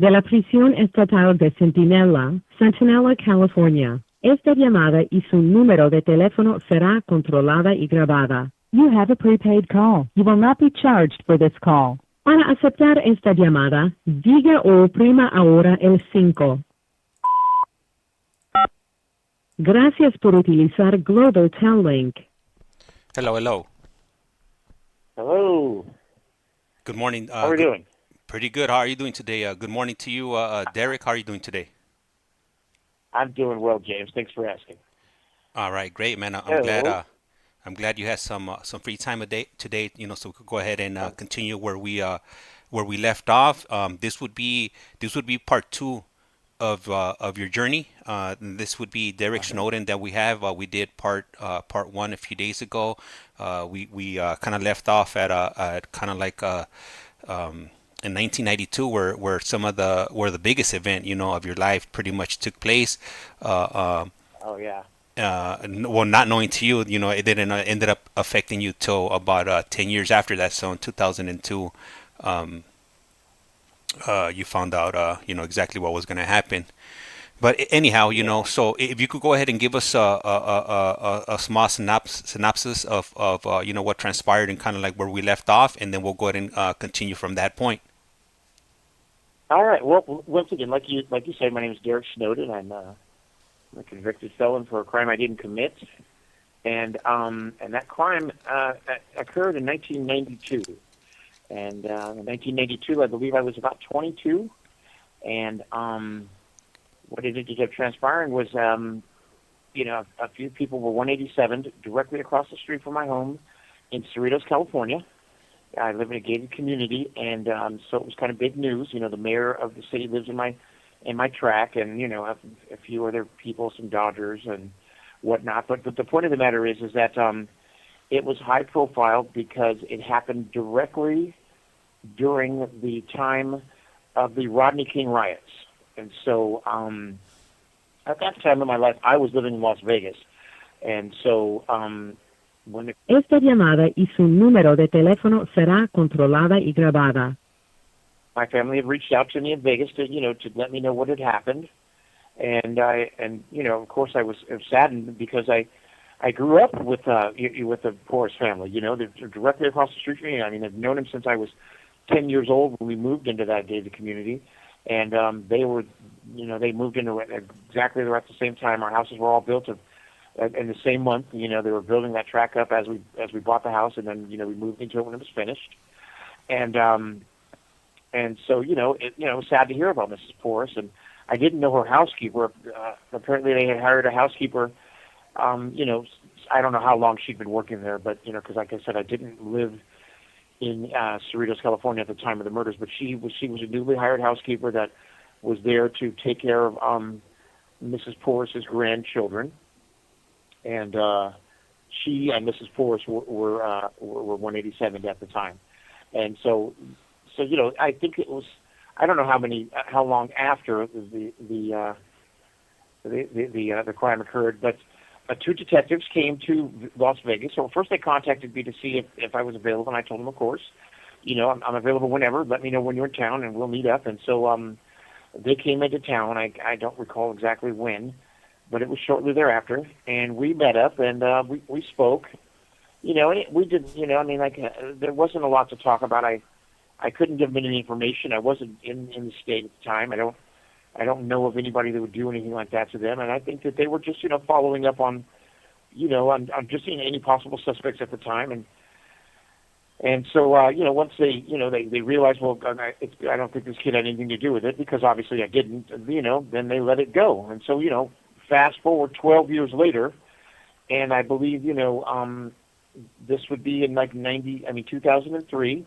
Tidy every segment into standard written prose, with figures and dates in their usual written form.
de la prisión estatal de Centinela, California. Esta llamada y su número de teléfono será controlada y grabada. You have a prepaid call. You will not be charged for this call. Para aceptar esta llamada, diga o oprima ahora el 5. Gracias por utilizar Global Tel Link. Hello, hello. Hello. Good morning. How are you doing? Pretty good. How are you doing today? Good morning to you, Derrick. How are you doing today? I'm doing well, James. Thanks for asking. All right, great, man. I'm glad you had some free time today. You know, so we could go ahead and continue where we left off. This would be part 2 of your journey. This would be Derrick Snowden that we have. We did part 1 a few days ago. We kind of left off at kind of like in 1992, where the biggest event, you know, of your life pretty much took place. Oh yeah. Well, not knowing to you, you know, it didn't ended up affecting you till about 10 years after that. So in 2002, you found out, you know, exactly what was going to happen. But anyhow, you know, so if you could go ahead and give us a small synopsis of you know, what transpired and kind of like where we left off, and then we'll go ahead and continue from that point. All right. Well, once again, like you said, my name is Derrick Snowden. I'm a convicted felon for a crime I didn't commit, and that crime occurred in 1992. And in 1992, I believe I was about 22, and what ended up transpiring was, you know, a few people were 187 directly across the street from my home in Cerritos, California. I live in a gated community, and so it was kind of big news. You know, the mayor of the city lives in my track, and you know, a few other people, some Dodgers and whatnot. But the point of the matter is that it was high profile because it happened directly during the time of the Rodney King riots. And so at that time in my life, I was living in Las Vegas. And so Esta llamada y su número de teléfono será controlada y grabada. My family had reached out to me in Vegas to, you know, to let me know what had happened. And you know, of course I was saddened because I grew up with the Porras family. You know, they're directly across the street from me. I mean, I've known them since I was 10 years old when we moved into that gated community. And they were, you know, they moved into it exactly at the same time. Our houses were all built in the same month. You know, they were building that track up as we bought the house, and then, you know, we moved into it when it was finished. And so, you know, it was sad to hear about Mrs. Porras, and I didn't know her housekeeper. Apparently, they had hired a housekeeper. You know, I don't know how long she'd been working there, but you know, because like I said, I didn't live in Cerritos, California at the time of the murders, but she was a newly hired housekeeper that was there to take care of Mrs. Porras' grandchildren, and she and Mrs. Porras were 187 at the time, and so you know, I think it was, I don't know how long after the crime occurred, but two detectives came to Las Vegas. So first they contacted me to see if I was available, and I told them, of course, you know, I'm available whenever. Let me know when you're in town, and we'll meet up. And so they came into town. I don't recall exactly when, but it was shortly thereafter. And we met up, and we spoke. You know, and we did. You know, I mean, like there wasn't a lot to talk about. I couldn't give them any information. I wasn't in the state at the time. I don't know of anybody that would do anything like that to them, and I think that they were just, you know, following up on, you know, on just seeing any possible suspects at the time, and so you know, once they, you know, they realized, well, I don't think this kid had anything to do with it, because obviously I didn't, you know, then they let it go, and so, you know, fast forward 12 years later, and I believe, you know, this would be in like 2003,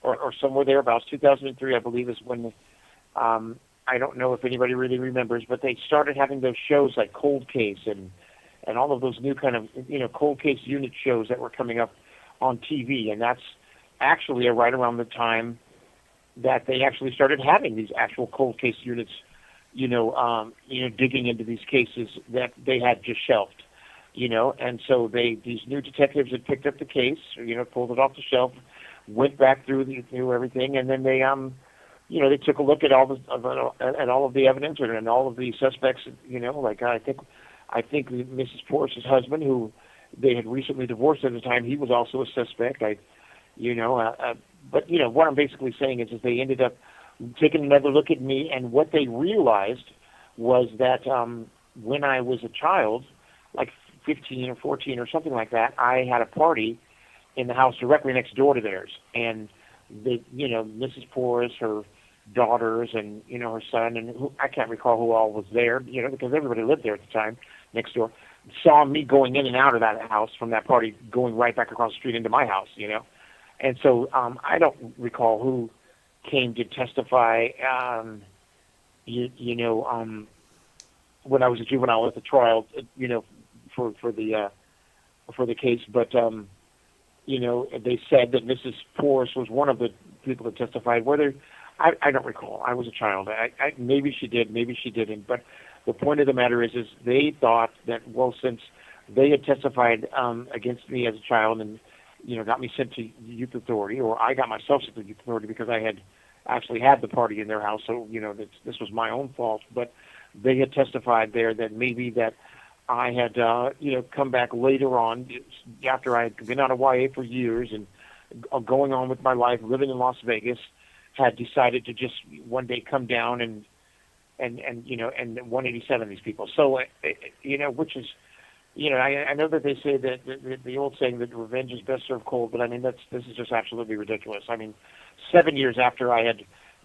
or somewhere thereabouts. 2003, I believe, is when. I don't know if anybody really remembers, but they started having those shows like Cold Case and all of those new kind of, you know, cold case unit shows that were coming up on TV, and that's actually right around the time that they actually started having these actual cold case units, you know, digging into these cases that they had just shelved, you know, and so these new detectives had picked up the case, you know, pulled it off the shelf, went back through everything, and then they they took a look at all of the evidence and all of the suspects. Like I think Mrs. Porras' husband, who they had recently divorced at the time, he was also a suspect. But what I'm basically saying is they ended up taking another look at me, and what they realized was that when I was a child, like 15 or 14 or something like that, I had a party in the house directly next door to theirs, and Mrs. Porras, her daughters, and her son, and I can't recall who all was there, because everybody lived there at the time next door, saw me going in and out of that house from that party, going right back across the street into my house, and so I don't recall who came to testify, when I was a juvenile at the trial, for the case, but they said that Mrs. Porras was one of the people that testified. Whether I don't recall. I was a child. Maybe she did, maybe she didn't. But the point of the matter is they thought that, since they had testified against me as a child and got me sent to youth authority, or I got myself sent to youth authority because I had actually had the party in their house, so this was my own fault. But they had testified there that maybe that I had come back later on after I had been out of YA for years and going on with my life, living in Las Vegas, had decided to just one day come down and 187 these people. So which is, I know that they say that the old saying that revenge is best served cold, but I mean this is just absolutely ridiculous. I mean, 7 years after I had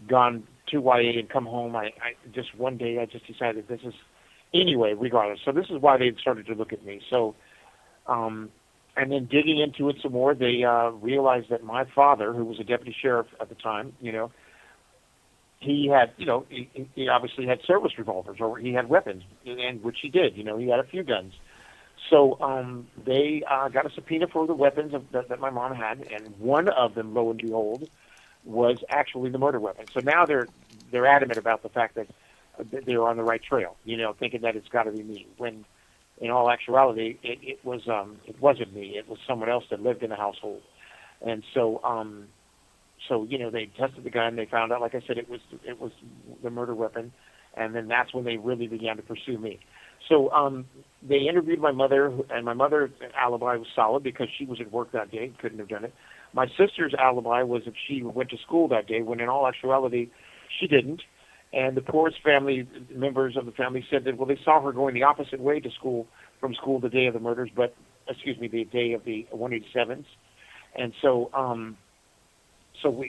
gone to YA and come home, I just one day I just decided this is anyway, regardless. So this is why they started to look at me. So, and then digging into it some more, they realized that my father, who was a deputy sheriff at the time, he had, he obviously had service revolvers, or he had weapons, and which he did. He had a few guns. So they got a subpoena for the weapons that my mom had, and one of them, lo and behold, was actually the murder weapon. So now they're adamant about the fact that they were on the right trail, thinking that it's got to be me. When, in all actuality, it wasn't me. It was someone else that lived in the household. And so, they tested the gun. They found out, like I said, it was the murder weapon, and then that's when they really began to pursue me. So they interviewed my mother, and my mother's alibi was solid because she was at work that day, couldn't have done it. My sister's alibi was that she went to school that day, when in all actuality, she didn't. And the Porras family, members of the family, said that, they saw her going the opposite way to school, from school the day of the murders, the day of the 187s. And so, so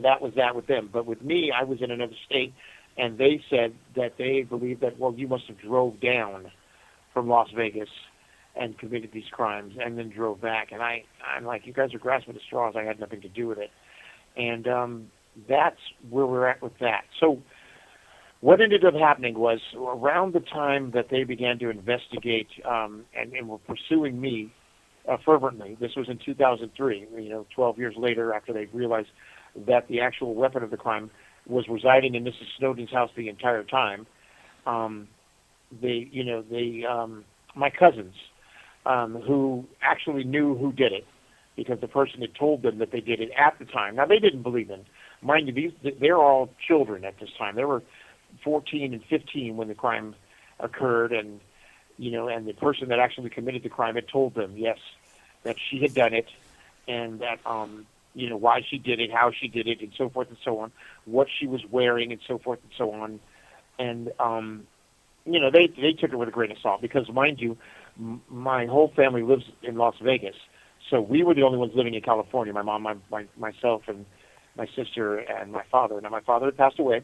that was that with them. But with me, I was in another state, and they said that they believed that, you must have drove down from Las Vegas and committed these crimes and then drove back. And I'm like, you guys are grasping at straws. I had nothing to do with it. And that's where we're at with that. So what ended up happening was, around the time that they began to investigate and were pursuing me fervently, this was in 2003, 12 years later, after they realized that the actual weapon of the crime was residing in Mrs. Snowden's house the entire time. My cousins, who actually knew who did it, because the person had told them that they did it at the time. Now, they didn't believe them. Mind you, they're all children at this time. They were 14 and 15 when the crime occurred, and and the person that actually committed the crime had told them, yes, that she had done it, and that why she did it, how she did it, and so forth and so on, what she was wearing, and so forth and so on. And they took it with a grain of salt, because, mind you, my whole family lives in Las Vegas, so we were the only ones living in California. My mom, myself, and my sister, and my father. Now, my father had passed away,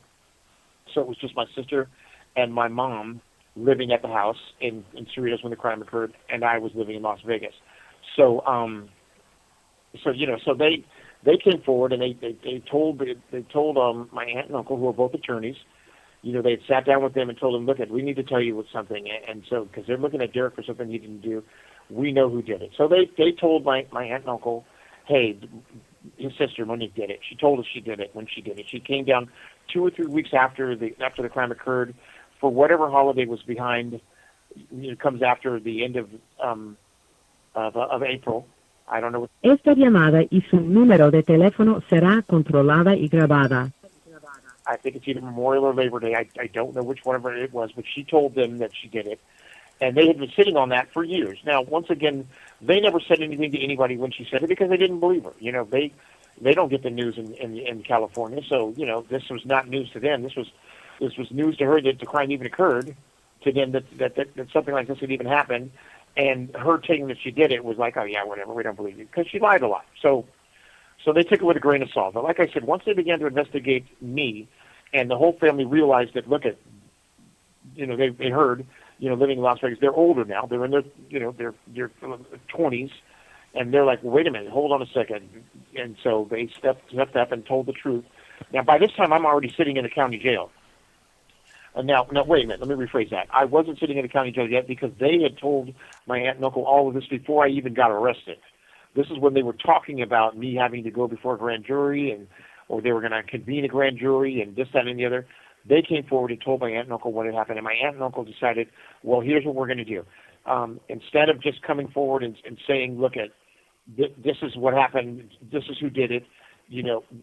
so it was just my sister and my mom living at the house in Cerritos when the crime occurred, and I was living in Las Vegas. So, so they came forward, and they told my aunt and uncle, who were both attorneys. They had sat down with them and told them, look, we need to tell you something, and so, because they're looking at Derrick for something he didn't do, we know who did it. So they told my aunt and uncle, hey, his sister Monique did it. She told us she did it when she did it. She came down 2 or 3 weeks after the crime occurred, for whatever holiday was behind. It comes after the end of April, I don't know what. Esta llamada y su número de teléfono será controlada y grabada. I think it's either Memorial or Labor Day. I don't know which one of it was, but she told them that she did it. And they had been sitting on that for years. Now, once again, they never said anything to anybody when she said it because they didn't believe her. They don't get the news in California, so this was not news to them. This was news to her that the crime even occurred, to them that something like this had even happened, and her taking that she did it was like, oh yeah, whatever, we don't believe you, because she lied a lot. So they took it with a grain of salt. But like I said, once they began to investigate me, and the whole family realized that, look at, they heard, living in Las Vegas, they're older now, they're in their 20s, and they're like, well, wait a minute, hold on a second. And so they stepped up and told the truth. Now, by this time, I'm already sitting in the county jail. Now, wait a minute, let me rephrase that. I wasn't sitting in the county jail yet because they had told my aunt and uncle all of this before I even got arrested. This is when they were talking about me having to go before a grand jury, or they were going to convene a grand jury, and this, that, and the other. They came forward and told my aunt and uncle what had happened, and my aunt and uncle decided, well, here's what we're going to do. Instead of just coming forward and saying, look, this is what happened, this is who did it,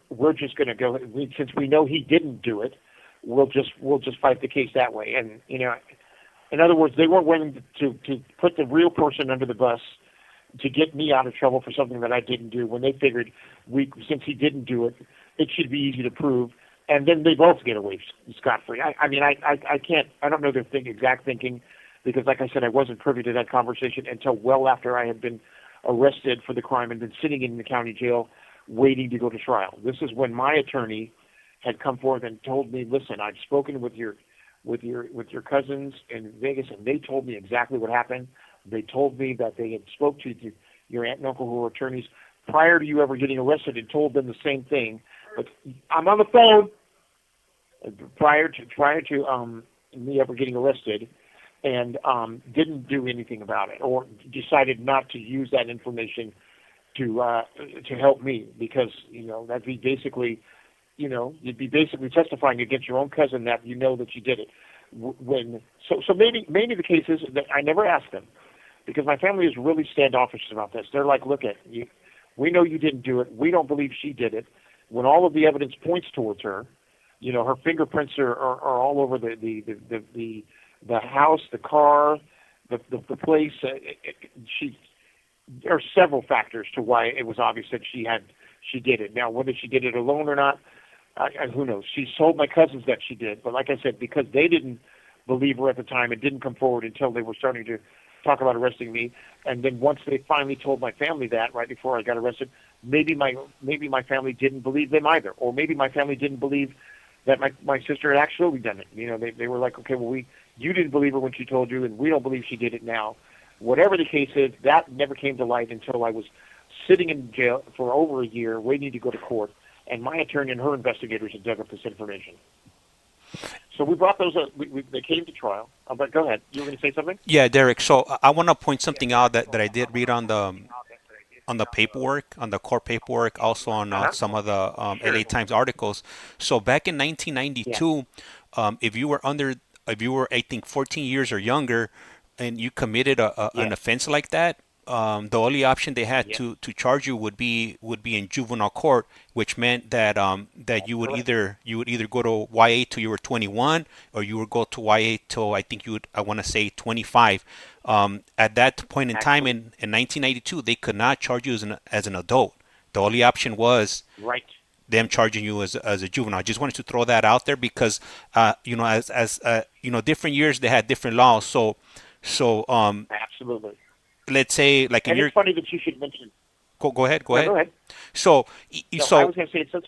we're just going to go, since we know he didn't do it, we'll just fight the case that way. And, in other words, they weren't willing to put the real person under the bus to get me out of trouble for something that I didn't do, when they figured since he didn't do it, it should be easy to prove, and then they both get away scot-free. I don't know their exact thinking, because like I said, I wasn't privy to that conversation until well after I had been arrested for the crime and been sitting in the county jail waiting to go to trial. This is when my attorney had come forth and told me, listen, I've spoken with your cousins in Vegas, and they told me exactly what happened. They told me that they had spoke to your aunt and uncle, who were attorneys, prior to you ever getting arrested, and told them the same thing. But I'm on the phone. Prior to me ever getting arrested, and didn't do anything about it, or decided not to use that information to help me, because that'd be basically, you'd be basically testifying against your own cousin that that you did it. So maybe the case is that I never asked them, because my family is really standoffish about this. They're like, look, we know you didn't do it. We don't believe she did it. When all of the evidence points towards her, her fingerprints are all over the house, the car, the place. There are several factors to why it was obvious that she did it. Now, whether she did it alone or not, who knows? She told my cousins that she did, but like I said, because they didn't believe her at the time, it didn't come forward until they were starting to talk about arresting me. And then once they finally told my family that, right before I got arrested, maybe my family didn't believe them either, or maybe my family didn't believe that my sister had actually done it. They were like, okay, well, you didn't believe her when she told you, and we don't believe she did it now. Whatever the case is, that never came to light until I was sitting in jail for over a year, waiting to go to court, and my attorney and her investigators had dug up this information. So we brought those up. They came to trial. But go ahead. You were going to say something? Yeah, Derrick. So I want to point something out that I did read on the paperwork, on the court paperwork, also on some of the LA Times articles. So back in 1992, if you were I think 14 years or younger, and you committed an offense like that, the only option they had to charge you would be in juvenile court, which meant that that you would either go to YA till you were 21, or you would go to YA till I want to say 25. At that point in time in 1992, they could not charge you as an adult. The only option was them charging you as a juvenile. I just wanted to throw that out there because as different years they had different laws. So absolutely. Let's say, like, and it's funny that you should mention. Go ahead. Go ahead. So I was going to say it's such.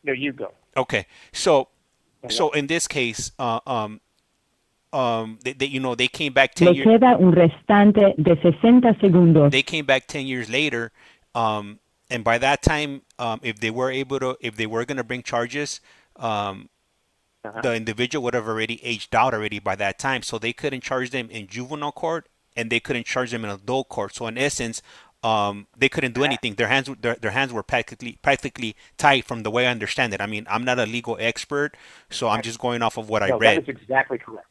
No, you go. Okay. So in this case, they came back 10 years. Le queda un restante de 60 segundos. They came back 10 years later, and by that time, if they were going to bring charges, the individual would have already aged out already by that time, so they couldn't charge them in juvenile court, and they couldn't charge them in adult court. So in essence, they couldn't do anything. Their hands were practically tied, from the way I understand it. I mean, I'm not a legal expert, so I'm just going off of what I read. That is exactly correct.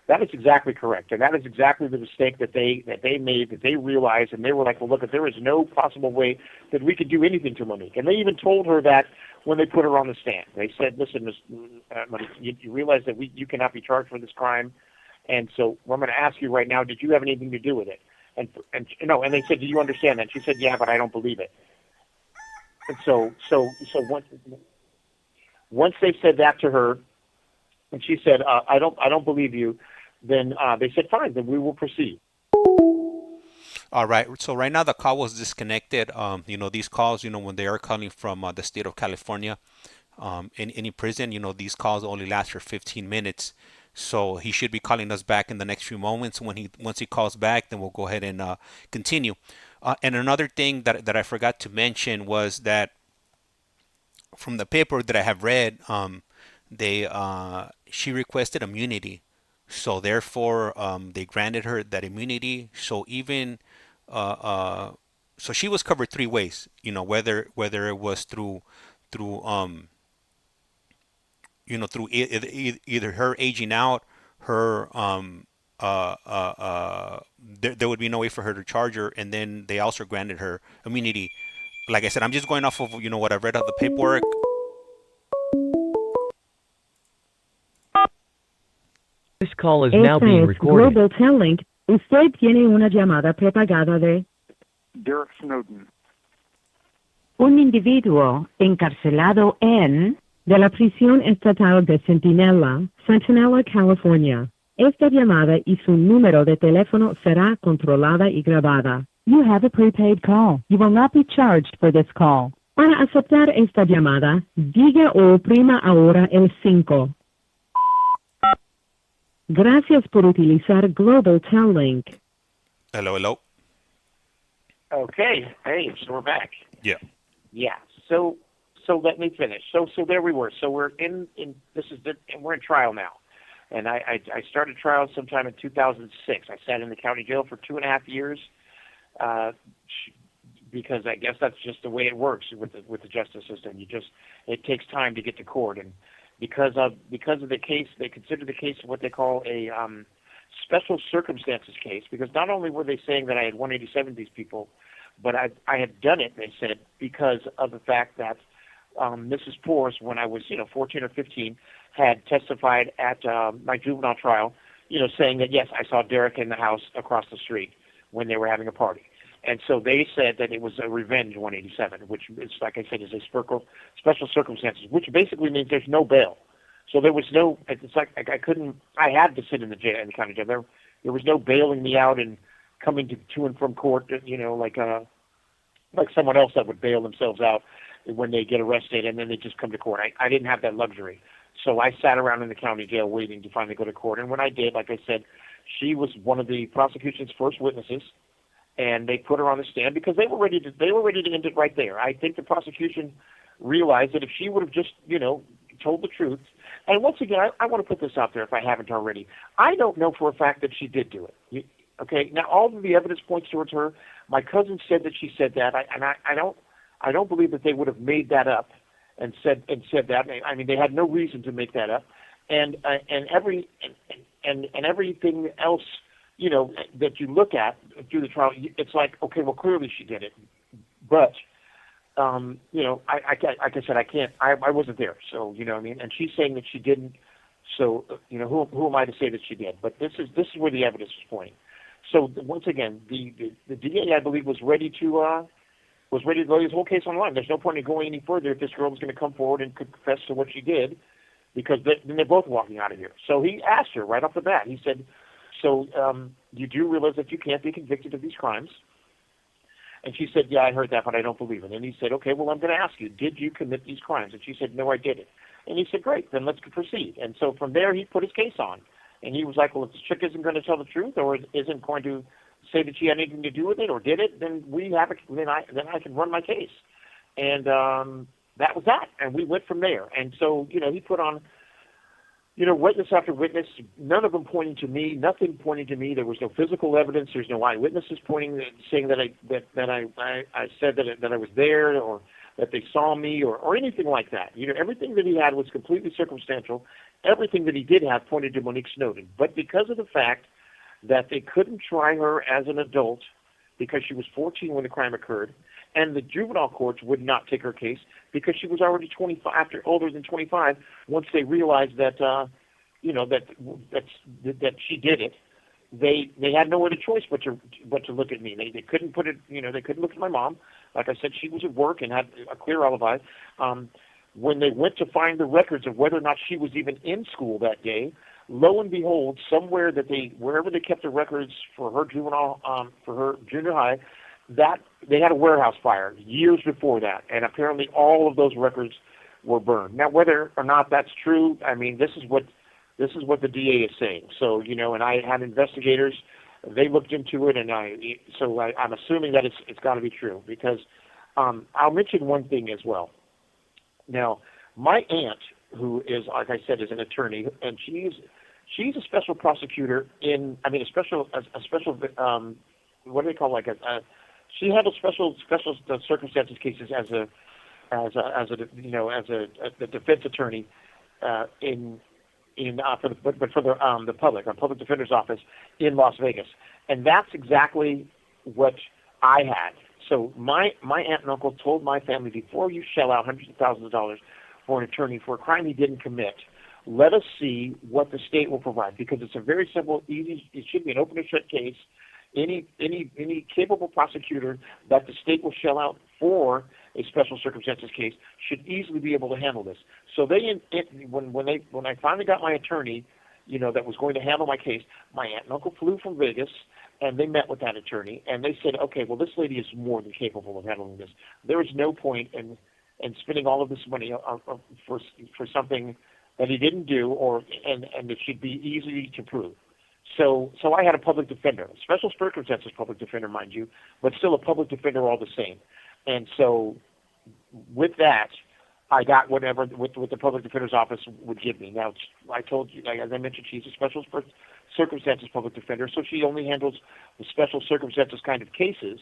That is exactly correct, and that is exactly the mistake that they made, that they realized, and they were like, well, look, there is no possible way that we could do anything to Monique. And they even told her that when they put her on the stand. They said, listen, Monique, you realize that you cannot be charged for this crime, and so I'm going to ask you right now, did you have anything to do with it? And they said, do you understand that? She said, yeah, but I don't believe it. And so once they said that to her, and she said, I don't believe you, then they said, fine, then we will proceed. All right. So right now the call was disconnected. These calls, when they are calling from the state of California, in any prison, these calls only last for 15 minutes. So he should be calling us back in the next few moments. Once he calls back, then we'll go ahead and continue. And another thing that I forgot to mention was that from the paper that I have read, she requested immunity. So therefore, they granted her that immunity. So even, so she was covered three ways. Whether it was through either her aging out, her there would be no way for her to charge her, and then they also granted her immunity. Like I said, I'm just going off of what I've read of the paperwork. This call is now being recorded. Global Telling. Usted tiene una llamada prepagada de Derrick Snowden. un individuo encarcelado en de la prisión estatal de Centinela, California. Esta llamada y su número de teléfono será controlada y grabada. You have a prepaid call. You will not be charged for this call. Para aceptar esta llamada, diga o oprima ahora el 5. Gracias por utilizar Global Telling. Hello. Okay. Hey, so we're back. Yeah. Yeah. So let me finish. So there we were. So we're we're in trial now, and I started trial sometime in 2006. I sat in the county jail for 2.5 years, because I guess that's just the way it works with the justice system. It takes time to get to court, and because of the case, they consider the case what they call a special circumstances case, because not only were they saying that I had 187 these people, but I had done it, they said, because of the fact that Mrs. Porras, when I was 14 or 15, had testified at my juvenile trial, saying that, yes, I saw Derrick in the house across the street when they were having a party. And so they said that it was a revenge 187, which is, like I said, is a special circumstances, which basically means there's no bail. So there was no, it's like I had to sit in the county jail. There was no bailing me out and coming to and from court, like someone else that would bail themselves out when they get arrested and then they just come to court. I didn't have that luxury. So I sat around in the county jail waiting to finally go to court. And when I did, like I said, she was one of the prosecution's first witnesses. And they put her on the stand because they were ready to end it right there. I think the prosecution realized that if she would have just, told the truth. And once again, I want to put this out there if I haven't already. I don't know for a fact that she did do it. Okay. Now all of the evidence points towards her. My cousin said that she said that. I don't believe that they would have made that up and said that. I mean, they had no reason to make that up. And everything else, that you look at through the trial, it's like, okay, well, clearly she did it. But, like I said, I wasn't there. So, you know what I mean? And she's saying that she didn't. So, who am I to say that she did? But this is where the evidence is pointing. So once again, the DA, I believe, was ready to lay his whole case on the line. There's no point in going any further if this girl was going to come forward and confess to what she did, because then they're both walking out of here. So he asked her right off the bat. He said, so you do realize that you can't be convicted of these crimes? And she said, yeah, I heard that, but I don't believe it. And he said, okay, well, I'm going to ask you, did you commit these crimes? And she said, no, I didn't. And he said, great, then let's proceed. And so from there, he put his case on. And he was like, well, if this chick isn't going to tell the truth or isn't going to say that she had anything to do with it or did it, then I can run my case. And that was that. And we went from there. And so, he put on, witness after witness, none of them pointing to me, nothing pointing to me. There was no physical evidence. There's no eyewitnesses saying that I said that I was there, or that they saw me or anything like that. Everything that he had was completely circumstantial. Everything that he did have pointed to Monique Snowden. But because of the fact that they couldn't try her as an adult because she was 14 when the crime occurred, and the juvenile courts would not take her case because she was already 25, older than 25, once they realized that that she did it. They had no other choice but to look at me. They couldn't put it. They couldn't look at my mom. Like I said, she was at work and had a clear alibi. When they went to find the records of whether or not she was even in school that day, lo and behold, somewhere wherever they kept the records for her for her junior high, that they had a warehouse fire years before that, and apparently all of those records were burned. Now, whether or not that's true, I mean, this is what the DA is saying. So, and I had investigators. They looked into it, and I'm assuming that it's got to be true because I'll mention one thing as well. Now, my aunt, who is, like I said, is an attorney, and she's a special prosecutor what do they call she handles special circumstances cases as a defense attorney for the public defender's office in Las Vegas, and that's exactly what I had. So my aunt and uncle told my family, before you shell out hundreds of thousands of dollars for an attorney for a crime he didn't commit, let us see what the state will provide, because it's a very simple, easy. It should be an open and shut case. Any capable prosecutor that the state will shell out for a special circumstances case should easily be able to handle this. So when I finally got my attorney, that was going to handle my case, my aunt and uncle flew from Vegas, and they met with that attorney, and they said, okay, well, this lady is more than capable of handling this. There is no point in spending all of this money for something that he didn't do, and it should be easy to prove. So I had a public defender, a special circumstances public defender, mind you, but still a public defender all the same. And so with that, I got whatever what the public defender's office would give me. Now, I told you, as I mentioned, she's a special circumstances public defender, so she only handles the special circumstances kind of cases.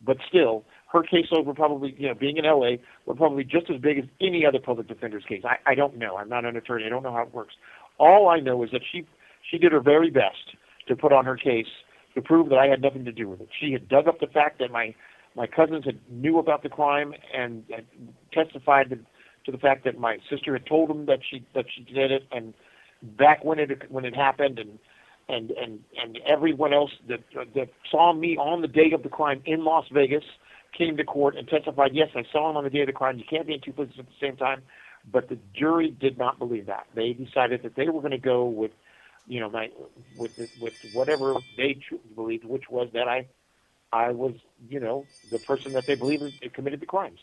But still, her caseload would probably, being in L.A., would probably be just as big as any other public defender's case. I don't know. I'm not an attorney. I don't know how it works. All I know is that she did her very best to put on her case to prove that I had nothing to do with it. She had dug up the fact that my cousins knew about the crime and testified to the fact that my sister had told them that she did it, and back when it happened, and everyone else that saw me on the day of the crime in Las Vegas came to court and testified, yes, I saw him on the day of the crime. You can't be in two places at the same time. But the jury did not believe that. They decided that they were going to go with whatever they believed, which was that I was, the person that they believed committed the crimes.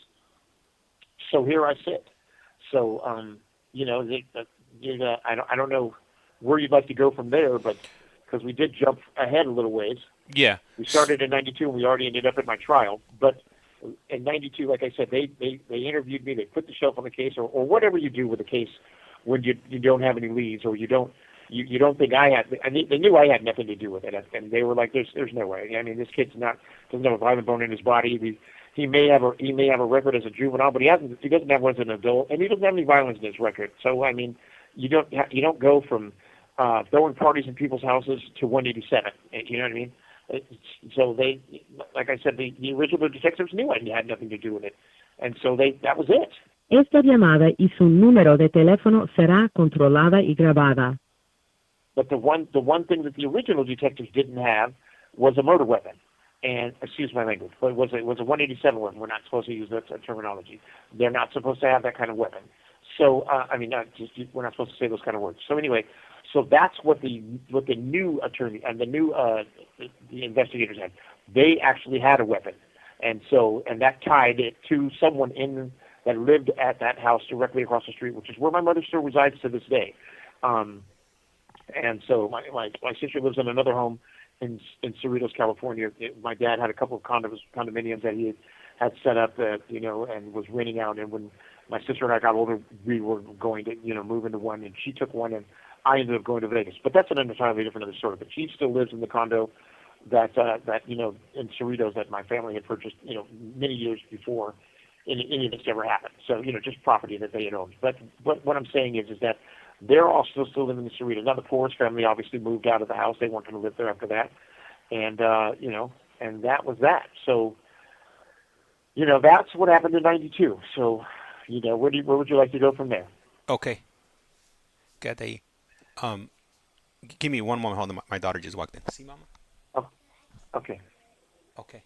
So here I sit. So, I don't know where you'd like to go from there, but because we did jump ahead a little ways. Yeah. We started in 92 and we already ended up at my trial. But in 92, like I said, they interviewed me. They put the shelf on the case, or whatever you do with a case when you don't have any leads, or you don't think I had. I mean, they knew I had nothing to do with it, and they were like, "There's no way. I mean, this kid's doesn't have a violent bone in his body. He may have a record as a juvenile, but he doesn't have one as an adult, and he doesn't have any violence in his record. So I mean, you don't go from throwing parties in people's houses to 187. You know what I mean? So they, like I said, the original detectives knew I had nothing to do with it, and so that was it. Esta llamada y su número de teléfono será controlada y grabada. But the one thing that the original detectives didn't have was a murder weapon, and excuse my language, but it was a 187 weapon. We're not supposed to use that terminology. They're not supposed to have that kind of weapon. So we're not supposed to say those kind of words. So anyway, so that's what the new attorney and the new the investigators had. They actually had a weapon, and that tied it to someone that lived at that house directly across the street, which is where my mother still resides to this day. And so my sister lives in another home in Cerritos, California. My dad had a couple of condominiums that he had set up, and was renting out. And when my sister and I got older, we were going to, move into one, and she took one, and I ended up going to Vegas. But that's an entirely different other story. But she still lives in the condo that in Cerritos that my family had purchased, many years before. any of this ever happened. So, just property that they had owned. But what I'm saying is that they're all still living in Cerritos. Now, the Forrest family obviously moved out of the house. They weren't going to live there after that. And, and that was that. So, that's what happened in 92. So, where would you like to go from there? Okay. Got a, give me one moment. Hold on. My daughter just walked in. Sí, mama. Oh, okay. Okay.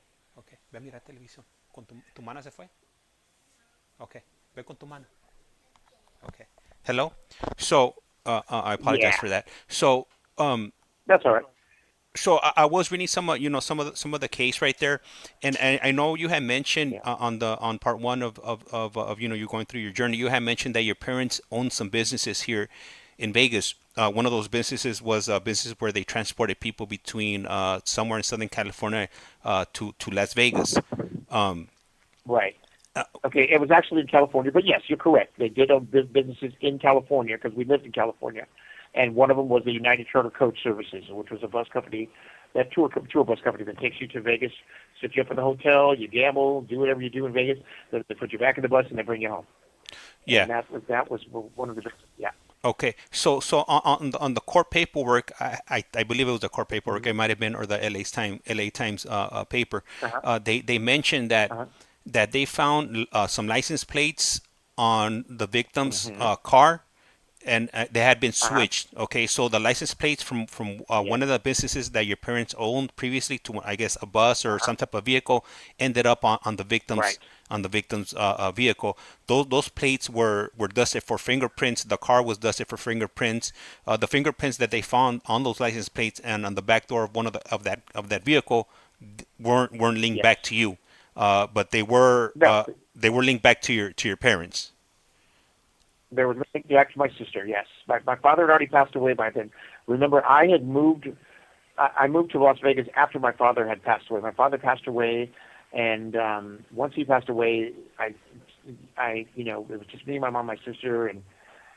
Ve a mirar televisión. ¿Con tu mana se fue? Okay. Ve con tu mana. Okay. Hello? So, I apologize for that. So, that's all right. So I was reading some of the case right there, and I know you had mentioned on part one of you going through your journey. You had mentioned that your parents owned some businesses here in Vegas. One of those businesses was a business where they transported people between somewhere in Southern California to Las Vegas. Right. Okay, it was actually in California, but yes, you're correct. They did own businesses in California because we lived in California. And one of them was the United Charter Coach Services, which was a bus company, that tour bus company that takes you to Vegas, sits you up in the hotel, you gamble, do whatever you do in Vegas, then they put you back in the bus and they bring you home. Yeah. And that was one of the, yeah. Okay, so on the court paperwork, I believe it was the court paperwork. It might have been, or the LA Times paper. They mentioned that that they found some license plates on the victim's car, and they had been switched. Okay, so the license plates from one of the businesses that your parents owned previously to, I guess, a bus or some type of vehicle, ended up on the victim's vehicle. Those plates were dusted for fingerprints. The car was dusted for fingerprints. The fingerprints that they found on those license plates and on the back door of one of that vehicle weren't linked back to you, but they were linked back to your parents. They were linked back to my sister. Yes, my father had already passed away by then. Remember, I moved to Las Vegas after my father had passed away. My father passed away. And once he passed away, I it was just me, my mom, my sister, and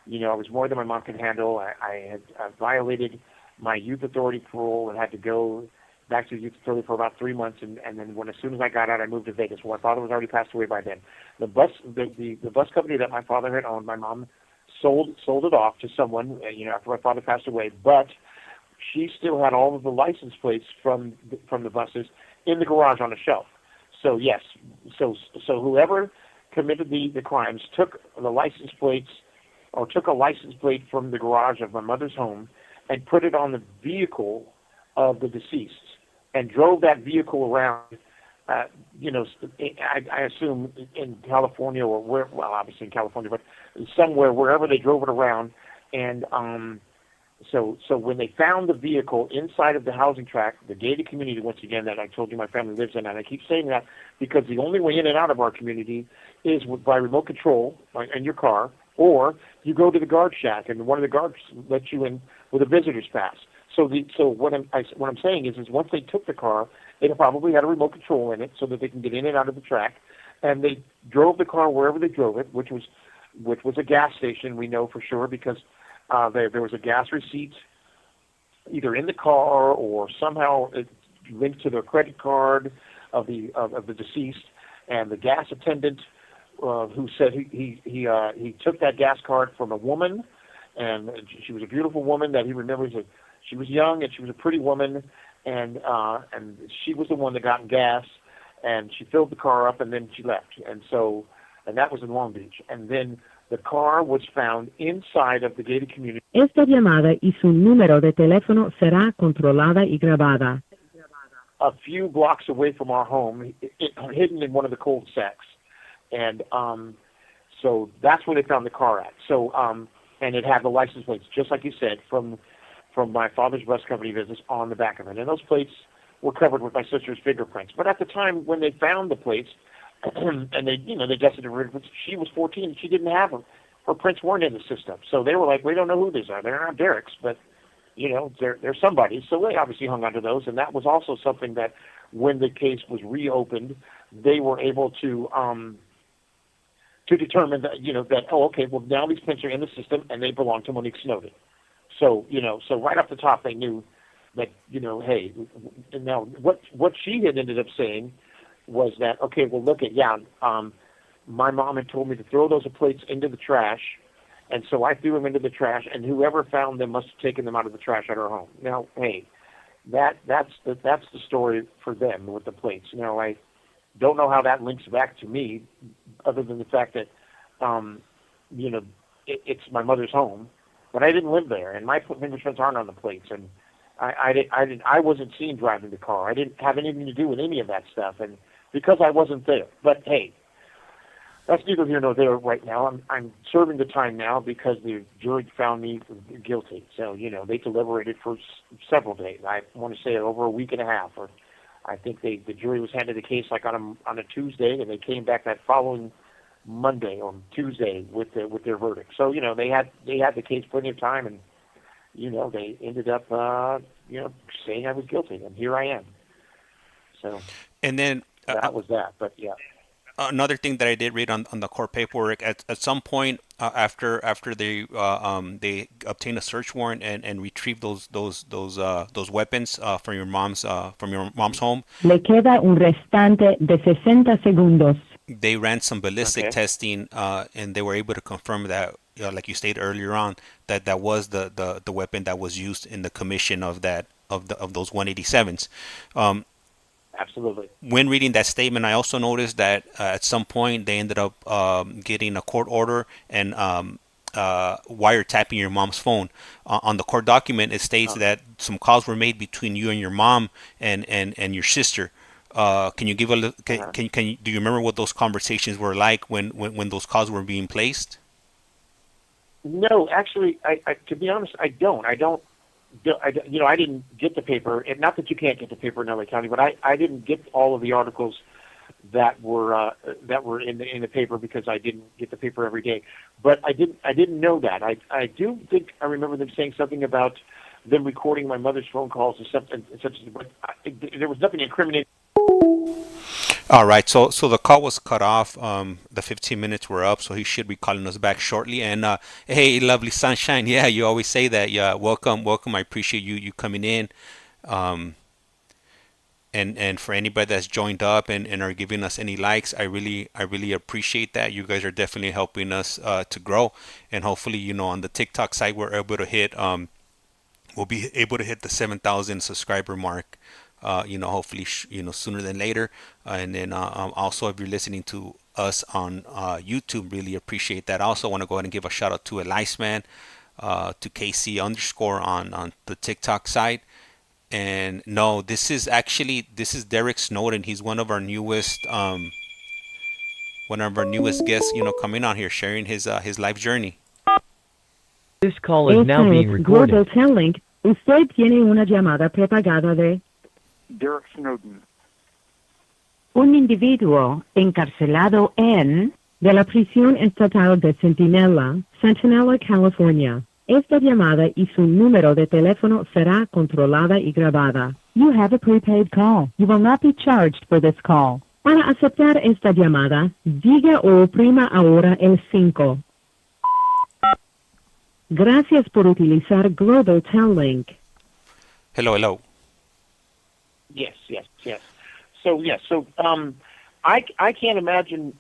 I was more than my mom could handle. I had violated my youth authority parole and had to go back to the youth authority for about 3 months. And then as soon as I got out, I moved to Vegas. Well, my father was already passed away by then. The bus company that my father had owned, my mom sold it off to someone, after my father passed away. But she still had all of the license plates from the buses in the garage on a shelf. So yes, so whoever committed the crimes took the license plates, or took a license plate from the garage of my mother's home, and put it on the vehicle of the deceased, and drove that vehicle around. I assume in California or obviously in California, but somewhere wherever they drove it around, and So when they found the vehicle inside of the housing tract, the gated community, once again, that I told you my family lives in, and I keep saying that because the only way in and out of our community is by remote control in your car, or you go to the guard shack and one of the guards lets you in with a visitor's pass. So what I'm saying is once they took the car, they probably had a remote control in it so that they can get in and out of the track, and they drove the car wherever they drove it, which was a gas station, we know for sure, because there was a gas receipt either in the car or somehow linked to the credit card of the deceased, and the gas attendant who said he took that gas card from a woman, and she was a beautiful woman that he remembers. She was young and she was a pretty woman, and she was the one that got gas, and she filled the car up and then she left, and that was in Long Beach, and then the car was found inside of the gated community. Esta llamada y su número de teléfono será controlada y grabada. A few blocks away from our home, hidden in one of the cul-de-sacs. And so that's where they found the car at. So, and it had the license plates, just like you said, from my father's bus company business on the back of it. And those plates were covered with my sister's fingerprints. But at the time when they found the plates, and they dusted her, she was 14 and she didn't have them. Her prints weren't in the system. So they were like, we don't know who these are. They're not Derrick's, but, they're somebody. So they obviously hung onto those. And that was also something that when the case was reopened, they were able to determine that, well, now these prints are in the system and they belong to Monique Snowden. So, so right off the top, they knew that, hey, now what she had ended up saying was that, okay, well, look at, my mom had told me to throw those plates into the trash, and so I threw them into the trash, and whoever found them must have taken them out of the trash at our home. Now, hey, that's the story for them with the plates. I don't know how that links back to me, other than the fact that, it's my mother's home, but I didn't live there, and my fingerprints aren't on the plates, and I wasn't seen driving the car. I didn't have anything to do with any of that stuff, and because I wasn't there. But hey, that's neither here nor there right now. I'm serving the time now because the jury found me guilty. So they deliberated for several days. I want to say over a week and a half, or I think the jury was handed the case like on a Tuesday, and they came back that following Monday or Tuesday with their verdict. So they had the case plenty of time, and they ended up saying I was guilty, and here I am. So and then that was that. But yeah. Another thing that I did read on the court paperwork, at some point after they obtained a search warrant and retrieved those weapons from your mom's home. Le queda un restante de 60 segundos. They ran some ballistic testing, and they were able to confirm that, like you stated earlier on, that was the weapon that was used in the commission of those 187s. Absolutely. When reading that statement, I also noticed that at some point they ended up getting a court order and wiretapping your mom's phone. On the court document, it states that some calls were made between you and your mom and your sister. Can you give do you remember what those conversations were like when those calls were being placed? No, actually, I to be honest, I don't. I didn't get the paper, and not that you can't get the paper in LA County, but I didn't get all of the articles that were in the paper because I didn't get the paper every day. But I didn't know that. I do think I remember them saying something about them recording my mother's phone calls and something such as. But there was nothing incriminating. All right, so the call was cut off. The 15 minutes were up, so he should be calling us back shortly. And hey, lovely sunshine, yeah, you always say that. Yeah, welcome. I appreciate you coming in. And for anybody that's joined up and are giving us any likes, I really appreciate that. You guys are definitely helping us to grow, and hopefully, on the TikTok site we're able to hit. We'll be able to hit the 7,000 subscriber mark. Hopefully, sooner than later. And then also, if you're listening to us on YouTube, really appreciate that. Also, want to go ahead and give a shout out to ICEMAN, to KC _ on the TikTok site. And no, this is Derrick Snowden. He's one of our newest guests, coming on here, sharing his life journey. This call is now being recorded. Usted tiene una llamada prepagada de Derrick Snowden. un individuo encarcelado de la prisión estatal de Centinela, California. Esta llamada y su número de teléfono será controlada y grabada. You have a prepaid call. You will not be charged for this call. Para aceptar esta llamada, diga o oprima ahora el 5. Gracias por utilizar Global Tel Link. Hello. Yes. So I can't imagine.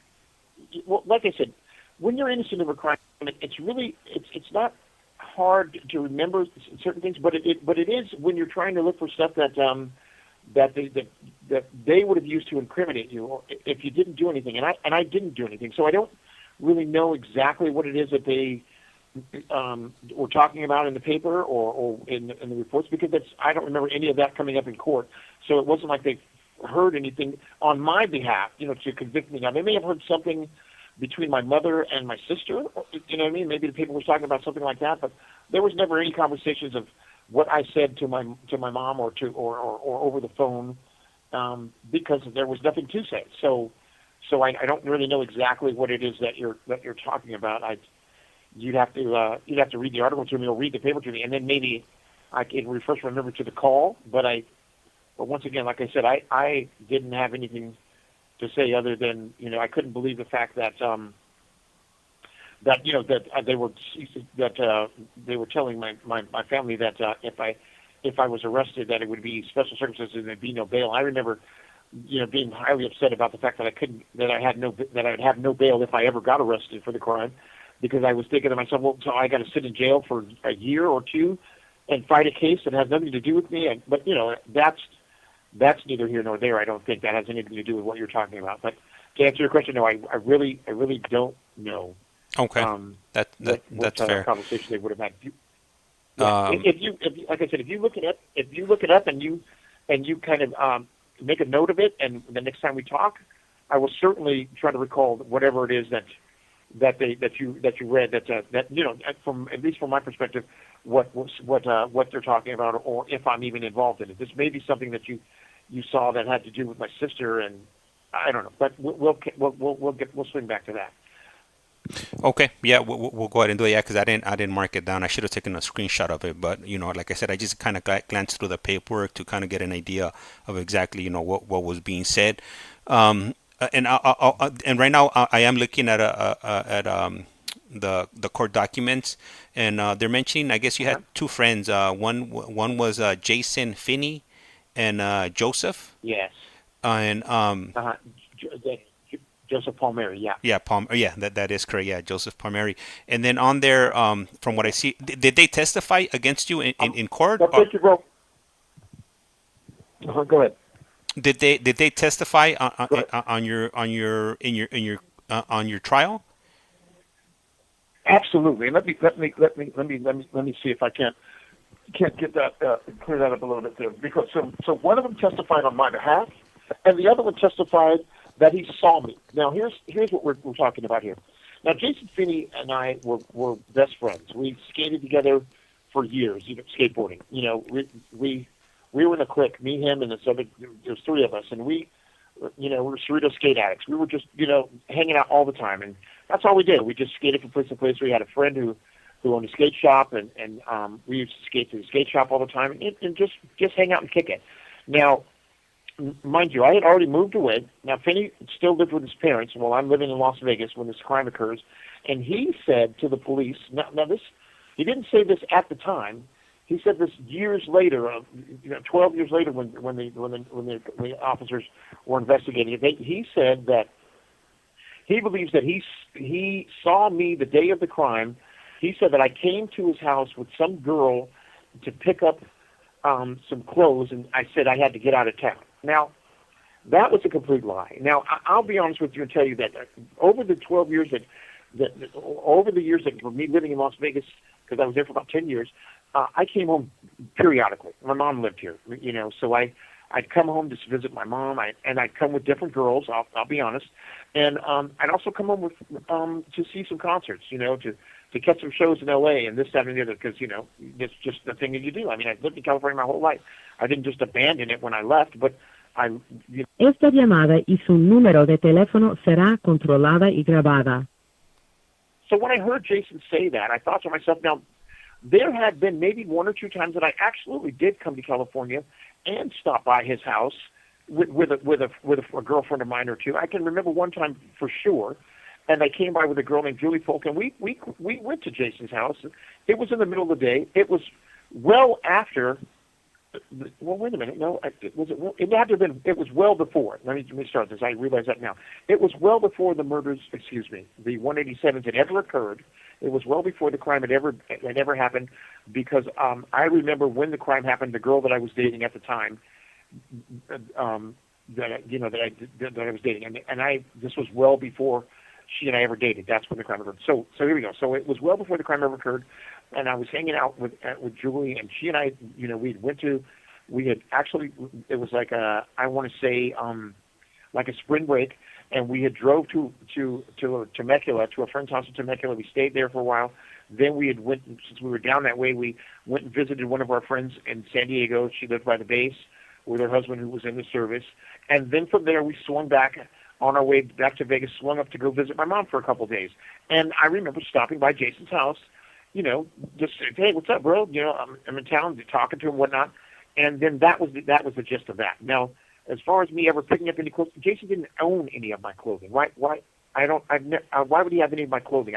Well, like I said, when you're innocent of a crime, it's not hard to remember certain things, but it is when you're trying to look for stuff that they would have used to incriminate you, or if you didn't do anything, and I didn't do anything, so I don't really know exactly what it is that they were talking about in the paper or in the reports, because I don't remember any of that coming up in court. So it wasn't like they heard anything on my behalf, to convict me. Now, they may have heard something between my mother and my sister, you know what I mean? Maybe the paper was talking about something like that, but there was never any conversations of what I said to my mom or over the phone, because there was nothing to say. So I don't really know exactly what it is that you're talking about. You'd have to read the article to me or read the paper to me, and then maybe I can refresh my memory to the call. But once again, like I said, I didn't have anything to say other than I couldn't believe the fact that they were telling my family that if I was arrested, that it would be special circumstances and there'd be no bail. I remember being highly upset about the fact that I'd have no bail if I ever got arrested for the crime, because I was thinking to myself, well, so I got to sit in jail for a year or two and fight a case that has nothing to do with me. But that's neither here nor there. I don't think that has anything to do with what you're talking about. But to answer your question, no, I really don't know. Okay, that's fair. Conversation they would have had. If you like I said, if you look it up and you kind of make a note of it, and the next time we talk, I will certainly try to recall whatever it is that you read, that from at least from my perspective, what they're talking about, or if I'm even involved in it. This may be something that you saw that had to do with my sister, and I don't know, but we'll swing back to that. Okay, yeah, we'll go ahead and do it. Yeah, because I didn't mark it down. I should have taken a screenshot of it, but like I said, I just kind of glanced through the paperwork to kind of get an idea of exactly what was being said. And right now I am looking at the court documents, and they're mentioning, I guess you had two friends. One was Jason Finney and Joseph. Yes. And Joseph Palmieri, yeah. Yeah, that is correct. Yeah, Joseph Palmieri. And then on there, from what I see, did they testify against you in court? Thank you, bro. Go ahead. Did they testify on your trial? Absolutely. And let me see if I can't get that clear that up a little bit there, because so one of them testified on my behalf, and the other one testified that he saw me. Now here's what we're talking about here. Now Jason Finney and I were best friends. We skated together for years, even skateboarding. We were in a clique, me, him, and there's three of us, and we were Cerritos skate addicts. We were just hanging out all the time, and that's all we did. We just skated from place to place. We had a friend who owned a skate shop, and we used to skate to the skate shop all the time, and just hang out and kick it. Now, mind you, I had already moved away. Now, Finney still lived with his parents while I'm living in Las Vegas when this crime occurs. And he said to the police, now this, he didn't say this at the time. He said this years later, 12 years later, when the officers were investigating it. He said that he believes that he saw me the day of the crime. He said that I came to his house with some girl to pick up some clothes, and I said I had to get out of town. Now, that was a complete lie. Now, I'll be honest with you and tell you that over the 12 years over the years that for me living in Las Vegas, because I was there for about 10 years, I came home periodically. My mom lived here, so I'd come home to visit my mom, and I'd come with different girls. I'll be honest, and I'd also come home with to see some concerts, to catch some shows in L.A. and this, that, and the other, because it's just the thing that you do. I mean, I've lived in California my whole life. I didn't just abandon it when I left, but Esta llamada y su número de teléfono será controlada y grabada. So when I heard Jason say that, I thought to myself, now, there had been maybe one or two times that I absolutely did come to California and stop by his house with a girlfriend of mine or two. I can remember one time for sure, and I came by with a girl named Julie Polk, and we went to Jason's house. It was in the middle of the day. It was well after. Well, wait a minute. No, it had to have been. It was well before. Let me start this. I realize that now. It was well before the murders. Excuse me. The 187s had ever occurred. It was well before the crime had ever happened, because I remember when the crime happened. The girl that I was dating at the time, that I was dating, and this was well before she and I ever dated. That's when the crime occurred. So here we go. So it was well before the crime ever occurred. And I was hanging out with Julie, and she and I, it was like I want to say, like a spring break, and we had drove to Temecula, to a friend's house in Temecula. We stayed there for a while. Then since we were down that way, we went and visited one of our friends in San Diego. She lived by the base with her husband, who was in the service. And then from there, we swung back on our way back to Vegas, swung up to go visit my mom for a couple of days. And I remember stopping by Jason's house, just saying, hey, what's up, bro? I'm in town, talking to him, whatnot. And then that was the gist of that. Now, as far as me ever picking up any clothes, Jason didn't own any of my clothing. Why would he have any of my clothing?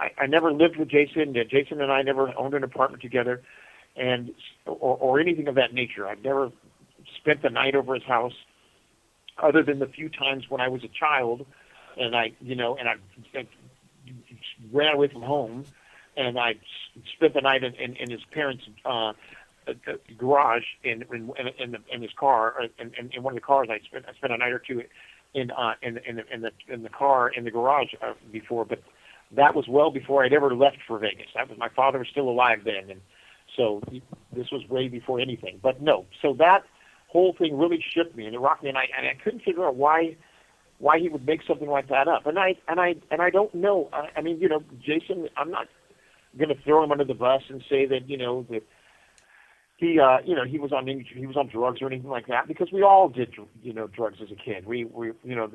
I never lived with Jason. Jason and I never owned an apartment together, or anything of that nature. I've never spent the night over his house. other than the few times when I was a child, and I ran away from home, and I spent the night in his parents' garage in his car, in one of the cars. I spent a night or two in the car in the garage before, but that was well before I'd ever left for Vegas. My father was still alive then, and so this was way before anything. But no, so that whole thing really shook me, and it rocked me, and I couldn't figure out why he would make something like that up. And I don't know. I mean, Jason, I'm not going to throw him under the bus and say that that he was on drugs or anything like that, because we all did drugs as a kid. We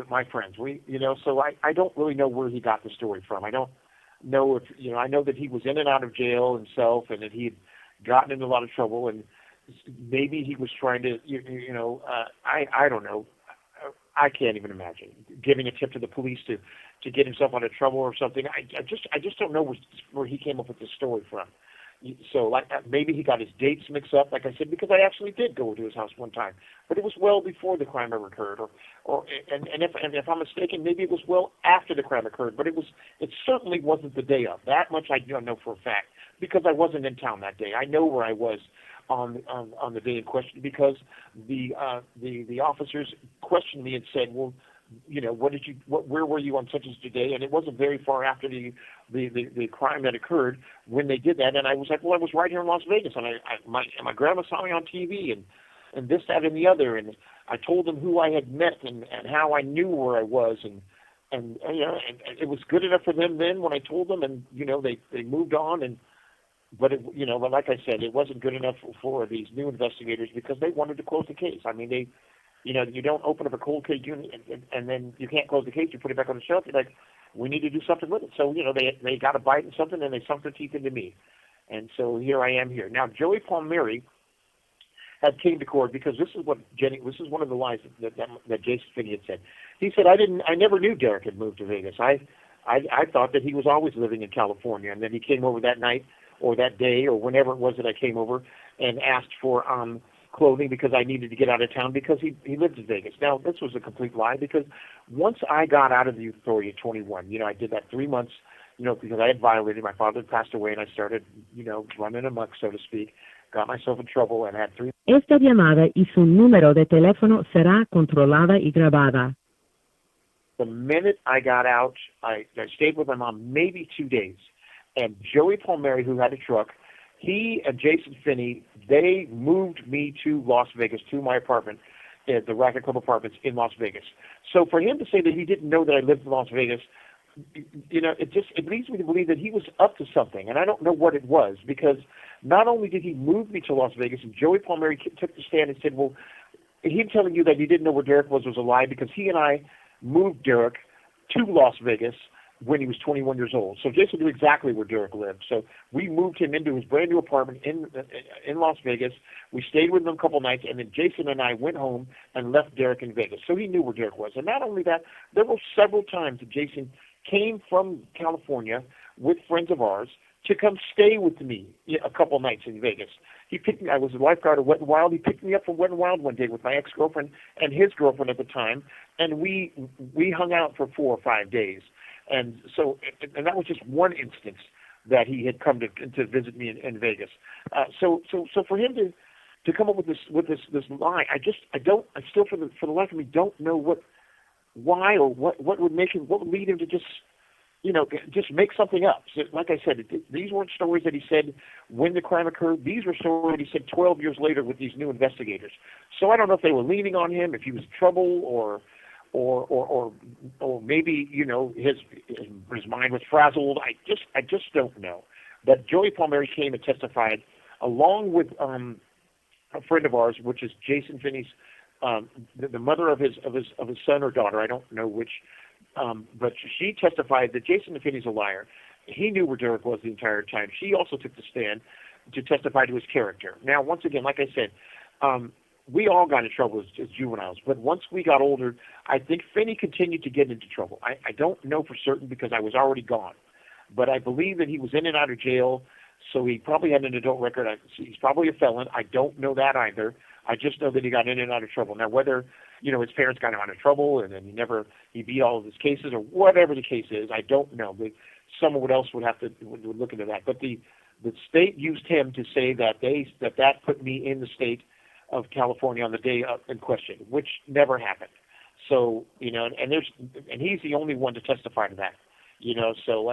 my friends, so I don't really know where he got the story from. I don't know if I know that he was in and out of jail himself, and that he'd gotten into a lot of trouble, and maybe he was trying to I don't know. I can't even imagine giving a tip to the police to get himself out of trouble or something. I just don't know where he came up with this story from. So maybe he got his dates mixed up, like I said, because I actually did go to his house one time, but it was well before the crime ever occurred, and if I'm mistaken, maybe it was well after the crime occurred, but it certainly wasn't the day of. That much I know for a fact, because I wasn't in town that day. I know where I was on the day in question, because the officers questioned me and said, well, where were you on such as today? And it wasn't very far after the crime that occurred when they did that. And I was like, well, I was right here in Las Vegas, and my grandma saw me on TV, and this, that, and the other. And I told them who I had met and how I knew where I was, and it was good enough for them then when I told them, and they moved on. But like I said, it wasn't good enough for these new investigators, because they wanted to close the case. I mean, you don't open up a cold case unit and then you can't close the case. You put it back on the shelf. You're like, we need to do something with it. So they got a bite in something, and they sunk their teeth into me, and so here I am here now. Joey Palmieri had came to court because this is one of the lies that Jason Finney had said. He said, I never knew Derrick had moved to Vegas. I thought that he was always living in California, and then he came over that night or that day or whenever it was that I came over and asked for clothing because I needed to get out of town because he lived in Vegas. Now, this was a complete lie, because once I got out of the youth authority at 21, I did that 3 months, because I had violated. My father had passed away, and I started, running amok, so to speak, got myself in trouble, and had 3. Esta llamada y su número de teléfono será controlada y grabada. The minute I got out, I stayed with my mom maybe 2 days, and Joey Palmieri, who had a truck, he and Jason Finney, they moved me to Las Vegas, to my apartment, at the Racket Club Apartments in Las Vegas. So for him to say that he didn't know that I lived in Las Vegas, it leads me to believe that he was up to something, and I don't know what it was, because not only did he move me to Las Vegas, and Joey Palmieri took the stand and said, well, him telling you that he didn't know where Derrick was a lie, because he and I moved Derrick to Las Vegas when he was 21 years old. So Jason knew exactly where Derrick lived. So we moved him into his brand new apartment in Las Vegas. We stayed with him a couple nights, and then Jason and I went home and left Derrick in Vegas. So he knew where Derrick was. And not only that, there were several times that Jason came from California with friends of ours to come stay with me a couple nights in Vegas. He picked me. I was a lifeguard at Wet n Wild. He picked me up from Wet n Wild one day with my ex-girlfriend and his girlfriend at the time, and we hung out for 4 or 5 days. And so, and that was just one instance that he had come to visit me in Vegas. So for him to come up with this lie, I still for the life of me don't know why or what would lead him to just make something up. So, like I said, these weren't stories that he said when the crime occurred. These were stories that he said 12 years later with these new investigators. So I don't know if they were leaning on him, if he was in trouble, or maybe his mind was frazzled. I just don't know. But Joey Palmieri came and testified along with a friend of ours, which is Jason Finney's the mother of his son or daughter. I don't know which, but she testified that Jason Finney's a liar. He knew where Derrick was the entire time. She also took the stand to testify to his character. Now, once again, like I said, we all got in trouble as juveniles, but once we got older, I think Finney continued to get into trouble. I don't know for certain because I was already gone, but I believe that he was in and out of jail, so he probably had an adult record. He's probably a felon. I don't know that either. I just know that he got in and out of trouble. Now, whether his parents got him out of trouble, and then he beat all of his cases, or whatever the case is. I don't know. Someone else would look into that. But the state used him to say that that put me in the state of California on the day in question, which never happened. So, and he's the only one to testify to that, so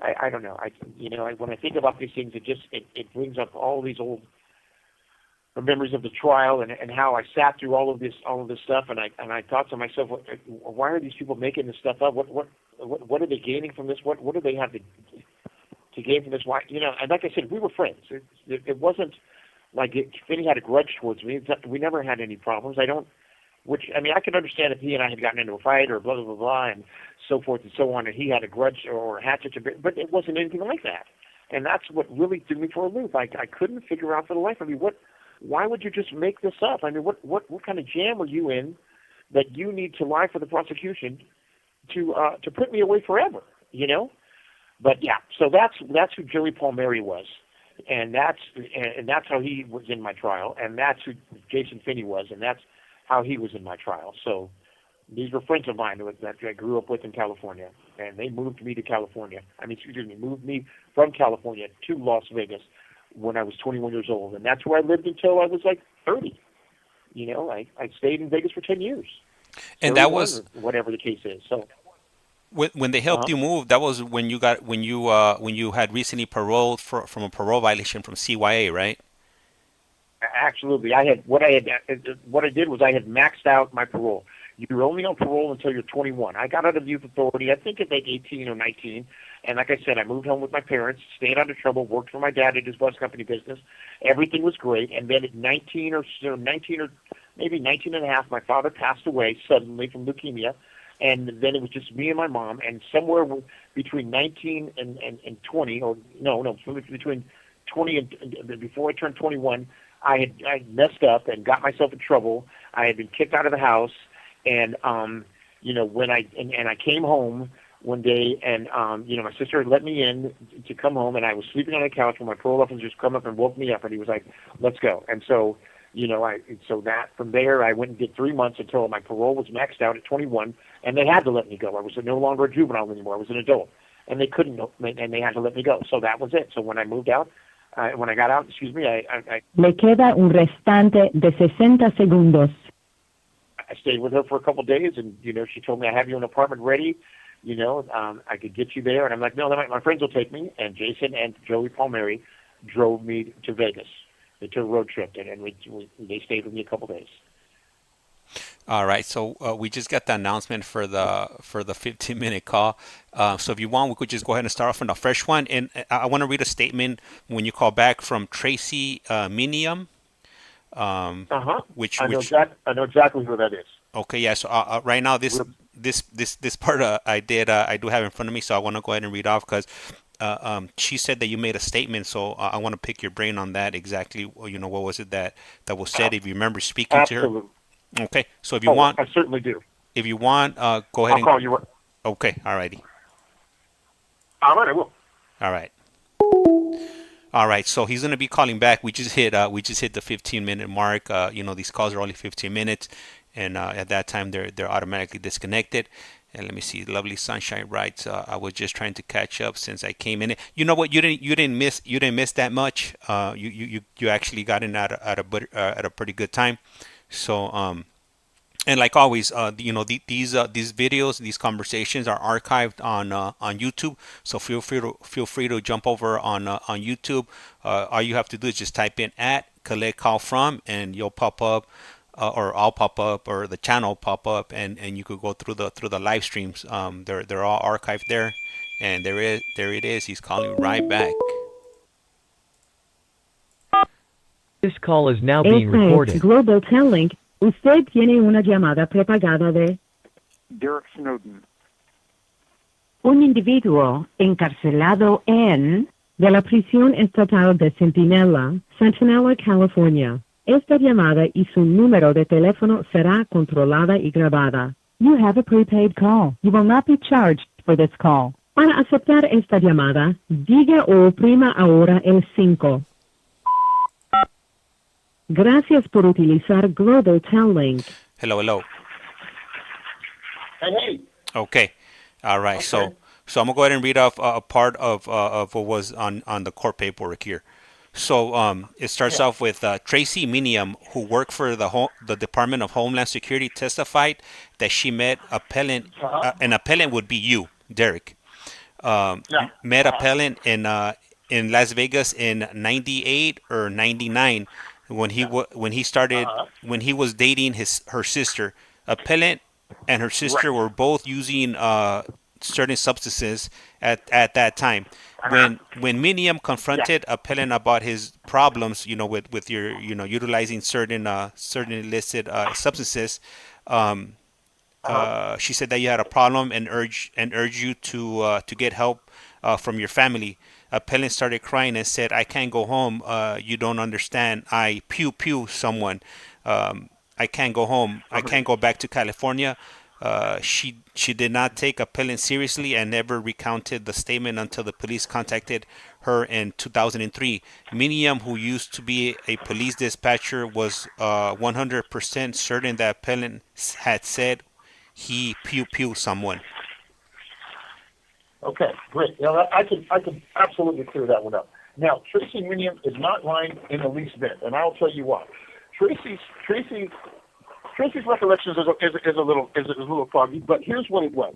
I don't know. When I think about these things, it brings up all these old memories of the trial and how I sat through all of this stuff, and I thought to myself, why are these people making this stuff up? What are they gaining from this? What do they have to gain from this? Why, and like I said, we were friends. It wasn't like Finney had a grudge towards me. We never had any problems. I can understand if he and I had gotten into a fight or blah, blah, blah, blah, and so forth and so on, and he had a grudge or a hatchet to bear, but it wasn't anything like that. And that's what really threw me for a loop. I couldn't figure out for the life of me, why would you just make this up? I mean, what kind of jam are you in that you need to lie for the prosecution to put me away forever, But yeah, so that's who Joey Palmieri was. And that's how he was in my trial, and that's who Jason Finney was, and that's how he was in my trial. So these were friends of mine that I grew up with in California, and they moved me to California. Moved me from California to Las Vegas when I was 21 years old, and that's where I lived until I was like 30. I stayed in Vegas for 10 years. And that was whatever the case is. So when they helped you move, that was when you had recently paroled from a parole violation from CYA, right? Absolutely. What I did was I had maxed out my parole. You're only on parole until you're 21. I got out of youth authority, I think at like 18 or 19. And like I said, I moved home with my parents, stayed out of trouble, worked for my dad at his bus company business. Everything was great. And then at 19 or maybe 19 and a half, my father passed away suddenly from leukemia. And then it was just me and my mom. And somewhere between 19 and 20, or no, between 20 and before I turned 21, I messed up and got myself in trouble. I had been kicked out of the house, and when I came home one day, and my sister had let me in to come home, and I was sleeping on the couch when my parole officer just come up and woke me up, and he was like, "Let's go." And so that from there I went and did 3 months until my parole was maxed out at 21, and they had to let me go. I was no longer a juvenile anymore. I was an adult, and they couldn't, and they had to let me go. So that was it. So when I moved out. When I got out, I Le queda un restante de 60 segundos. I stayed with her for a couple of days, and she told me, I have you an apartment ready. I could get you there, and I'm like, no, my friends will take me. And Jason and Joey Palmieri drove me to Vegas. They took a road trip, and they stayed with me a couple of days. All right, so we just got the announcement for the 15-minute call. So if you want, we could just go ahead and start off on a fresh one. And I want to read a statement when you call back from Tracy Minium. Which I know exactly who that is. Okay, yeah. So right now this part I do have in front of me, so I want to go ahead and read off because she said that you made a statement. So I want to pick your brain on that exactly. What was it that was said? If you remember speaking to her. Okay, so if you want, I certainly do. If you want, go ahead. I'll call you. Okay, alrighty. All right, I will. All right. So he's gonna be calling back. We just hit the 15-minute mark. These calls are only 15 minutes, and at that time they're automatically disconnected. And let me see. Lovely Sunshine writes, I was just trying to catch up since I came in. You know what? You didn't miss that much. You actually got in at a pretty good time. So and like always, these videos, these conversations are archived on YouTube. So feel free to jump over on YouTube. All you have to do is just type in @CollectCallFrom, and you'll pop up, or I'll pop up, or the channel pop up, and you could go through the live streams. They're all archived there, and there it is. He's calling right back. This call is now being recorded. Global Telling. Usted tiene una llamada prepagada de Derrick Snowden. un individuo encarcelado en de la prisión estatal de Centinela, California. Esta llamada y su número de teléfono será controlada y grabada. You have a prepaid call. You will not be charged for this call. Para aceptar esta llamada, diga o oprima ahora el 5. Gracias por utilizar Global Telling. Hello, hello. Hey. Okay. All right. Okay. So I'm gonna go ahead and read off a part of what was on the court paperwork here. So it starts Yeah. off with Tracy Minium, who worked for the Department of Homeland Security, testified that she met appellant. An appellant would be you, Derrick. Yeah. Met appellant in Las Vegas in '98 or '99 when when he was dating her sister. Appellant and her sister Right. were both using certain substances at that time. When Minium Yeah. confronted appellant about his problems, with your utilizing certain illicit substances, she said that you had a problem and urged you to get help from your family. Appellant started crying and said, "I can't go home. You don't understand. I pew someone. I can't go home. I can't go back to California." She did not take appellant seriously and never recounted the statement until the police contacted her in 2003. Minium, who used to be a police dispatcher, was 100% certain that appellant had said he pew someone. Okay, great. Now I can absolutely clear that one up. Now Tracy Minium is not lying in the least bit, and I'll tell you why. Tracy's recollections is a little foggy, but here's what it was.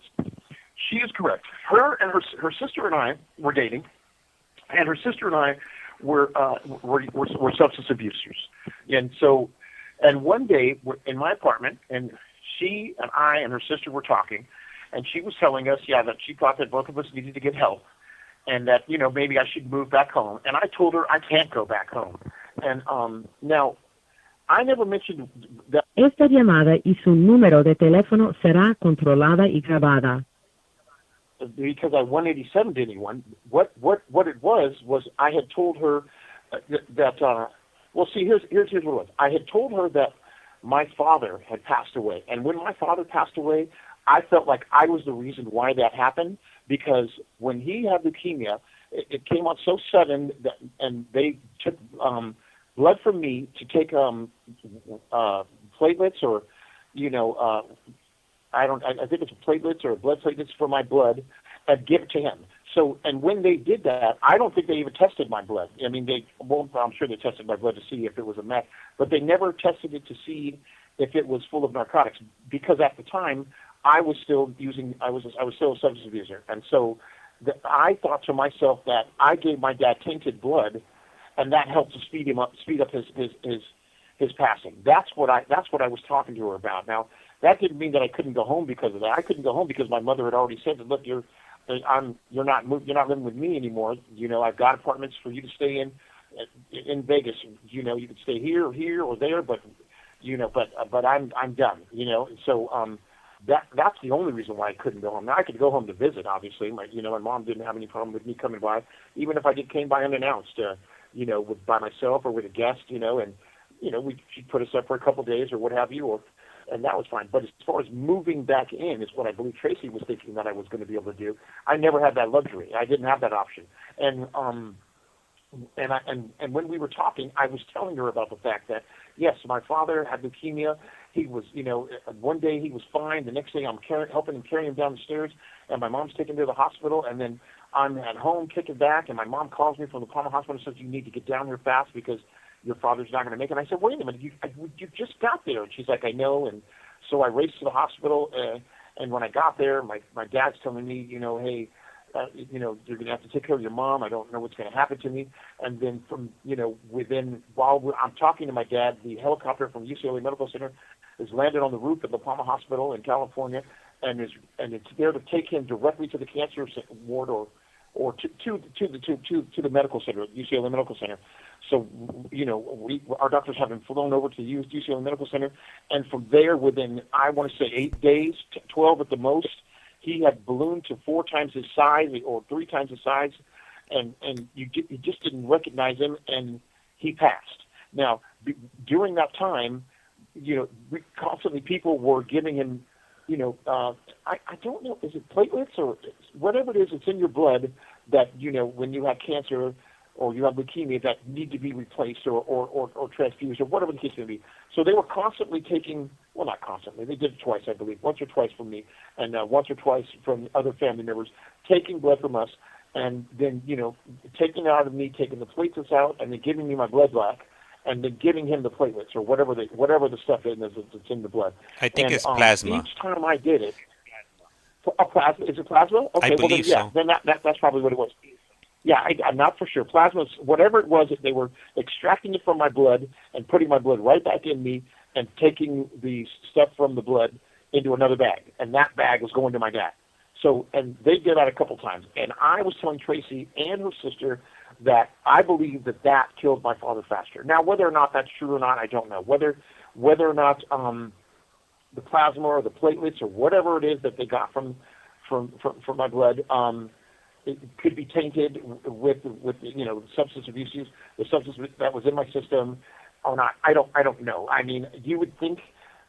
She is correct. Her and her sister and I were dating, and her sister and I were substance abusers, and one day we're in my apartment, and she and I and her sister were talking, and she was telling us, that she thought that both of us needed to get help, and that maybe I should move back home. And I told her I can't go back home. And now I never mentioned that. Esta llamada y su número de teléfono será controlada y grabada. Because I 187 to anyone. What it was I had told her that well, see, here's what it was. I had told her that my father had passed away, and when my father passed away, I felt like I was the reason why that happened, because when he had leukemia, it came on so sudden that, and they took blood from me to take platelets, or I think it's platelets or blood platelets for my blood, and give it to him. So, and when they did that, I don't think they even tested my blood. I mean, I'm sure they tested my blood to see if it was a meth, but they never tested it to see if it was full of narcotics, because at the time I was still I was still a substance abuser, and so I thought to myself that I gave my dad tainted blood, and that helped to speed up his passing. That's what I was talking to her about. Now, that didn't mean that I couldn't go home because of that. I couldn't go home because my mother had already said that, look, you're not living with me anymore. I've got apartments for you to stay in Vegas. You could stay here or there, but I'm done. So that's the only reason why I couldn't go home. Now I could go home to visit, obviously. My mom didn't have any problem with me coming by, even if I came by unannounced, by myself or with a guest, and she'd put us up for a couple of days or what have you, and that was fine. But as far as moving back in is what I believe Tracy was thinking that I was going to be able to do. I never had that luxury. I didn't have that option. And when we were talking, I was telling her about the fact that, yes, my father had leukemia. He was, one day he was fine. The next day I'm helping him carry him down the stairs, and my mom's taken him to the hospital. And then I'm at home kicking back, and my mom calls me from the Palma Hospital and says, you need to get down here fast because your father's not going to make it. And I said, wait a minute, you just got there. And she's like, I know. And so I raced to the hospital, and when I got there, my dad's telling me, hey, you're going to have to take care of your mom. I don't know what's going to happen to me. And then while I'm talking to my dad, the helicopter from UCLA Medical Center is landed on the roof of the Palma Hospital in California, and it's there to take him directly to the cancer ward or to the medical center, UCLA Medical Center. So, our doctors have him flown over to the UCLA Medical Center, and from there, within, I want to say 8 days, 12 at the most, he had ballooned to 4 times his size or 3 times his size, and you just didn't recognize him, and he passed. Now, during that time, constantly people were giving him, I don't know, is it platelets or whatever it is, it's in your blood that, when you have cancer or you have leukemia that need to be replaced or transfused or whatever the case may be. So they were constantly taking, well, not constantly, they did it twice, I believe, once or twice from me and once or twice from other family members, taking blood from us and then, taking it out of me, taking the platelets out and then giving me my blood back and then giving him the platelets or whatever the stuff is that's in the blood. I think and, it's plasma. Each time I did it, a plasma, is it plasma? Okay, I believe so. Then that's probably what it was. Yeah, I'm not for sure. Plasma, whatever it was, they were extracting it from my blood and putting my blood right back in me and taking the stuff from the blood into another bag. And that bag was going to my dad. So, and they did that a couple times. And I was telling Tracy and her sister that I believe that killed my father faster. Now, whether or not that's true or not, I don't know. Whether or not the plasma or the platelets or whatever it is that they got from my blood, it could be tainted with substance abuse, the substance that was in my system or not. I don't know. I mean, you would think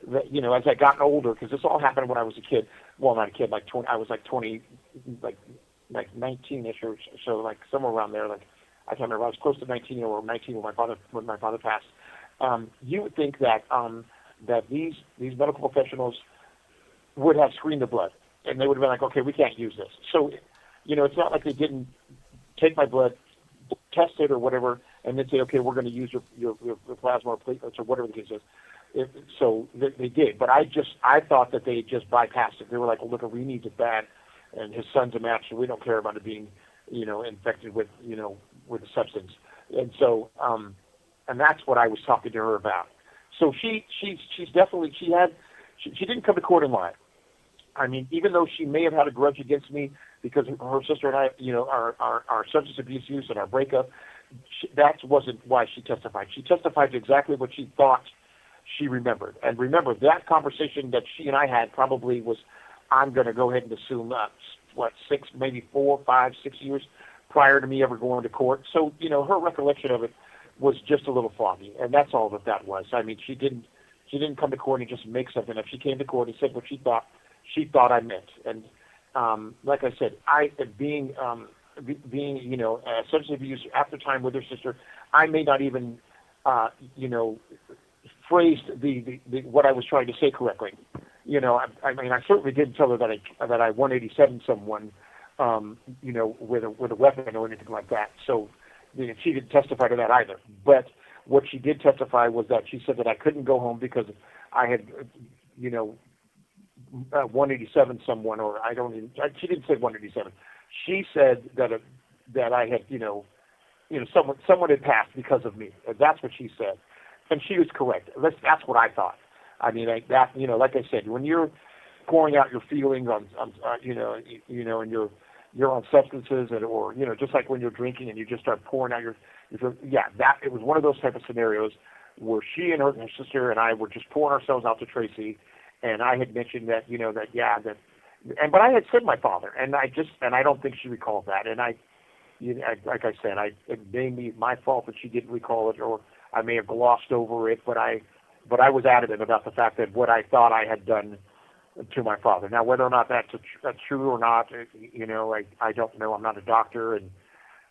that, as I got older, because this all happened when I was a kid. Well, not a kid, like 20. I was like 20, like 19ish or so, like somewhere around there. Like I can't remember. I was close to 19 or 19 when my father passed. You would think that that these medical professionals would have screened the blood, and they would have been like, okay, we can't use this. So, it's not like they didn't take my blood, test it or whatever, and then say, okay, we're going to use your plasma or platelets or whatever the case is. So they did, but I thought that they just bypassed it. They were like, well, look, we need it bad, and his son's a match, so we don't care about it being, infected with, with the substance. And so, and that's what I was talking to her about. So she's definitely, she didn't come to court and lie. I mean, even though she may have had a grudge against me because her sister and I, our substance abuse use and our breakup, that wasn't why she testified. She testified to exactly what she thought she remembered. And remember, that conversation that she and I had probably was, I'm going to go ahead and assume, 6, maybe 4, 5, 6 years prior to me ever going to court. So, her recollection of it was just a little foggy, and that's all that was. I mean, she didn't come to court and just make something up. She came to court and said what she thought I meant. And like I said, being substance abuse after time with her sister, I may not even phrased the what I was trying to say correctly. I mean, I certainly didn't tell her that I 187 someone, with a weapon or anything like that. So she didn't testify to that either. But what she did testify was that she said that I couldn't go home because I had, 187 someone, or she didn't say 187. She said that I had, someone had passed because of me. That's what she said. And she was correct. That's what I thought. I mean, like I said, when you're pouring out your feelings on and you're on substances or just like when you're drinking and you just start pouring out it was one of those type of scenarios where she and her sister and I were just pouring ourselves out to Tracy, and I had mentioned that but I had said my father, and I don't think she recalled that, and like I said, it may be my fault that she didn't recall it, or I may have glossed over it, but I was adamant about the fact that what I thought I had done to my father. Now, whether or not that's true or not, I don't know. I'm not a doctor, and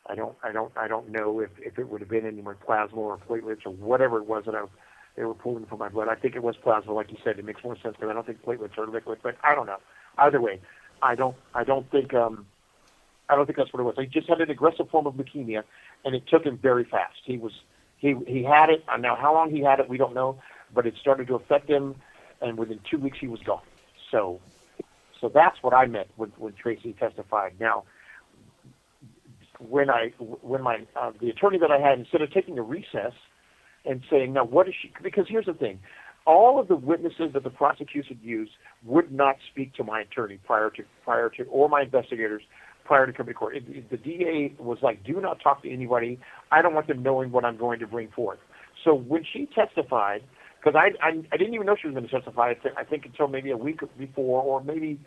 I don't know if it would have been any more plasma or platelets or whatever it was that they were pulling from my blood. I think it was plasma, like you said. It makes more sense because I don't think platelets are liquid, but I don't know. Either way, I don't think that's what it was. He just had an aggressive form of leukemia, and it took him very fast. He had it. Now, how long he had it, we don't know, but it started to affect him, and within 2 weeks he was gone. So that's what I meant when Tracy testified. Now, when the attorney that I had, instead of taking a recess and saying, now what is she? Because here's the thing, all of the witnesses that the prosecution used would not speak to my attorney prior to, or my investigators prior to coming to court. The DA was like, do not talk to anybody. I don't want them knowing what I'm going to bring forth. So when she testified, because I didn't even know she was going to testify, I think until maybe a week before, or maybe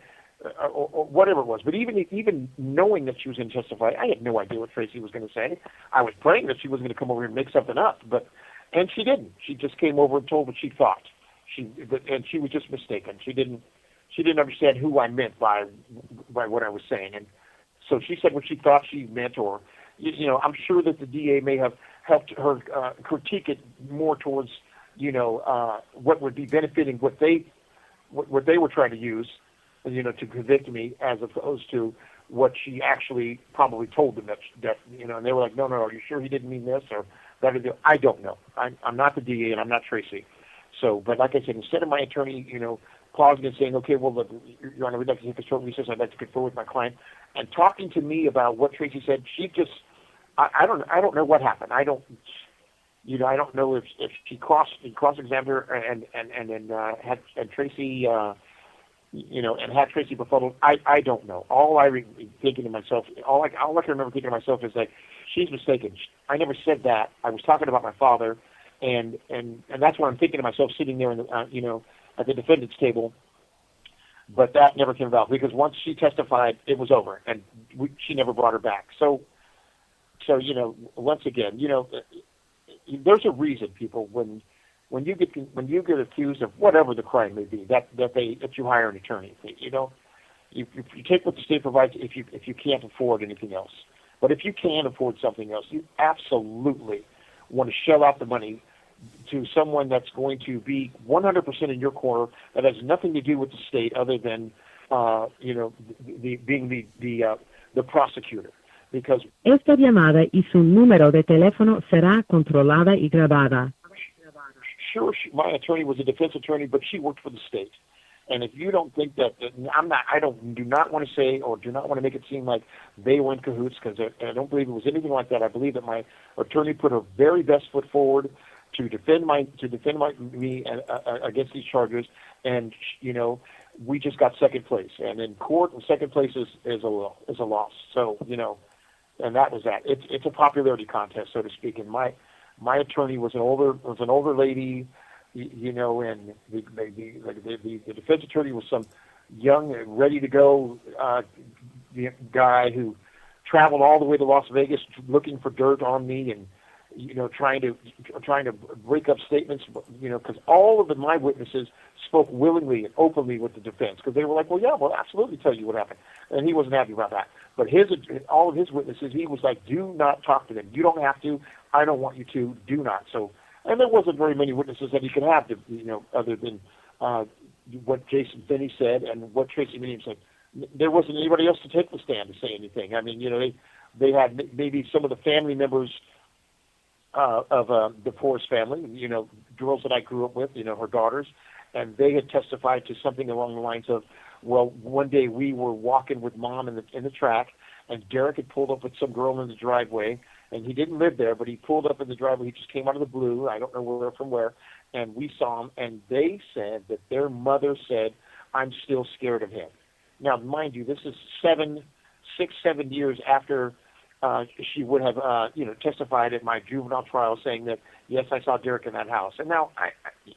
or whatever it was. But even knowing that she was going to testify, I had no idea what Tracy was going to say. I was praying that she wasn't going to come over and make something up, and she didn't. She just came over and told what she thought. And she was just mistaken. She didn't understand who I meant by what I was saying. And so she said what she thought she meant, or I'm sure that the DA may have helped her critique it more towards, what would be benefiting what they were trying to use, to convict me, as opposed to what she actually probably told them that and they were like, no, are you sure he didn't mean this or that? I don't know. I'm not the DA and I'm not Tracy. So, but like I said, instead of my attorney, pausing and saying, okay, well, look, Your Honor, we'd like to take a short recess. I'd like to confer with my client, and talking to me about what Tracy said, she just, I don't know what happened. I don't know if she cross-examined her and had Tracy, and had Tracy befuddled. I don't know. All I can remember thinking to myself is like, she's mistaken. I never said that. I was talking about my father, and that's what I'm thinking to myself sitting there in the, at the defendant's table. But that never came about because once she testified, it was over, and she never brought her back. So once again, there's a reason, people, when you get accused of whatever the crime may be, that you hire an attorney. You take what the state provides if you can't afford anything else. But if you can afford something else, you absolutely want to shell out the money to someone that's going to be 100% in your corner, that has nothing to do with the state other than being the prosecutor. Because Esta llamada y su número de teléfono será controlada y grabada. Sure, my attorney was a defense attorney, but she worked for the state. And if you don't think that, do not want to say or do not want to make it seem like they were in cahoots, because I don't believe it was anything like that. I believe that my attorney put her very best foot forward to defend me against these charges, and we just got second place. And in court, second place is a loss. So and that was that. It's a popularity contest, so to speak. And my attorney was an older lady, and the defense attorney was some young, ready to go guy who traveled all the way to Las Vegas looking for dirt on me, and trying to break up statements, because all of my witnesses spoke willingly and openly with the defense, because they were like, well, yeah, we'll absolutely tell you what happened, and he wasn't happy about that. But all of his witnesses, he was like, do not talk to them. You don't have to. I don't want you to. Do not. So, and there wasn't very many witnesses that he could have, other than what Jason Finney said and what Tracy Minium said. There wasn't anybody else to take the stand to say anything. I mean, they had maybe some of the family members of the Forrest family, girls that I grew up with, her daughters, and they had testified to something along the lines of, well, one day we were walking with Mom in the track, and Derrick had pulled up with some girl in the driveway, and he didn't live there, but he pulled up in the driveway. He just came out of the blue. I don't know from where, and we saw him, and they said that their mother said, I'm still scared of him. Now, mind you, this is 7 years after she would have, testified at my juvenile trial saying that, yes, I saw Derrick in that house. And now,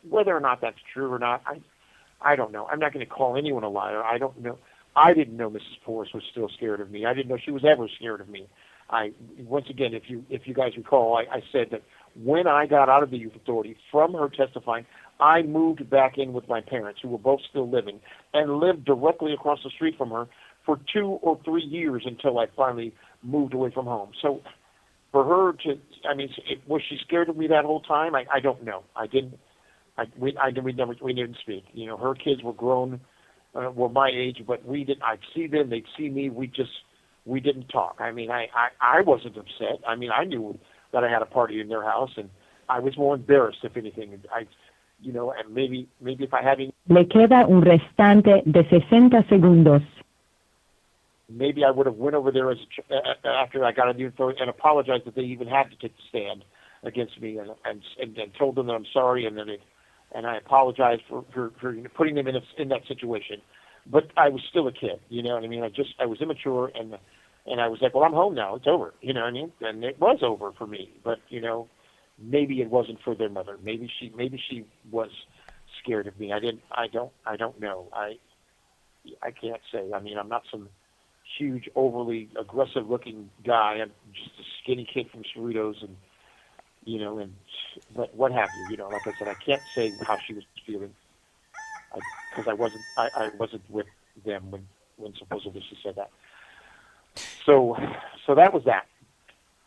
whether or not that's true or not, I don't know. I'm not going to call anyone a liar. I don't know. I didn't know Mrs. Forrest was still scared of me. I didn't know she was ever scared of me. Once again, if you guys recall, I said that when I got out of the youth authority from her testifying, I moved back in with my parents, who were both still living, and lived directly across the street from her for 2 or 3 years until I finally moved away from home. So for her to, was she scared of me that whole time? I don't know. We didn't speak. Her kids were grown, were my age, but we didn't. I'd see them, they'd see me. We didn't talk. I wasn't upset. I knew that I had a party in their house, and I was more embarrassed, if anything. And maybe if I hadn't. Le queda un restante de 60 segundos. Maybe I would have went over there after I got a new authority and apologized that they even had to take the stand against me, and told them that I'm sorry, and I apologized for putting them in that situation. But I was still a kid, you know what I mean? I was immature, and I was like, well, I'm home now. It's over, you know what I mean? And it was over for me. But maybe it wasn't for their mother. Maybe she was scared of me. I don't know. I can't say. I'm not some huge, overly aggressive-looking guy. I'm just a skinny kid from Cerritos, but what have you. Like I said, I can't say how she was feeling because I wasn't with them when supposedly she said that. So that was that.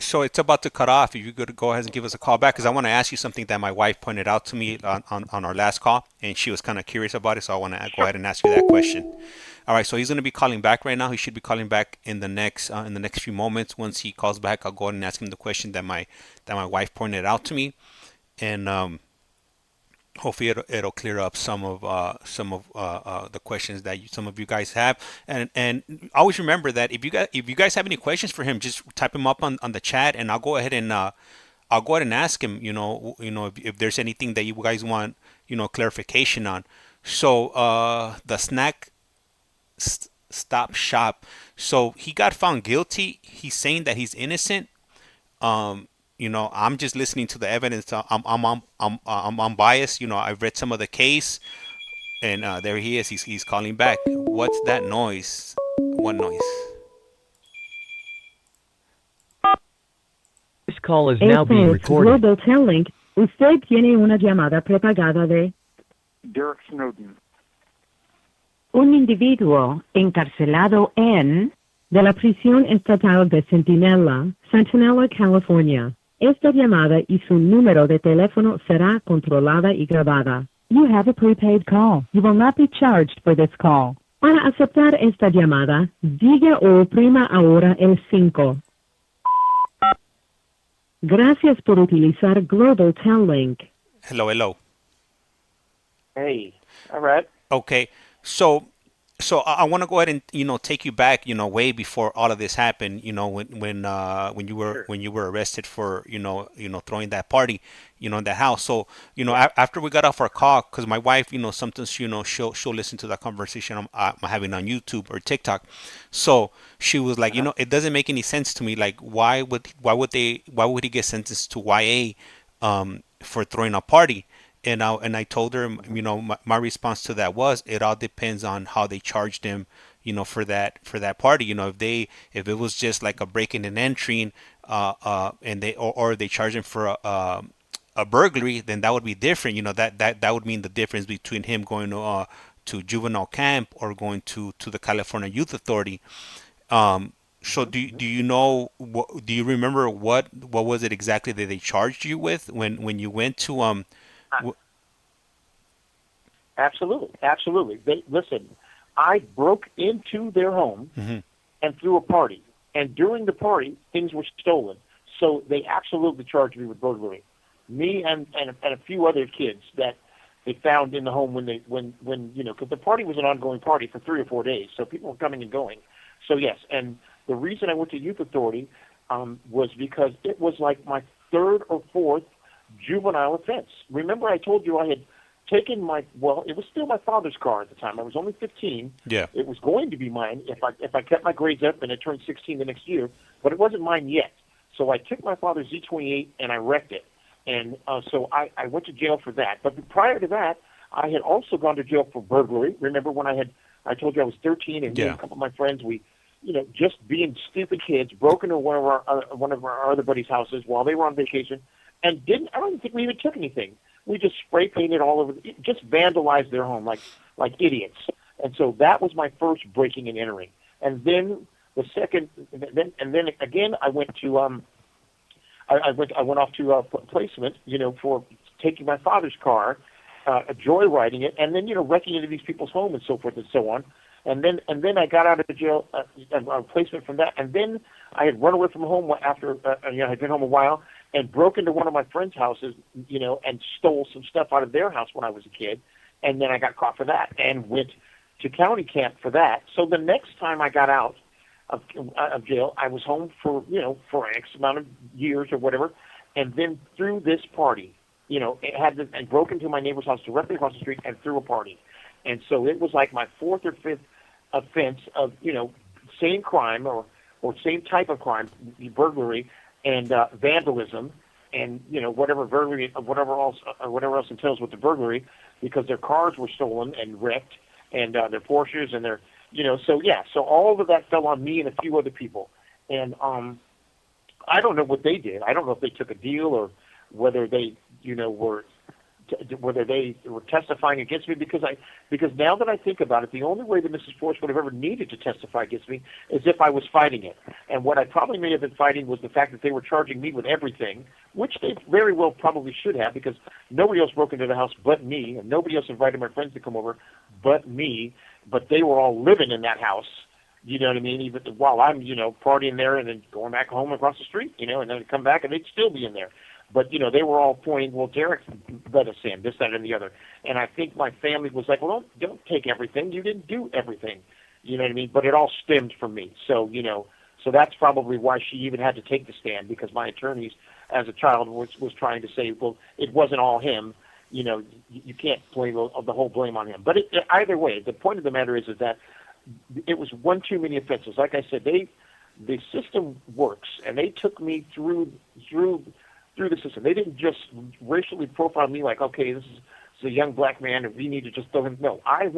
So it's about to cut off. If you could go ahead and give us a call back, because I want to ask you something that my wife pointed out to me on our last call, and she was kind of curious about it. So I want to go ahead and ask you that question. All right. So he's going to be calling back right now. He should be calling back in the next few moments. Once he calls back, I'll go ahead and ask him the question that my wife pointed out to me, and hopefully it'll clear up some of the questions that some of you guys have, and always remember that if you guys have any questions for him, just type them up on the chat, and I'll go ahead and ask him, if there's anything that you guys want, clarification on. So the snack stop shop, so he got found guilty. He's saying that he's innocent. I'm just listening to the evidence. I'm unbiased. I've read some of the case, and there he is. He's calling back. What's that noise? What noise? This call is now being recorded. Global Telling. Usted tiene una llamada prepagada de Derrick Snowden. un individuo encarcelado en de la prisión estatal de Centinela, California. Esta llamada y su número de teléfono será controlada y grabada. You have a prepaid call. You will not be charged for this call. Para aceptar esta llamada, diga o oprima ahora el 5. Gracias por utilizar Global Tel-Link. Hello. Hey, all right. Okay, so I want to go ahead and take you back, way before all of this happened. When you were arrested for throwing that party, in that house. So after we got off our call, because my wife, sometimes she'll listen to that conversation I'm having on YouTube or TikTok. So she was like, it doesn't make any sense to me. Like, why would he get sentenced to YA for throwing a party? And I told her, my response to that was, it all depends on how they charged him, for that party. If it was just like a breaking and entering, and they charged him for a burglary, then that would be different. That would mean the difference between him going to juvenile camp or going to the California Youth Authority. So do you remember what was it exactly that they charged you with when you went to Absolutely. Listen, I broke into their home and threw a party. And during the party, things were stolen. So they absolutely charged me with burglary. Me and a few other kids that they found in the home when because the party was an ongoing party for 3 or 4 days. So people were coming and going. So yes, and the reason I went to Youth Authority was because it was like my 3rd or 4th juvenile offense. Remember I told you I had taken it was still my father's car at the time. I was only 15. Yeah. It was going to be mine if I kept my grades up and I turned 16 the next year, but it wasn't mine yet. So I took my father's Z28 and I wrecked it. And so I went to jail for that. But prior to that, I had also gone to jail for burglary. Remember when I told you I was 13 and me and a couple of my friends, we just being stupid kids, broke into one of our other buddies' houses while they were on vacation, and I don't think we even took anything. We just spray painted all over, just vandalized their home like idiots. And so that was my first breaking and entering. And then the second, and then again, I went to I went off to placement, for taking my father's car, joyriding it, and then wrecking into these people's home and so forth and so on. And then I got out of jail, placement from that, and then I had run away from home after I had been home a while, and broke into one of my friends' houses, and stole some stuff out of their house when I was a kid, and then I got caught for that, and went to county camp for that. So the next time I got out of jail, I was home for X amount of years or whatever, and then threw this party, and broke into my neighbor's house directly across the street and threw a party. And so it was like my 4th or 5th offense of, same crime or same type of crime, burglary and vandalism, and whatever else entails with the burglary, because their cars were stolen and wrecked, and their Porsches and their so all of that fell on me and a few other people, and I don't know what they did. I don't know if they took a deal or whether they were whether they were testifying against me, because now that I think about it, the only way that Mrs. Force would have ever needed to testify against me is if I was fighting it. And what I probably may have been fighting was the fact that they were charging me with everything, which they very well probably should have, because nobody else broke into the house but me, and nobody else invited my friends to come over but me, but they were all living in that house. You know what I mean? Even while I'm, partying there and then going back home across the street, and then come back and they'd still be in there. But, they were all pointing, well, Derrick let us in, this, that, and the other. And I think my family was like, well, don't take everything. You didn't do everything. You know what I mean? But it all stemmed from me. So, so that's probably why she even had to take the stand, because my attorneys as a child was trying to say, well, it wasn't all him. You can't blame the whole blame on him. But either way, the point of the matter is that it was one too many offenses. Like I said, the system works, and they took me through the system. They didn't just racially profile me like, okay, this is a young black man, and we need to just throw him. No, I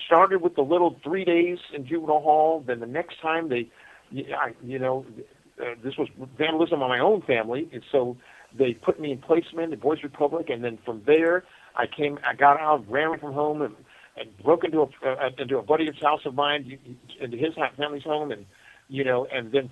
started with the little 3 days in juvenile hall. Then the next time this was vandalism on my own family, and so they put me in placement at Boys Republic, and then from there I got out, ran away from home, and broke into a buddy's house of mine, into his family's home, and then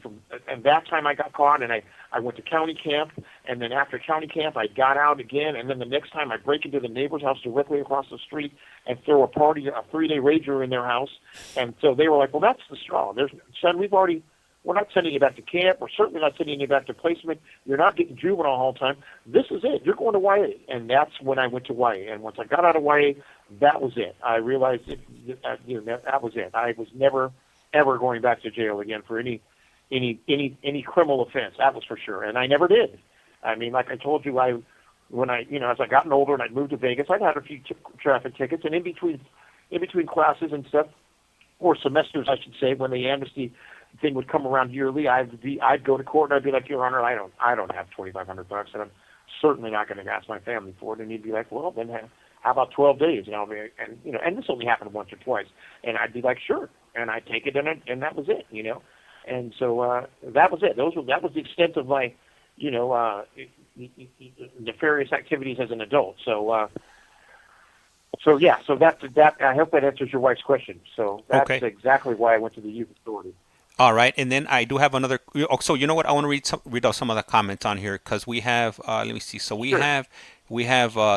and that time I got caught, and I went to county camp, and then after county camp I got out again, and then the next time I break into the neighbor's house directly across the street and throw a party, a 3-day rager in their house, and so they were like, well, that's the straw. Son, we're not sending you back to camp. We're certainly not sending you back to placement. You're not getting juvenile all the time. This is it. You're going to YA. And that's when I went to YA. And once I got out of YA, that was it. I realized that was it. I was never, ever going back to jail again for any criminal offense. That was for sure. And I never did. I mean, like I told you, as I gotten older and I'd moved to Vegas, I'd had a few traffic tickets. And in between classes and stuff, or semesters, I should say, when the amnesty thing would come around yearly, I'd go to court and I'd be like, Your Honor, I don't have $2,500, and I'm certainly not going to ask my family for it. And he'd be like, well, then how about 12 days? And this only happened once or twice, and I'd be like, sure, and I'd take it, and that was it, And so that was it. That was the extent of my, nefarious activities as an adult. So yeah, so that. I hope that answers your wife's question. So that's exactly why I went to the youth authority. All right, and then I do have another. So you know what? I want to read out some of the comments on here, because we have. Let me see. So we have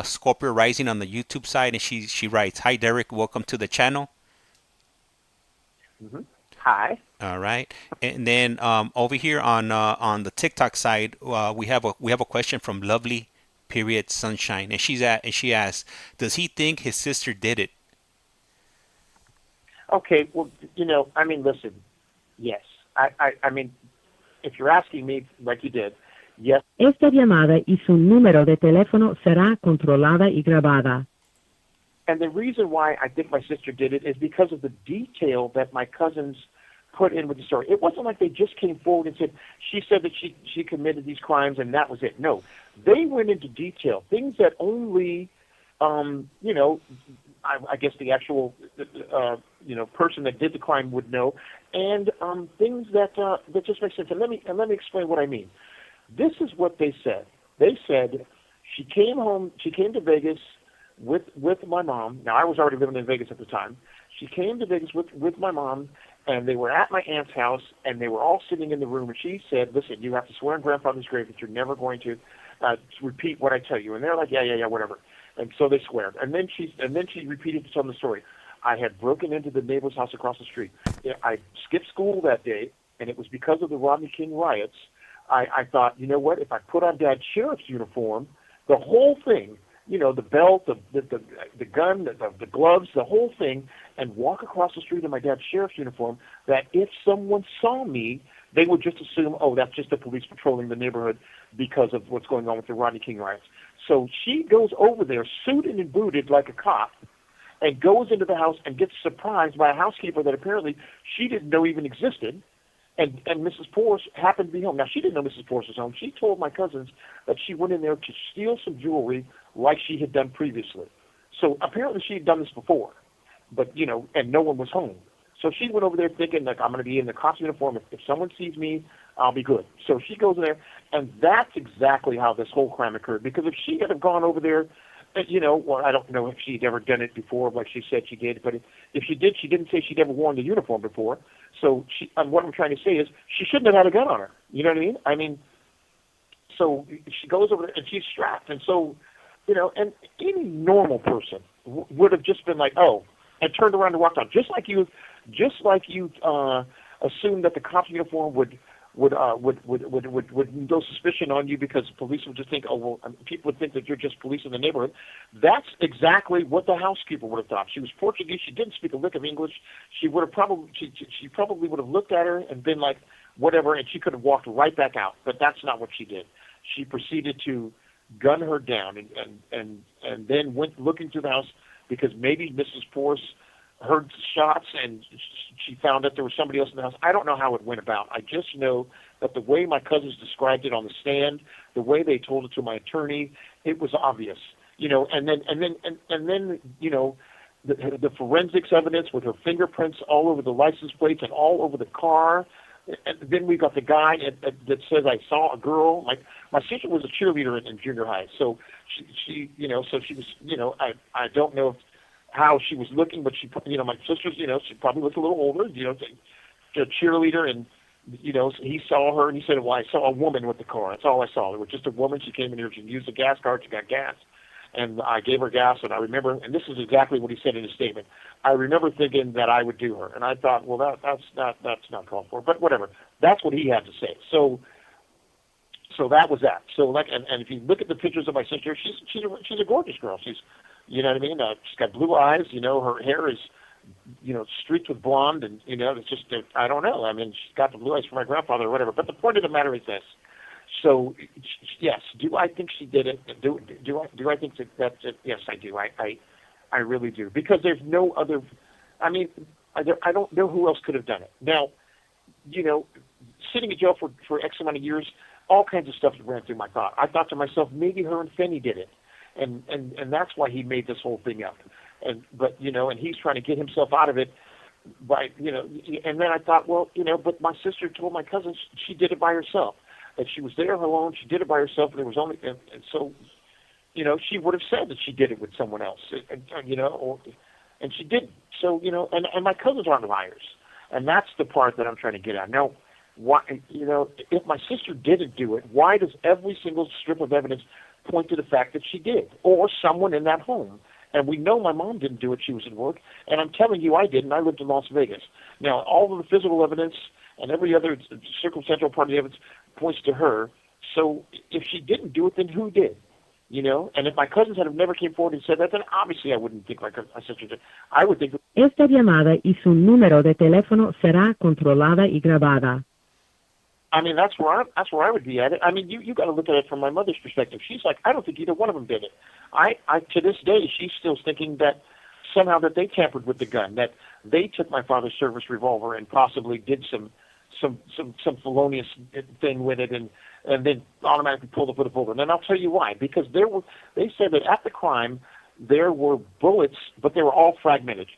Scorpio Rising on the YouTube side, and she writes, "Hi Derrick, welcome to the channel." Mm-hmm. Hi. All right, and then over here on the TikTok side, we have a question from Lovely Sunshine, and she asks, does he think his sister did it? Okay, well, listen. Yes. I mean, if you're asking me like you did, yes. Esta llamada y su número de teléfono será controlada y grabada. And the reason why I think my sister did it is because of the detail that my cousins put in with the story. It wasn't like they just came forward and said, she said that she committed these crimes and that was it. No, they went into detail, things that only, I guess the actual, person that did the crime would know, and things that just make sense. And let me explain what I mean. This is what they said. They said she came to Vegas with my mom. Now, I was already living in Vegas at the time. She came to Vegas with my mom, and they were at my aunt's house, and they were all sitting in the room, and she said, listen, you have to swear on grandfather's grave that you're never going to repeat what I tell you. And they're like, yeah, whatever. And so they swear. And then she repeated to tell them the story. I had broken into the neighbor's house across the street. I skipped school that day, and it was because of the Rodney King riots. I thought, you know what, if I put on Dad's sheriff's uniform, the whole thing, the belt, the gun, the gloves, the whole thing, and walk across the street in my dad's sheriff's uniform, that if someone saw me, they would just assume, oh, that's just the police patrolling the neighborhood because of what's going on with the Rodney King riots. So she goes over there, suited and booted like a cop, and goes into the house and gets surprised by a housekeeper that apparently she didn't know even existed. And Mrs. Porce happened to be home. Now, she didn't know Mrs. Porce was home. She told my cousins that she went in there to steal some jewelry like she had done previously. So apparently she had done this before, but, and no one was home. So she went over there thinking, like, I'm going to be in the cop's uniform. If someone sees me, I'll be good. So she goes in there, and that's exactly how this whole crime occurred. Because if she had have gone over there Well, I don't know if she'd ever done it before, like she said she did. But if she did, she didn't say she'd ever worn the uniform before. So what I'm trying to say is she shouldn't have had a gun on her. You know what I mean? So she goes over there and she's strapped, and so, and any normal person would have just been like, oh, and turned around and walked out, just like you assumed that the cop's uniform would no suspicion on you because police would just think, oh, well, people would think that you're just police in the neighborhood. That's exactly what the housekeeper would have thought. She was Portuguese. She didn't speak a lick of English. She would have she probably would have looked at her and been like, whatever, and she could have walked right back out. But that's not what she did. She proceeded to gun her down and then went looking through the house because maybe Mrs. Force heard shots and she found that there was somebody else in the house. I don't know how it went about. I just know that the way my cousins described it on the stand, the way they told it to my attorney, it was obvious. And then the forensics evidence with her fingerprints all over the license plates and all over the car. And then we got the guy that says I saw a girl. My sister was a cheerleader in junior high, so she so she was I don't know how she was looking, but she my sister's she probably looked a little older, a cheerleader, and he saw her and he said, well, I saw a woman with the car. That's all I saw. There was just a woman. She came in here. She used a gas card. She got gas. And I gave her gas, and I remember, and this is exactly what he said in his statement. I remember thinking that I would do her, and I thought, well, that's not called for, but whatever. That's what he had to say. So that was that. So and if you look at the pictures of my sister, she's a gorgeous girl. She's, you know what I mean? She's got blue eyes. Her hair is, streaked with blonde, and it's just I don't know. I mean, she's got the blue eyes from my grandfather or whatever. But the point of the matter is this. So, yes, do I think she did it? Do I think that's it? Yes, I do. I really do. Because there's no other, I don't know who else could have done it. Now, sitting in jail for X amount of years, all kinds of stuff ran through my thought. I thought to myself, maybe her and Fenny did it. And that's why he made this whole thing up. But he's trying to get himself out of it by, and then I thought, well, but my sister told my cousins she did it by herself. That she was there alone, she did it by herself, and there was only, and so, she would have said that she did it with someone else, and she didn't. So, and my cousins aren't liars, and that's the part that I'm trying to get at. Now, why, if my sister didn't do it, why does every single strip of evidence point to the fact that she did, or someone in that home? And we know my mom didn't do it, she was at work, and I'm telling you I didn't. I lived in Las Vegas. Now, all of the physical evidence and every other circumstantial part of the evidence points to her. So if she didn't do it, then who did? And if my cousins had never came forward and said that, then obviously I wouldn't think my sister did. I would think. Esta llamada y su número de teléfono será controlada y grabada. I mean, that's where I would be at it. I mean, you got to look at it from my mother's perspective. She's like, I don't think either one of them did it. I to this day, she's still thinking that somehow that they tampered with the gun, that they took my father's service revolver and possibly did some felonious thing with it, and then automatically pulled the puller. And I'll tell you why. Because they said that at the crime there were bullets, but they were all fragmented.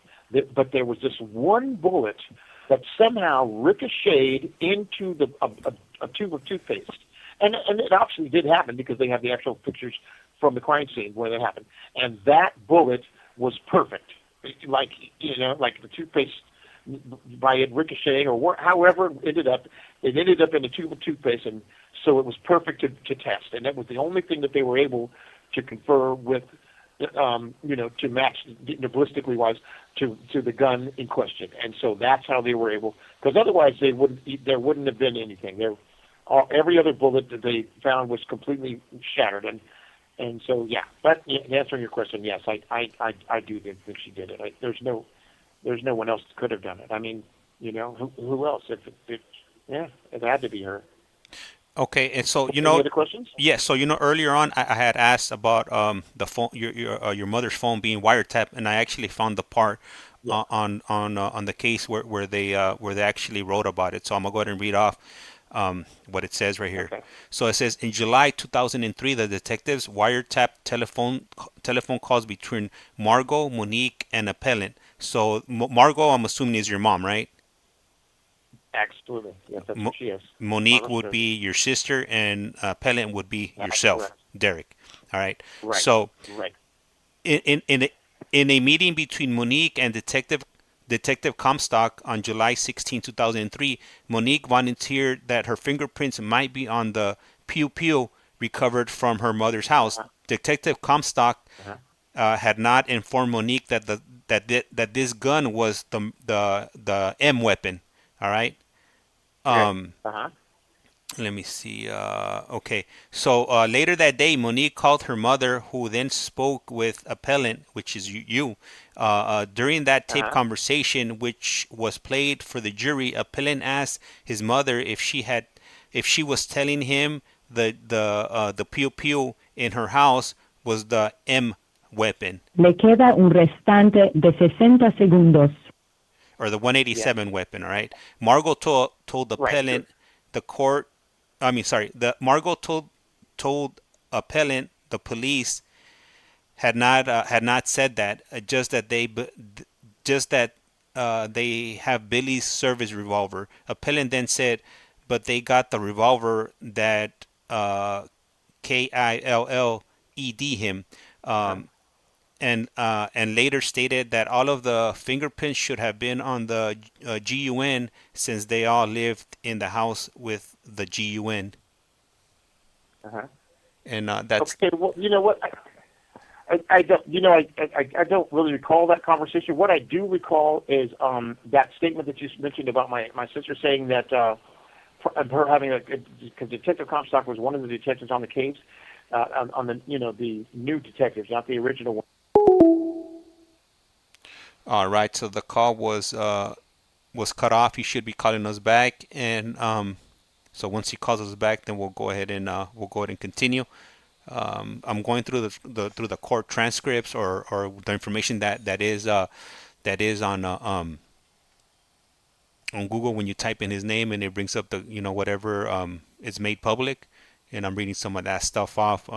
But there was this one bullet that somehow ricocheted into a tube of toothpaste. And it actually did happen because they have the actual pictures from the crime scene where that happened. And that bullet was perfect. Like the toothpaste, by it ricocheting or however it ended up in a tube of toothpaste, and so it was perfect to test. And that was the only thing that they were able to confer with, to match ballistically wise to the gun in question. And so that's how they were able, because otherwise there wouldn't have been anything. Every other bullet that they found was completely shattered. And so, yeah. But answering your question, yes, I do think she did it. There's no one else that could have done it. I mean, who else? It had to be her. Okay, and so Any other questions? Yes. So earlier on, I had asked about the phone, your mother's phone being wiretapped, and I actually found the part on the case where they actually wrote about it. So I'm gonna go ahead and read off what it says right here. Okay. So it says, in July 2003, the detectives wiretapped telephone calls between Margot, Monique, and appellant. So Margot, I'm assuming, is your mom, right? Absolutely. Yes, that's what she is. Monique would be your sister, and appellant would be yourself, correct. Derrick. All right. Right. So, right. In a meeting between Monique and Detective Comstock on July 16, 2003, Monique volunteered that her fingerprints might be on the pew pew recovered from her mother's house. Detective Comstock had not informed Monique that this gun was the M weapon. All right. Let me see. Okay. So later that day, Monique called her mother, who then spoke with appellant, which is you. During that tape conversation, which was played for the jury, appellant asked his mother if she was telling him the pew pew in her house was the M weapon. Le queda un restante de 60 segundos. Or the 187 weapon, all right? Margot told the appellant, the court, Margot told appellant the police had not said that, just that they have Billy's service revolver. Appellant then said, but they got the revolver that KILLED him. And later stated that all of the fingerprints should have been on the GUN, since they all lived in the house with the GUN. And that's okay. Well, you know what? I don't. You know, I don't really recall that conversation. What I do recall is that statement that you mentioned about my sister saying that her having because Detective Comstock was one of the detectives on the case, on the the new detectives, not the original one. All right, so the call was cut off. He should be calling us back, and so once he calls us back, then we'll go ahead and continue. I'm going through the court transcripts or the information that is on Google when you type in his name, and it brings up the whatever is made public, and I'm reading some of that stuff off.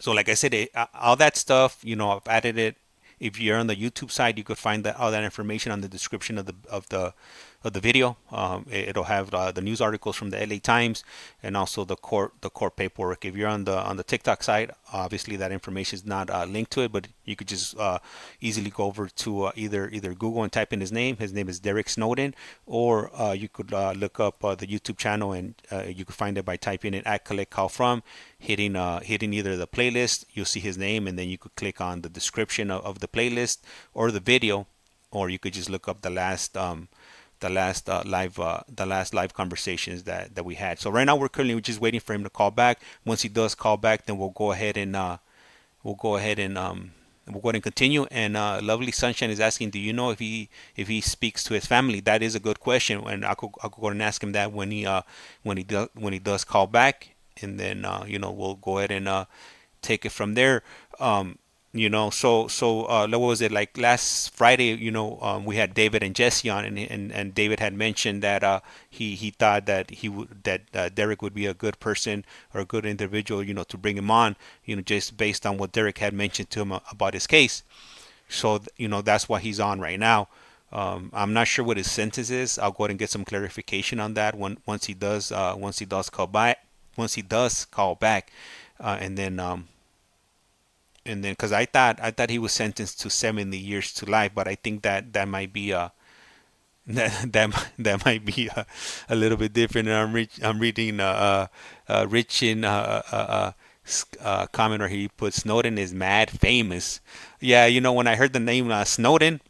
So like I said, all that stuff, I've added it. If you're on the YouTube side, you could find all that information on the description of the video. It'll have the news articles from the LA Times and also the court paperwork. If you're on the TikTok side, obviously that information is not linked to it, but you could just easily go over to either Google and type in his name. His name is Derrick Snowden, or you could look up the YouTube channel, and you could find it by typing in at CollectCallFrom, hitting either the playlist. You'll see his name, and then you could click on the description of the playlist or the video, or you could just look up the last live conversations that we had. So right now we're currently just waiting for him to call back. Once he does call back, then we'll go ahead and continue. And Lovely Sunshine is asking, do you know if he speaks to his family? That is a good question, and I'll go and ask him that when he does call back, and then we'll go ahead and take it from there. What was it, like last Friday? We had David and Jesse on, and David had mentioned that he thought that Derrick would be a good person or a good individual, to bring him on, just based on what Derrick had mentioned to him about his case. So that's why he's on right now. I'm not sure what his sentence is. I'll go ahead and get some clarification on that once he does call back. And then, because I thought he was sentenced to 70 years to life, but I think that might be that might be a little bit different. And I'm reading Rich in comment where he put Snowden is mad famous. Yeah, when I heard the name Snowden,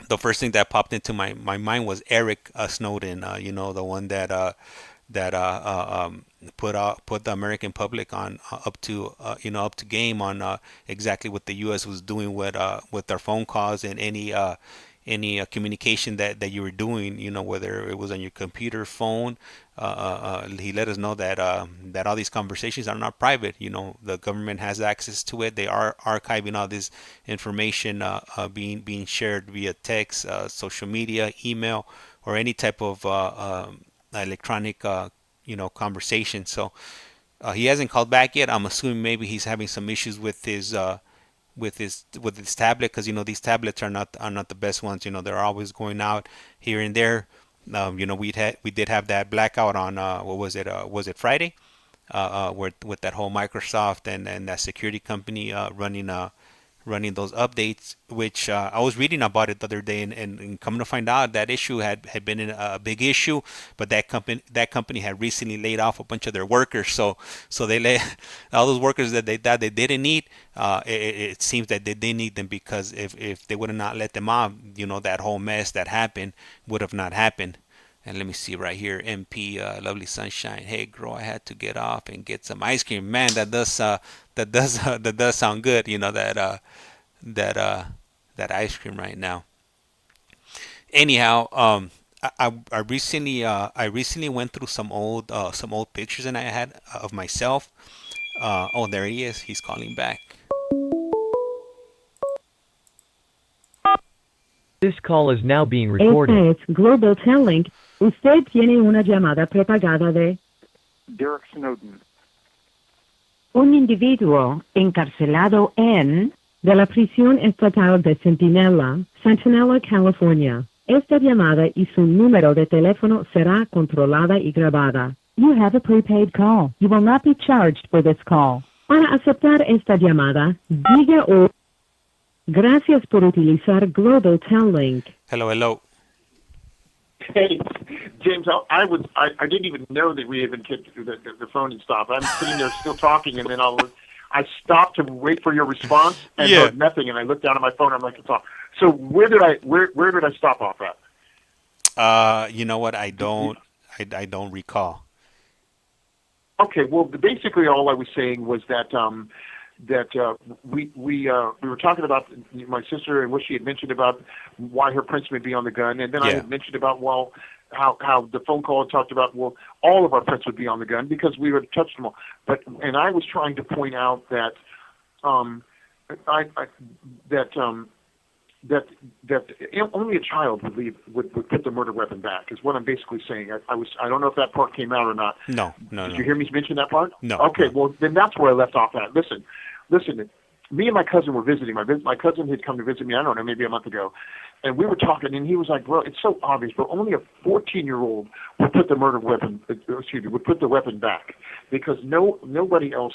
the first thing that popped into my mind was Eric Snowden. The one that put the American public on up to game on exactly what the U.S. was doing with their phone calls and any communication that you were doing, whether it was on your computer, phone. He let us know that all these conversations are not private. The government has access to it. They are archiving all this information being shared via text, social media, email, or any type of electronic conversation. So he hasn't called back yet. I'm assuming maybe he's having some issues with his tablet, because these tablets are not the best ones. They're always going out here and there. We did have that blackout on what was it Friday, with that whole Microsoft and that security company running those updates, which I was reading about it the other day, and coming to find out that issue had been a big issue, but that company had recently laid off a bunch of their workers. So they let all those workers that they thought they didn't need. It seems that they did need them, because if they would have not let them off, that whole mess that happened would have not happened. And let me see right here, MP, Lovely Sunshine. Hey, girl, I had to get off and get some ice cream. Man, that does sound good. That ice cream right now. Anyhow, I recently went through some old pictures that I had of myself. Oh, there he is. He's calling back. This call is now being recorded. Esta es Global Telling. Usted tiene una llamada prepagada de Derrick Snowden. un individuo encarcelado en de la prisión estatal de Centinela, California. Esta llamada y su número de teléfono será controlada y grabada. You have a prepaid call. You will not be charged for this call. Para aceptar esta llamada, diga o... Gracias por utilizar Global Telling. Hello. Hey, James, I didn't even know that we even kicked the phone and stopped. I'm sitting there still talking, and then I stopped to wait for your response and heard nothing. And I looked down at my phone. I'm like, it's off. So where did I stop off at? You know what? I don't recall. Okay, well, basically all I was saying was that we were talking about my sister and what she had mentioned about why her prints may be on the gun, and then I had mentioned about how the phone call had talked about all of our prints would be on the gun because we would touch them all. And I was trying to point out that that only a child would put the murder weapon back is what I'm basically saying. I don't know if that part came out or not. No. Did you hear me mention that part? No. Okay, no. Well then that's where I left off at. Listen. Me and my cousin were visiting. My cousin had come to visit me, I don't know, maybe a month ago, and we were talking, and he was like, "Bro, it's so obvious, but only a 14-year-old would put the would put the weapon back because nobody else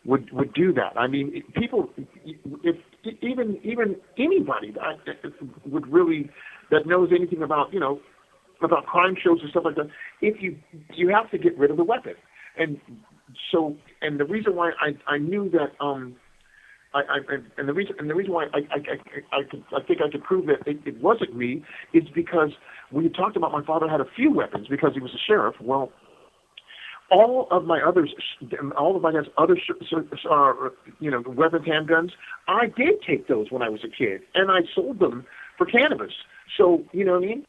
would do that. I mean, people, if even anybody that would really that knows anything about about crime shows and stuff like that, if you have to get rid of the weapon, and the reason why I knew that the reason why I think I could prove that it wasn't me is because we had talked about my father had a few weapons because he was a sheriff. Well, all of my dad's other weapons, handguns, I did take those when I was a kid, and I sold them for cannabis. So you know what I mean?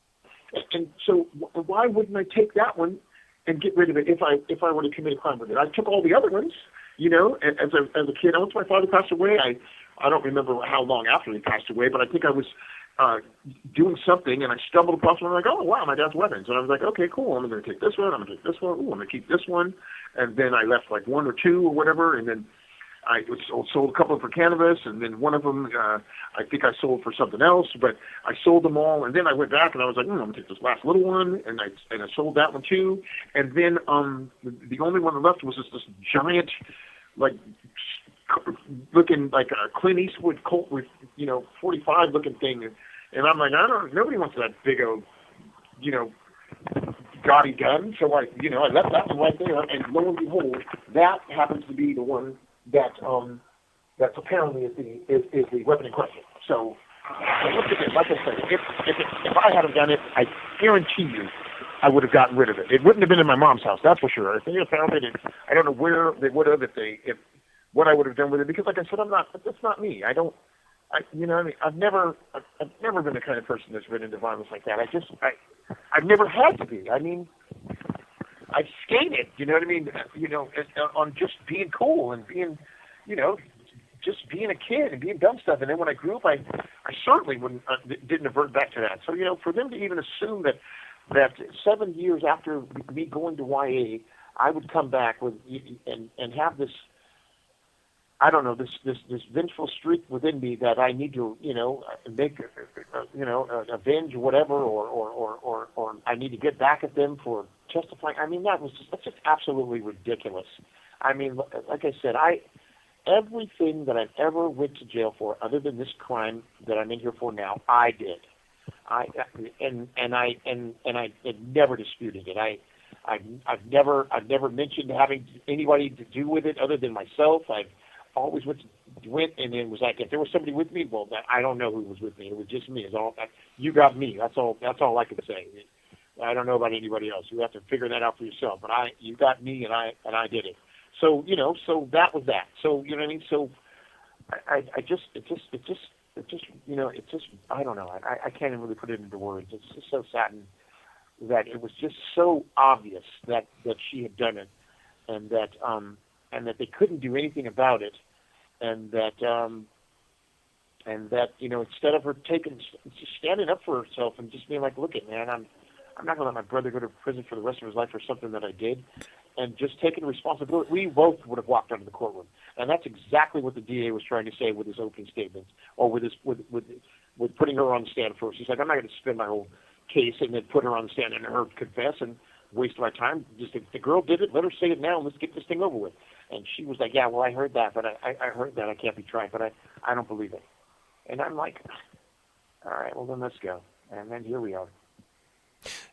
And so why wouldn't I take that one and get rid of it if I were to commit a crime with it? I took all the other ones, as a kid. Once my father passed away, I don't remember how long after he passed away, but I think I was doing something, and I stumbled across one. I'm like, oh, wow, my dad's weapons. And I was like, okay, cool. I'm going to take this one. I'm going to take this one. Ooh, I'm going to keep this one. And then I left like one or two or whatever, and then I sold a couple for cannabis, and then one of them I think I sold for something else, but I sold them all. And then I went back, and I was like, I'm going to take this last little one, and I sold that one too. And then the only one left was this giant, like, looking like a Clint Eastwood Colt with 45 looking thing, and I'm like, nobody wants that big old gaudy gun. So I left that one right there, and lo and behold, that happens to be the one that apparently is the weapon in question. So once again, like I said, if I hadn't done it, I guarantee you I would have gotten rid of it. It wouldn't have been in my mom's house, that's for sure. If they had found it, I don't know where they would have, what I would have done with it, because like I said, that's not me. I've never been the kind of person that's been into violence like that. I've never had to be. I mean, I've skated, on just being cool and being, just being a kid and being dumb stuff. And then when I grew up, I certainly didn't avert back to that. So, for them to even assume that 7 years after me going to YA, I would come back with and have this, I don't know, this vengeful streak within me that I need to, make, avenge whatever, or I need to get back at them for justifying. I mean, that's just absolutely ridiculous. I mean, like I said, everything that I've ever went to jail for, other than this crime that I'm in here for now, I did. I never disputed it. I've never mentioned having anybody to do with it other than myself. I've always went and then was like, if there was somebody with me, well, I don't know who was with me. It was just me. It's all you got me. That's all I can say. I don't know about anybody else. You have to figure that out for yourself. But you got me, and I did it. So so that was that. So you know what I mean. So it just I don't know. I can't even really put it into words. It's just so saddened that it was just so obvious that she had done it, and that they couldn't do anything about it, and that instead of her standing up for herself and just being like, look it, man, I'm not gonna let my brother go to prison for the rest of his life for something that I did, and just taking responsibility. We both would have walked out of the courtroom, and that's exactly what the DA was trying to say with his opening statements, or with putting her on the stand first. He's like, I'm not going to spend my whole case and then put her on the stand and her confess and waste my time. Just if the girl did it, let her say it now and let's get this thing over with. And she was like, yeah, well, I heard that, but I heard that. I can't be tried, but I don't believe it. And I'm like, all right, well, then let's go. And then here we are.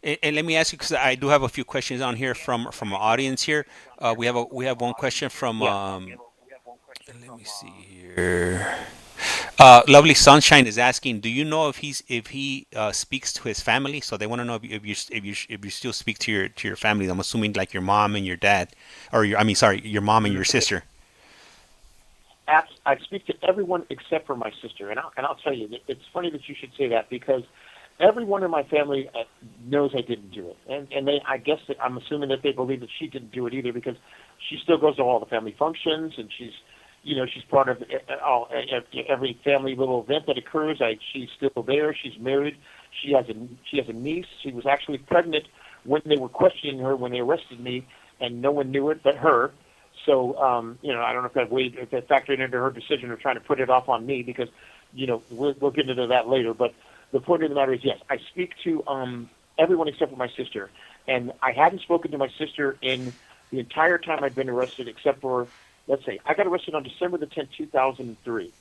And let me ask you, because I do have a few questions on here from our audience here. We have one question from. Let me see here. Lovely Sunshine is asking, do you know if he speaks to his family? So they want to know if you still speak to your family. I'm assuming like your mom and your dad, or your mom and your sister. I speak to everyone except for my sister, and I'll tell you, it's funny that you should say that, because everyone in my family knows I didn't do it, and I guess that I'm assuming that they believe that she didn't do it either, because she still goes to all the family functions, and she's part of every family little event that occurs. She's still there. She's married. She has a niece. She was actually pregnant when they were questioning her when they arrested me, and no one knew it but her. So I don't know if that factored into her decision of trying to put it off on me, because we'll get into that later. But the point of the matter is, yes, I speak to everyone except for my sister, and I hadn't spoken to my sister in the entire time I'd been arrested, except for, let's say, I got arrested on December the 10th, 2003.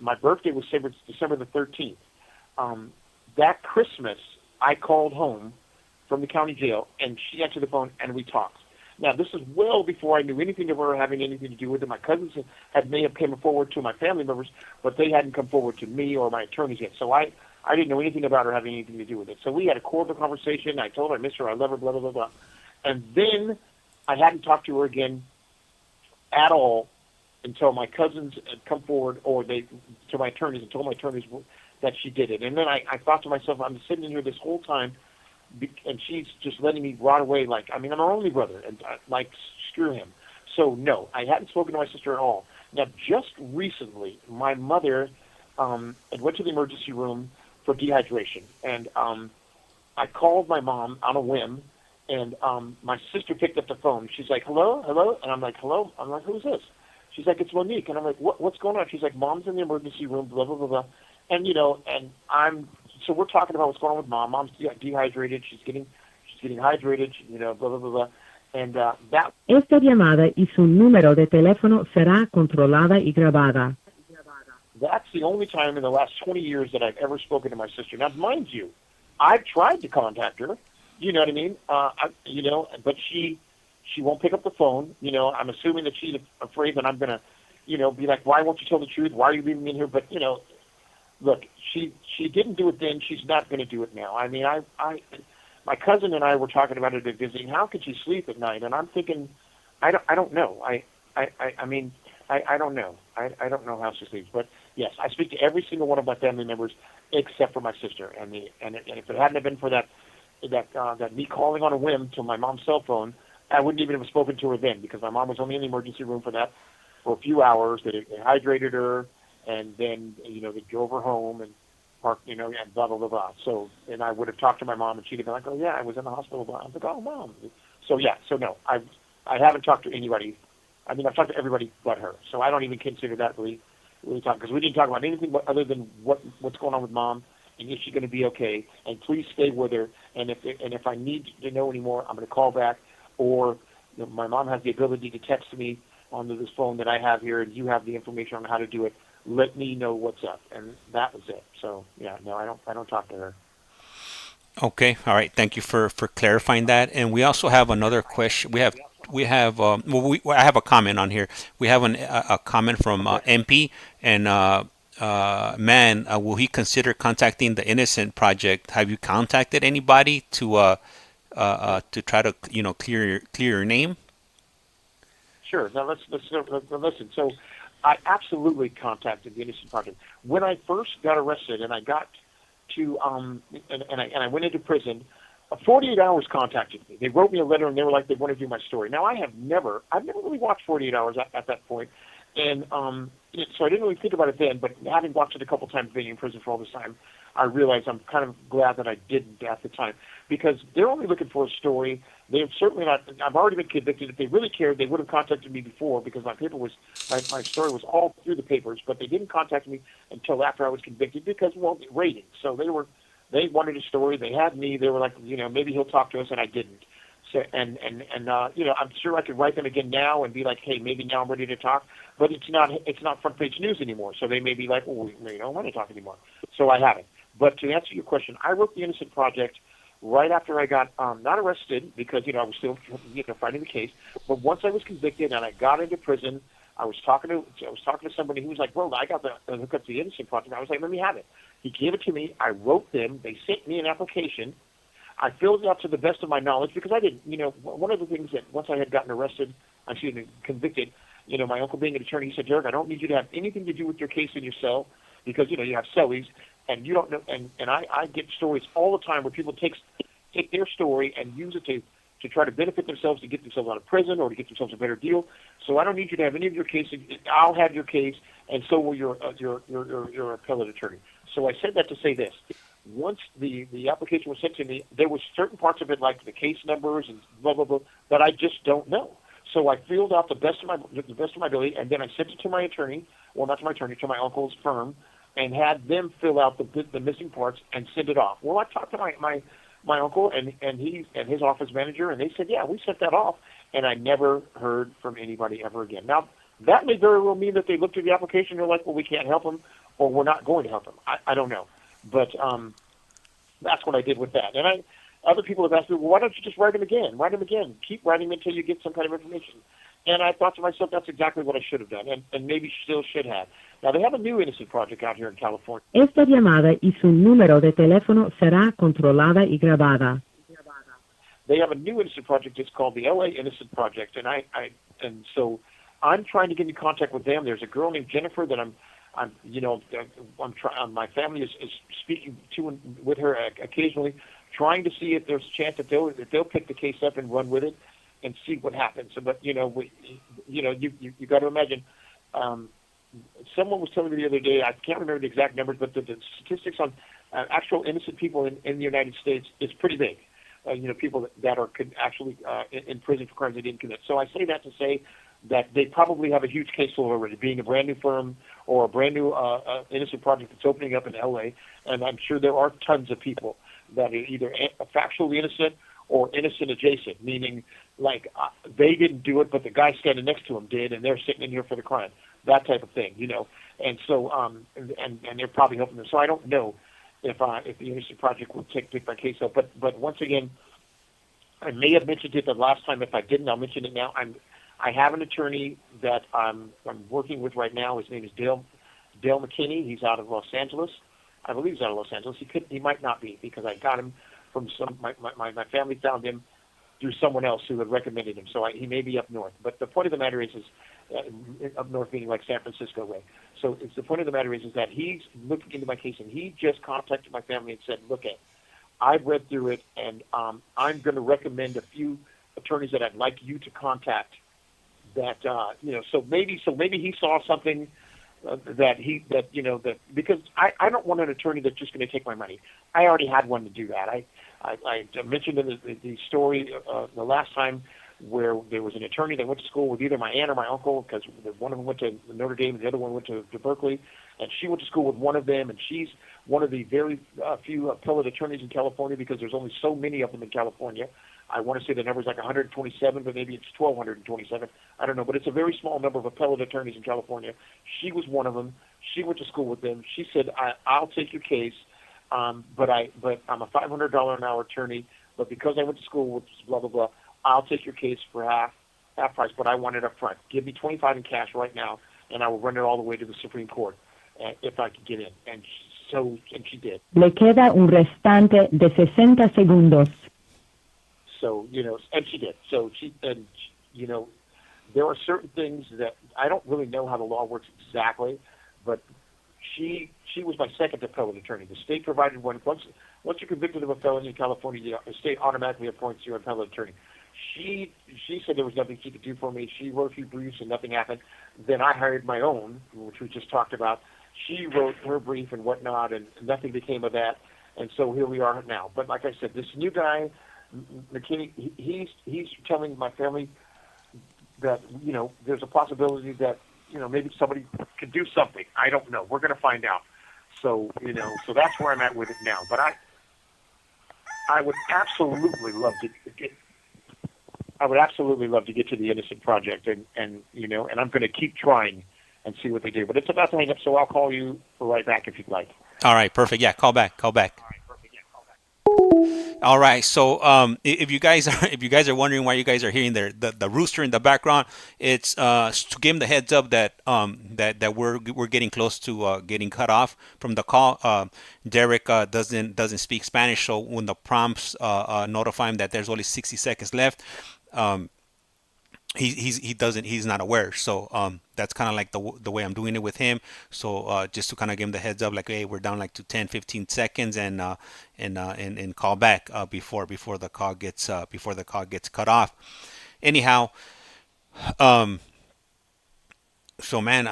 My birthday was December the 13th. That Christmas, I called home from the county jail, and she answered the phone, and we talked. Now, this is well before I knew anything of her having anything to do with it. My cousins may have come forward to my family members, but they hadn't come forward to me or my attorneys yet. So I didn't know anything about her having anything to do with it. So we had a cordial conversation. I told her I miss her, I love her, blah, blah, blah, blah. And then I hadn't talked to her again at all until my cousins had come forward, or to my attorneys, and told my attorneys that she did it. And then I thought to myself, I'm sitting in here this whole time, and she's just letting me rot away like, I'm her only brother, and screw him. So no, I hadn't spoken to my sister at all. Now, just recently, my mother went to the emergency room for dehydration, and I called my mom on a whim, and my sister picked up the phone. She's like, hello? And I'm like, hello? I'm like, who's this? She's like, it's Monique. And I'm like, what's going on? She's like, Mom's in the emergency room, blah, blah, blah, blah. And, so we're talking about what's going on with Mom. Mom's dehydrated. She's getting hydrated, blah, blah, blah, blah. And that... Esta llamada y su número de teléfono será controlada y grabada. That's the only time in the last 20 years that I've ever spoken to my sister. Now, mind you, I've tried to contact her. You know what I mean? But she won't pick up the phone. I'm assuming that she's afraid that I'm going to, be like, why won't you tell the truth? Why are you leaving me in here? But, look, she didn't do it then. She's not going to do it now. I mean, my cousin and I were talking about it at visiting. How could she sleep at night? And I'm thinking, I don't know. I don't know. I don't know how she sleeps. But yes, I speak to every single one of my family members except for my sister. And if it hadn't have been for that me calling on a whim to my mom's cell phone, I wouldn't even have spoken to her then, because my mom was only in the emergency room for a few hours. They hydrated her, and then they drove her home and parked, and blah blah blah blah. So, and I would have talked to my mom, and she'd have been like, oh yeah, I was in the hospital. Blah. I was like, oh Mom. So yeah, so no, I haven't talked to anybody. I mean, I've talked to everybody but her. So I don't even consider that really talk, because we didn't talk about anything other than what's going on with Mom. And is she going to be okay? And please stay with her. And if I need to know any more, I'm going to call back. Or my mom has the ability to text me onto this phone that I have here, and you have the information on how to do it. Let me know what's up, and that was it. So yeah, no, I don't talk to her. Okay, all right. Thank you for clarifying that. And we also have another question. I have a comment on here. We have a comment from MP, and will he consider contacting the Innocent Project? Have you contacted anybody to try to clear your name? Sure. Now let's listen. So I absolutely contacted the Innocent Project when I first got arrested, and I got to and I went into prison. 48 Hours contacted me. They wrote me a letter, and they were like, they want to do my story. Now I've never really watched 48 Hours at that point, and so I didn't really think about it then. But having watched it a couple times being in prison for all this time, I realized I'm kind of glad that I didn't at the time, because they're only looking for a story. They're certainly not. I've already been convicted. If they really cared, they would have contacted me before, because my story was all through the papers. But they didn't contact me until after I was convicted, because ratings. So they wanted a story. They had me. They were like, maybe he'll talk to us, and I didn't. So and I'm sure I could write them again now and be like, hey, maybe now I'm ready to talk. But it's not front page news anymore. So they may be like, well, we don't want to talk anymore. So I haven't. But to answer your question, I wrote the Innocent Project right after I got not arrested, because I was still fighting the case. But once I was convicted and I got into prison, I was talking to somebody who was like, well, I got the hook up to the Innocent Project. I was like, let me have it. He gave it to me. I wrote them. They sent me an application. I filled it out to the best of my knowledge, because I didn't. One of the things that once I had gotten convicted, my uncle being an attorney, he said, Derrick, I don't need you to have anything to do with your case in your cell, because you have cellies, and you don't know. And I get stories all the time where people take their story and use it to try to benefit themselves, to get themselves out of prison, or to get themselves a better deal. So I don't need you to have any of your case. I'll have your case, and so will your appellate attorney. So I said that to say this. Once the application was sent to me, there were certain parts of it, like the case numbers and blah blah blah, that I just don't know. So I filled out the best of my ability, and then I sent it to my attorney. Well, not to my attorney, to my uncle's firm, and had them fill out the missing parts and send it off. Well, I talked to my uncle and his office manager, and they said, yeah, we sent that off, and I never heard from anybody ever again. Now, that may very well mean that they looked at the application and they're like, well, we can't help them, or we're not going to help them. I don't know. But that's what I did with that. And other people have asked me, well, why don't you just write them again? Write them again. Keep writing them until you get some kind of information. And I thought to myself, that's exactly what I should have done, and maybe still should have. Now, they have a new Innocent Project out here in California. Esta llamada y su número de teléfono será controlada y grabada. They have a new Innocent Project. It's called the LA Innocent Project, and so I'm trying to get in contact with them. There's a girl named Jennifer that my family is speaking to with her occasionally, trying to see if there's a chance that they'll pick the case up and run with it and see what happens. But you got to imagine. Someone was telling me the other day, I can't remember the exact numbers, but the statistics on actual innocent people in the United States is pretty big. People that are actually in prison for crimes they didn't commit. So I say that to say that they probably have a huge caseload already, being a brand new firm or a brand new Innocent Project that's opening up in LA. And I'm sure there are tons of people that are either factually innocent or innocent adjacent, meaning like they didn't do it, but the guy standing next to them did, and they're sitting in here for the crime. That type of thing, And so, and they're probably helping them. So I don't know if the Innocent Project will pick my case up. But once again, I may have mentioned it the last time. If I didn't, I'll mention it now. I have an attorney that I'm working with right now. His name is Dale McKinney. He's out of Los Angeles. I believe he's out of Los Angeles. He might not be, because I got him from my family found him through someone else who had recommended him. So he may be up north. But the point of the matter is up north meaning like San Francisco way. So the point of the matter is that he's looking into my case, and he just contacted my family and said, look, I've read through it, and I'm going to recommend a few attorneys that I'd like you to contact. That so maybe he saw something that because I don't want an attorney that's just going to take my money. I already had one to do that. I mentioned in the story the last time where there was an attorney that went to school with either my aunt or my uncle, because one of them went to Notre Dame and the other one went to Berkeley, and she went to school with one of them, and she's one of the very few appellate attorneys in California, because there's only so many of them in California. I want to say the number is like 127, but maybe it's 1,227. I don't know, but it's a very small number of appellate attorneys in California. She was one of them. She went to school with them. She said, I'll take your case, but I'm a $500 an hour attorney, but because I went to school with blah, blah, blah, I'll take your case for half price, but I want it up front. Give me $25 in cash right now, and I will run it all the way to the Supreme Court if I can get in. And she did. Le queda un restante de 60 segundos. So, and she did. So there are certain things that I don't really know how the law works exactly, but she was my second appellate attorney. The state provided one. Once you're convicted of a felony in California, the state automatically appoints you an appellate attorney. She said there was nothing she could do for me. She wrote a few briefs and nothing happened. Then I hired my own, which we just talked about. She wrote her brief and whatnot, and nothing became of that. And so here we are now. But like I said, this new guy, McKinney, he's telling my family that, there's a possibility that, maybe somebody could do something. I don't know. We're going to find out. So, so that's where I'm at with it now. But I would absolutely love to get to the Innocent Project, and I'm going to keep trying and see what they do. But it's about to hang up, so I'll call you right back if you'd like. All right, perfect. Yeah, call back. All right. So, if you guys are wondering why you guys are hearing the rooster in the background, it's to give them the heads up that that we're getting close to getting cut off from the call. Derrick doesn't speak Spanish, so when the prompts notify him that there's only 60 seconds left, he's not aware. So that's kind of like the way I'm doing it with him. So just to kind of give him the heads up, like, hey, we're down like to 10-15 seconds, and call back before the call gets cut off. Anyhow, so man,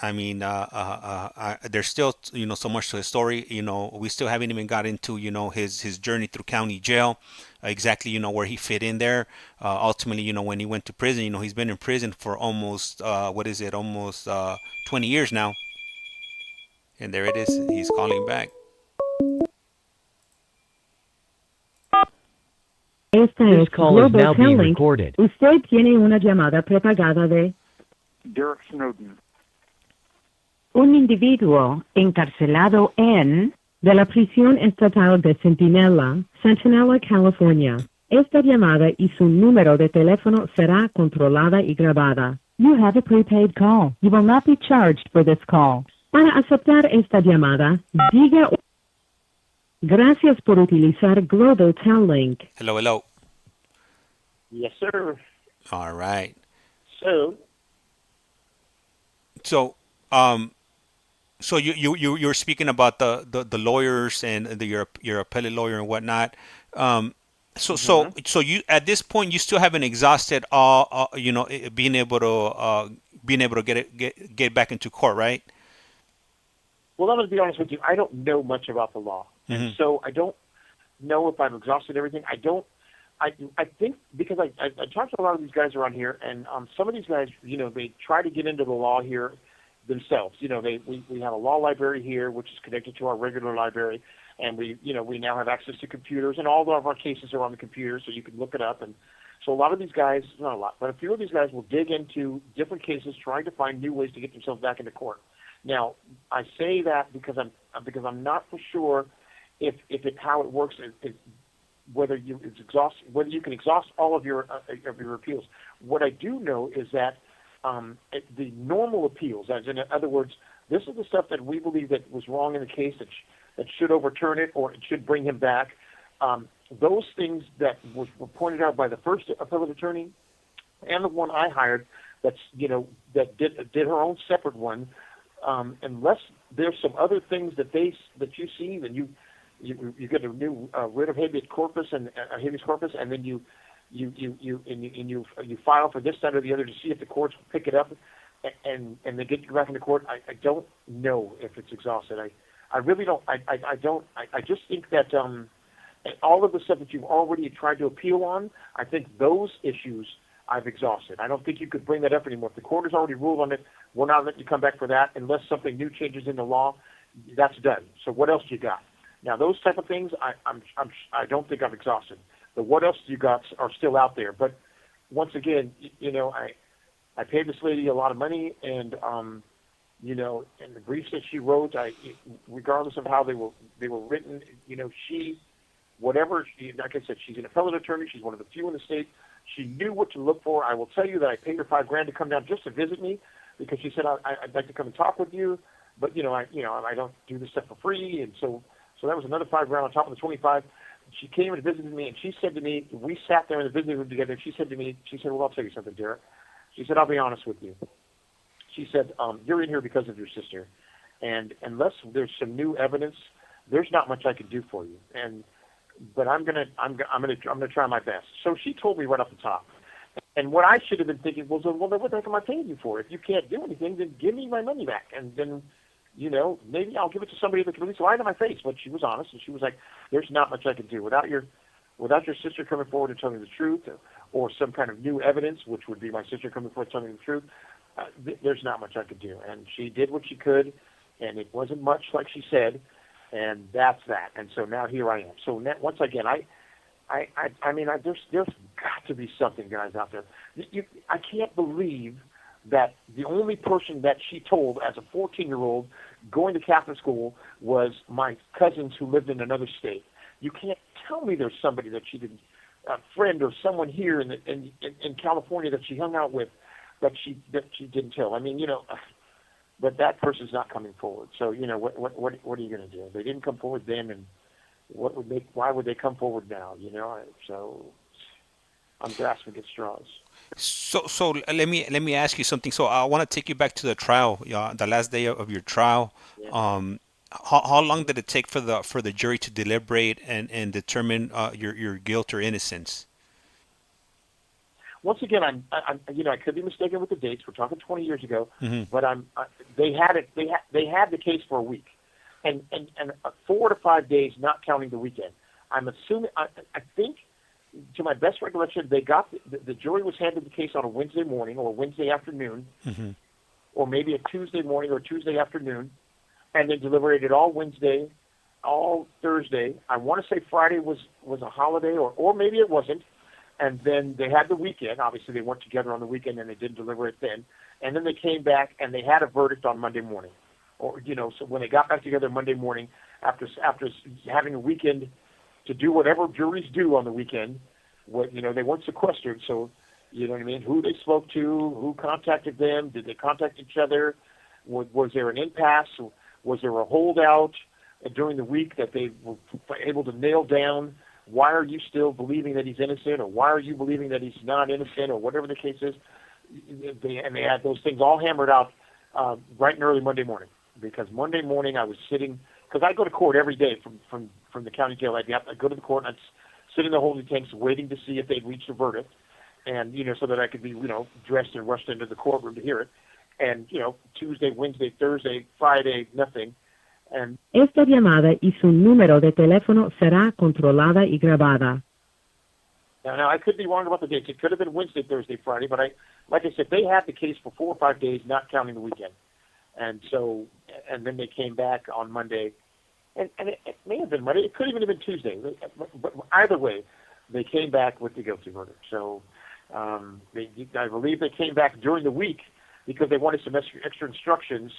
I mean, there's still, so much to the story. We still haven't even got into, his journey through county jail, exactly, where he fit in there. Ultimately, when he went to prison, he's been in prison for almost, almost 20 years now. And there it is. He's calling back. This call is now being recorded. Usted tiene una llamada prepagada de Derrick Snowden. un individuo encarcelado en de la prisión estatal de Centinela, California. Esta llamada y su número de teléfono será controlada y grabada. You have a prepaid call. You will not be charged for this call. Para aceptar esta llamada, diga gracias por utilizar Global Tel Link. Hello. Yes, sir. All right. So, so you're speaking about the lawyers and your appellate lawyer and whatnot. So you, at this point, you still haven't exhausted all being able to get back into court, right? well, I'm going to be honest with you. I don't know much about the law, and so I don't know if I've exhausted everything. I think because I talked to a lot of these guys around here, and some of these guys, they try to get into the law here themselves. We have a law library here, which is connected to our regular library, and we now have access to computers, and all of our cases are on the computer, so you can look it up. And so a lot of these guys, not a lot, but a few of these guys will dig into different cases, trying to find new ways to get themselves back into court. Now, I say that because I'm not for sure if how it works, whether you can exhaust all of your appeals. What I do know is that the normal appeals, as in other words, this is the stuff that we believe that was wrong in the case that should overturn it or it should bring him back. Those things that were pointed out by the first appellate attorney and the one I hired, that did her own separate one. Unless there's some other things that you see, then you get a new writ of habeas corpus and then you file for this, that, or the other to see if the courts will pick it up and they get you back into court. I don't know if it's exhausted. I really don't. I just think that all of the stuff that you've already tried to appeal on, I think those issues I've exhausted. I don't think you could bring that up anymore. If the court has already ruled on it, we're not letting you come back for that unless something new changes in the law. That's done. So what else you got? Now those type of things, I don't think I've exhausted. the what else you got are still out there. But once again, I paid this lady a lot of money, and and the briefs that she wrote, regardless of how they were written, like I said, she's an appellate attorney. She's one of the few in the state. She knew what to look for. I will tell you that I paid her $5,000 to come down just to visit me, because she said I'd like to come and talk with you, but I don't do this stuff for free, and so that was another $5,000 on top of the 25. She came and visited me, and she said to me, we sat there in the visiting room together, and she said to me, well, I'll tell you something, Derrick. She said, I'll be honest with you. She said, you're in here because of your sister, and unless there's some new evidence, there's not much I can do for you. But I'm gonna try my best. So she told me right off the top. And what I should have been thinking was, well, then what the heck am I paying you for? If you can't do anything, then give me my money back, and then maybe I'll give it to somebody that can at least lie to my face. But she was honest, and she was like, there's not much I can do without your sister coming forward and telling the truth, or some kind of new evidence, which would be my sister coming forward telling the truth. There's not much I could do. And she did what she could, and it wasn't much, like she said, and that's that. And so now here I am. So now, once again, there's got to be something, guys, out there. I can't believe that the only person that she told as a 14-year-old going to Catholic school was my cousins who lived in another state. You can't tell me there's somebody that she didn't, a friend or someone here in California that she hung out with, that she didn't tell. But that person's not coming forward. So what are you going to do? They didn't come forward then, and why would they come forward now? So I'm grasping at straws. So let me ask you something. So I want to take you back to the trial, the last day of your trial. Yeah. How long did it take for the jury to deliberate and determine your guilt or innocence? Once again, I could be mistaken with the dates. We're talking 20 years ago, Mm-hmm. but they had it. They had the case for a week, and 4 to 5 days, not counting the weekend. I'm assuming. I think, to my best recollection, they got the jury was handed the case on a Wednesday morning or Wednesday afternoon, Mm-hmm. or maybe a Tuesday morning or Tuesday afternoon, and they deliberated all Wednesday, all Thursday. I want to say Friday was a holiday, or maybe it wasn't. And then they had the weekend. Obviously, they weren't together on the weekend, and they didn't deliberate then. And then they came back, and they had a verdict on Monday morning. So when they got back together Monday morning, after having a weekend to do whatever juries do on the weekend, they weren't sequestered. So, you know what I mean? Who they spoke to, who contacted them, did they contact each other? Was there an impasse? Was there a holdout during the week that they were able to nail down? Why are you still believing that he's innocent, or why are you believing that he's not innocent, or whatever the case is? They had those things all hammered out bright and early Monday morning. Because Monday morning I was sitting, because I go to court every day from the county jail. I'd go to the court and I'd sit in the holding tanks waiting to see if they'd reached a verdict, and so that I could be dressed and rushed into the courtroom to hear it. And Tuesday, Wednesday, Thursday, Friday, nothing. And Esta llamada y su número de teléfono será controlada y grabada. now I could be wrong about the dates. It could have been Wednesday, Thursday, Friday, but like I said, they had the case for 4 or 5 days, not counting the weekend. And then they came back on Monday, and it may have been Monday. It could even have been Tuesday. But either way, they came back with the guilty verdict. So I believe they came back during the week because they wanted some extra instructions.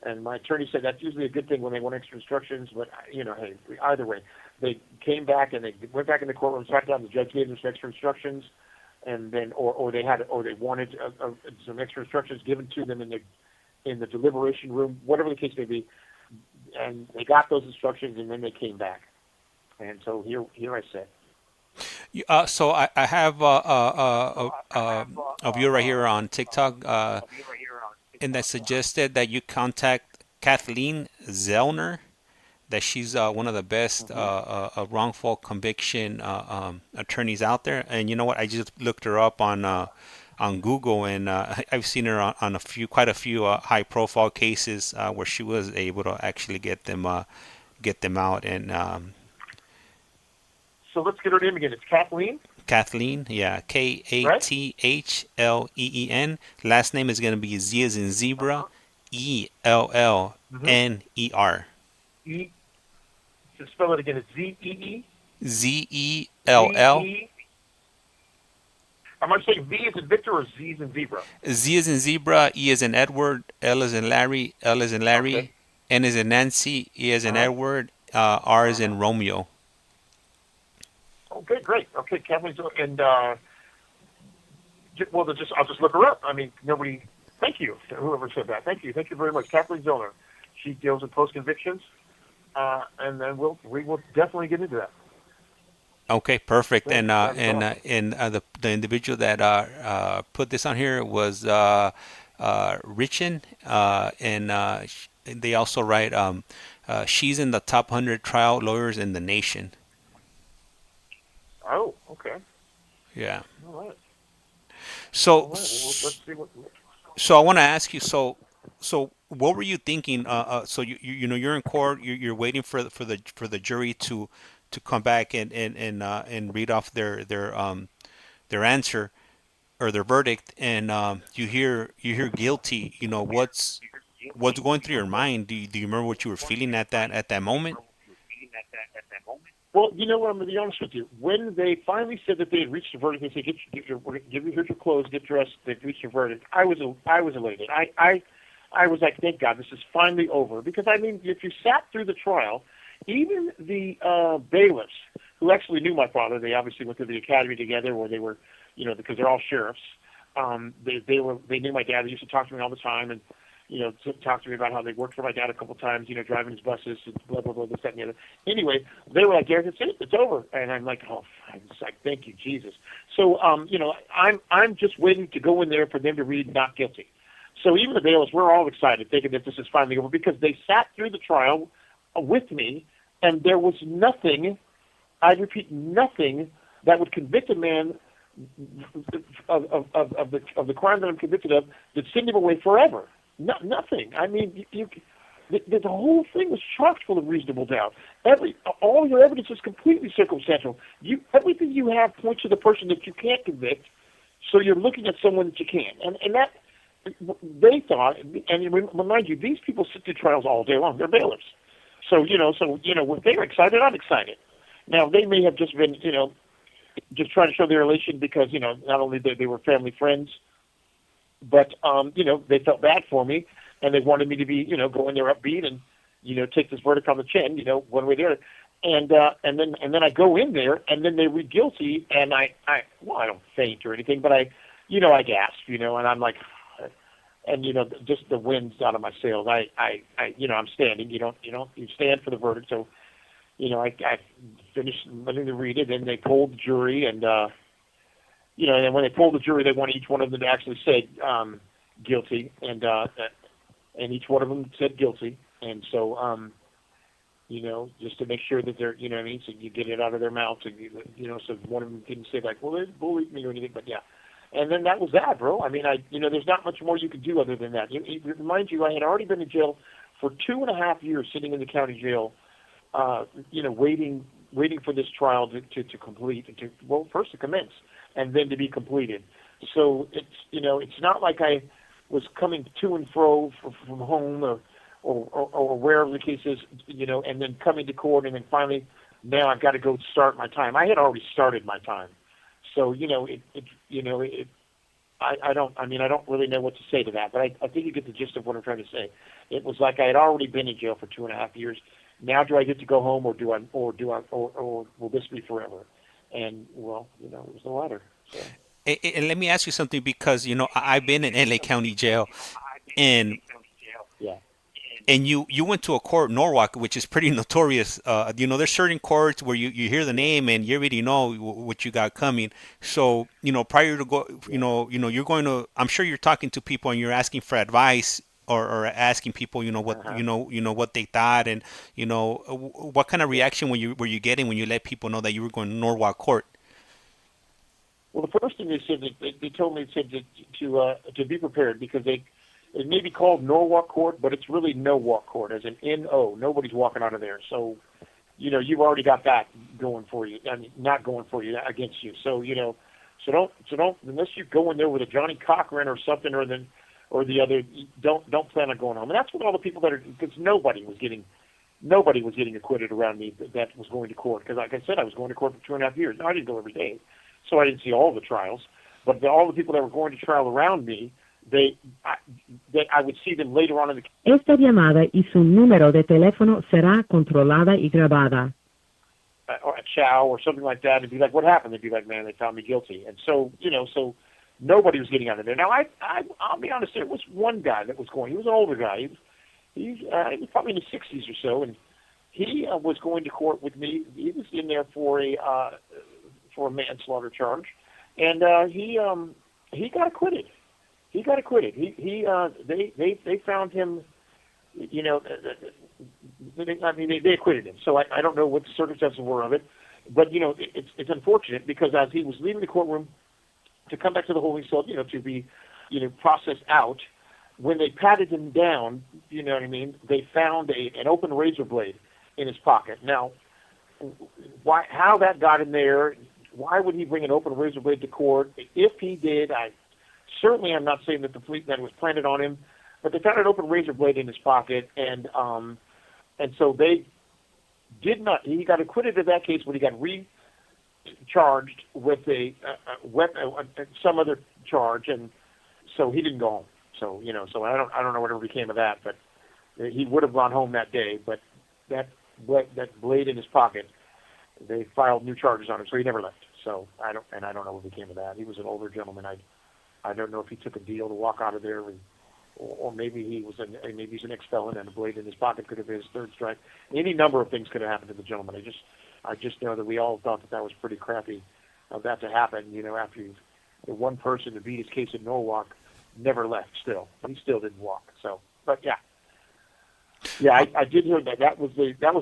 And my attorney said that's usually a good thing when they want extra instructions. But hey, either way, they came back and they went back in the courtroom, sat down. The judge gave them some extra instructions, and then or they wanted some extra instructions given to them in the deliberation room, whatever the case may be. And they got those instructions, and then they came back. And so here I sit. So I have a viewer right here on TikTok, and that suggested that you contact Kathleen Zellner, that she's one of the best wrongful conviction attorneys out there. And you know what? I just looked her up on Google, and I've seen her on quite a few high-profile cases where she was able to actually get them out. And so let's get her name again. It's Kathleen. Kathleen, yeah, Kathleen. Last name is going to be Z as in zebra, ELLNER. To spell it again, it's ZEE. Zell. Am I saying V is in Victor or Z is in zebra? Z is in zebra, E is in Edward, L is in Larry, L is in Larry, Okay. N is in Nancy, E is in Edward, R is in Romeo. Okay, great. Okay, Kathleen, and well, I'll just look her up. I mean, nobody. Thank you to whoever said that. Thank you very much, Kathleen Zoner. She deals in post convictions, and then we will definitely get into that. Okay, perfect. Great. The individual that put this on here was Richin, and they also write she's in the top 100 trial lawyers in the nation. Oh, okay. Yeah. All right. So, Well, let's see what. so I want to ask you. So what were you thinking? So you're in court. You're waiting for the jury to come back and read off their answer or their verdict, and you hear guilty. What's going through your mind? Do you remember what you were feeling at that moment? Well, you know what? I'm going to be honest with you. When they finally said that they had reached a verdict, they said, "Here's your clothes, get dressed." They've reached a verdict. I was elated. I was like, "Thank God, this is finally over." Because I mean, if you sat through the trial, even the bailiffs who actually knew my father, they obviously went to the academy together, where they were, because they're all sheriffs. They knew my dad. They used to talk to me all the time, and talk to me about how they worked for my dad a couple times, driving his buses, and blah, blah, blah, this, that, and the other. Anyway, they were like, "Derrick, that's it. It's over." And I'm like, "Oh," I'm just like, "Thank you, Jesus." So, I'm just waiting to go in there for them to read not guilty. So even the bailiffs, we're all excited, thinking that this is finally over, because they sat through the trial with me, and there was nothing, I repeat, nothing that would convict a man of the crime that I'm convicted of that send him away forever. Nothing. I mean, the whole thing was chock full of reasonable doubt. All your evidence is completely circumstantial. Everything you have points to the person that you can't convict, so you're looking at someone that you can. And that, they thought, and remind you, these people sit through trials all day long. They're bailiffs. So, when they're excited, I'm excited. Now, they may have just been, just trying to show their relation because, not only they were family friends, but, they felt bad for me, and they wanted me to be, go in there upbeat and, take this verdict on the chin, one way or the other. And then I go in there, and then they read guilty, and I don't faint or anything, but I gasp, and I'm like, and, just the wind's out of my sails. I'm standing, you stand for the verdict. So, I finished letting them read it, and they polled the jury, and, and when they polled the jury, they wanted each one of them to actually say guilty, and each one of them said guilty, and so, just to make sure that they're, so you get it out of their mouth, and, so one of them didn't say like, well, they bullied me or anything, but yeah. And then that was that, bro. I mean, there's not much more you could do other than that. Mind you, I had already been in jail for 2.5 years, sitting in the county jail, waiting for this trial to complete, first to commence, and then to be completed. So it's not like I was coming to and fro from home or wherever the case is, and then coming to court, and then finally now I've got to go start my time. I had already started my time. So, I don't really know what to say to that, but I think you get the gist of what I'm trying to say. It was like I had already been in jail for 2.5 years. Now do I get to go home, or will this be forever? And well, it was the latter. So. And let me ask you something, because I've been in LA County Jail, and yeah. And you went to a court, Norwalk, which is pretty notorious. There's certain courts where you hear the name and you already know what you got coming. So, prior to go, you're going to, I'm sure you're talking to people and you're asking for advice, or asking people, what, what they thought, and, what kind of reaction were you getting when you let people know that you were going to Norwalk Court? Well, the first thing they said, they told me, to be prepared, because it may be called Norwalk Court, but it's really No Walk Court, as in N-O. Nobody's walking out of there. So, you've already got that going for you. I mean, not going for you, against you. So, so don't, unless you go in there with a Johnny Cochran or something, or the other, don't plan on going home. And that's what all the people because nobody was getting nobody was getting acquitted around me that was going to court. Because like I said, I was going to court for 2.5 years. Now, I didn't go every day, so I didn't see all the trials. But all the people that were going to trial around me, I would see them later on in the case. Esta llamada y su número de teléfono será controlada y grabada. Or a chow or something like that, and be like, "What happened?" They'd be like, "Man, they found me guilty." And so, so nobody was getting out of there. Now, I'll be honest, there was one guy that was going. He was an older guy. He was probably in his 60s or so, and he was going to court with me. He was in there for a manslaughter charge, and he got acquitted. He got acquitted. They found him. They acquitted him. So I don't know what the circumstances were of it, but it's unfortunate because as he was leaving the courtroom to come back to the holding cell, to be, processed out, when they patted him down, they found an open razor blade in his pocket. Now, how that got in there? Why would he bring an open razor blade to court? If he did, certainly I'm not saying that that was planted on him. But they found an open razor blade in his pocket, and so they did not. He got acquitted of that case, but he got recharged with some other charge, and so he didn't go home. So so I don't know whatever became of that, but he would have gone home that day. But that blade in his pocket, they filed new charges on him, so he never left. So I don't know what became of that. He was an older gentleman. I don't know if he took a deal to walk out of there. Or maybe he's an ex-felon and a blade in his pocket could have been his third strike. Any number of things could have happened to the gentleman. I just know that we all thought that was pretty crappy of that to happen. After the one person to beat his case in Norwalk never left. He still didn't walk. So, but yeah, I did hear that. That was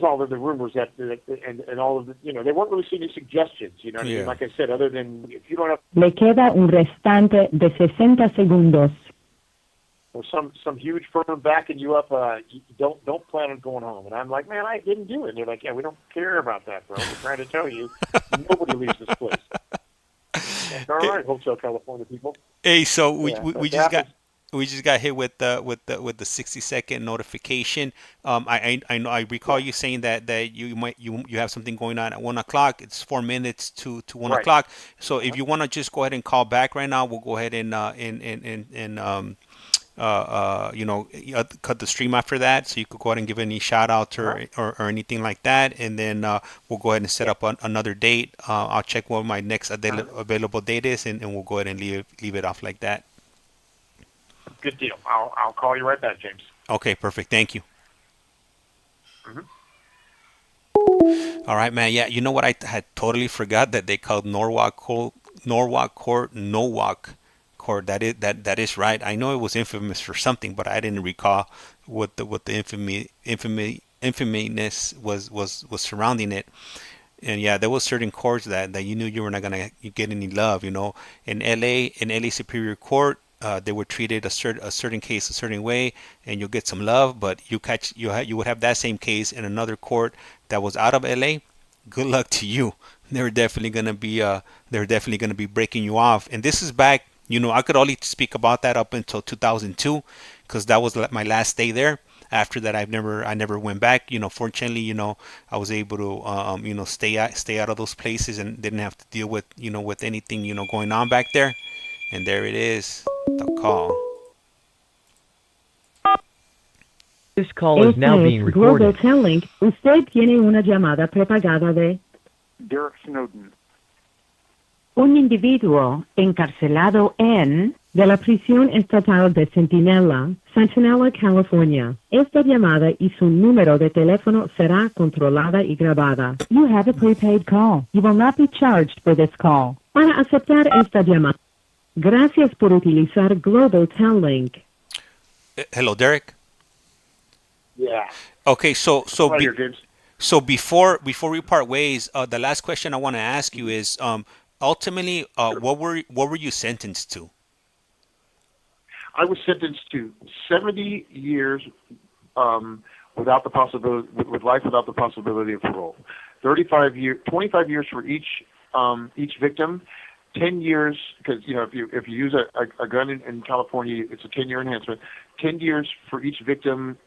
all of the rumors and all of the they weren't really seeing any suggestions. What I mean? Like I said, other than if you don't have. Le queda un restante de 60 segundos. Or some huge firm backing you up, don't plan on going home. And I'm like, man, I didn't do it. And they're like, yeah, we don't care about that, bro. We're trying to tell you, nobody leaves this place. That's all right, Hotel California people. Hey, so we just got hit with the 60-second notification. I recall you saying that you have something going on at 1:00. It's 4 minutes to 1:00. So if you want to just go ahead and call back right now, we'll go ahead and cut the stream after that, so you could go ahead and give any shout outs or anything like that, and then we'll go ahead and set up another date. I'll check what my next available date is, and we'll go ahead and leave it off like that. Good deal. I'll call you right back, James. Okay, perfect. Thank you. All right, man. Yeah, you know what? I had totally forgot that they called Norwalk Court Nowalk Court. That is right. I know it was infamous for something, but I didn't recall what the infamousness was surrounding it. And yeah, there was certain courts that you knew you were not gonna get any love. In LA Superior Court, they were treated a certain case a certain way, and you'll get some love. But you would have that same case in another court that was out of LA. Good luck to you. They're definitely gonna be breaking you off. And this is back. I could only speak about that up until 2002, because that was my last day there. After that, I never went back. Fortunately, I was able to stay out of those places and didn't have to deal with with anything going on back there. And there it is, the call. This call is now being recorded. Global usted tiene una llamada prepagada de Derrick Snowden. un individuo encarcelado de la prisión estatal de Centinela, California. Esta llamada y su número de teléfono será controlada y grabada. You have a prepaid call. You will not be charged for this call. Para aceptar esta llamada, gracias por utilizar Global Link. Hello, Derrick. Yeah. Okay, so So before we part ways, the last question I want to ask you is, ultimately, what were you sentenced to? I was sentenced to 70 years without the possibility, with life without the possibility of parole. 25 years for each victim. 10 years, because if you use a gun in California, it's a 10-year enhancement. 10 years for each victim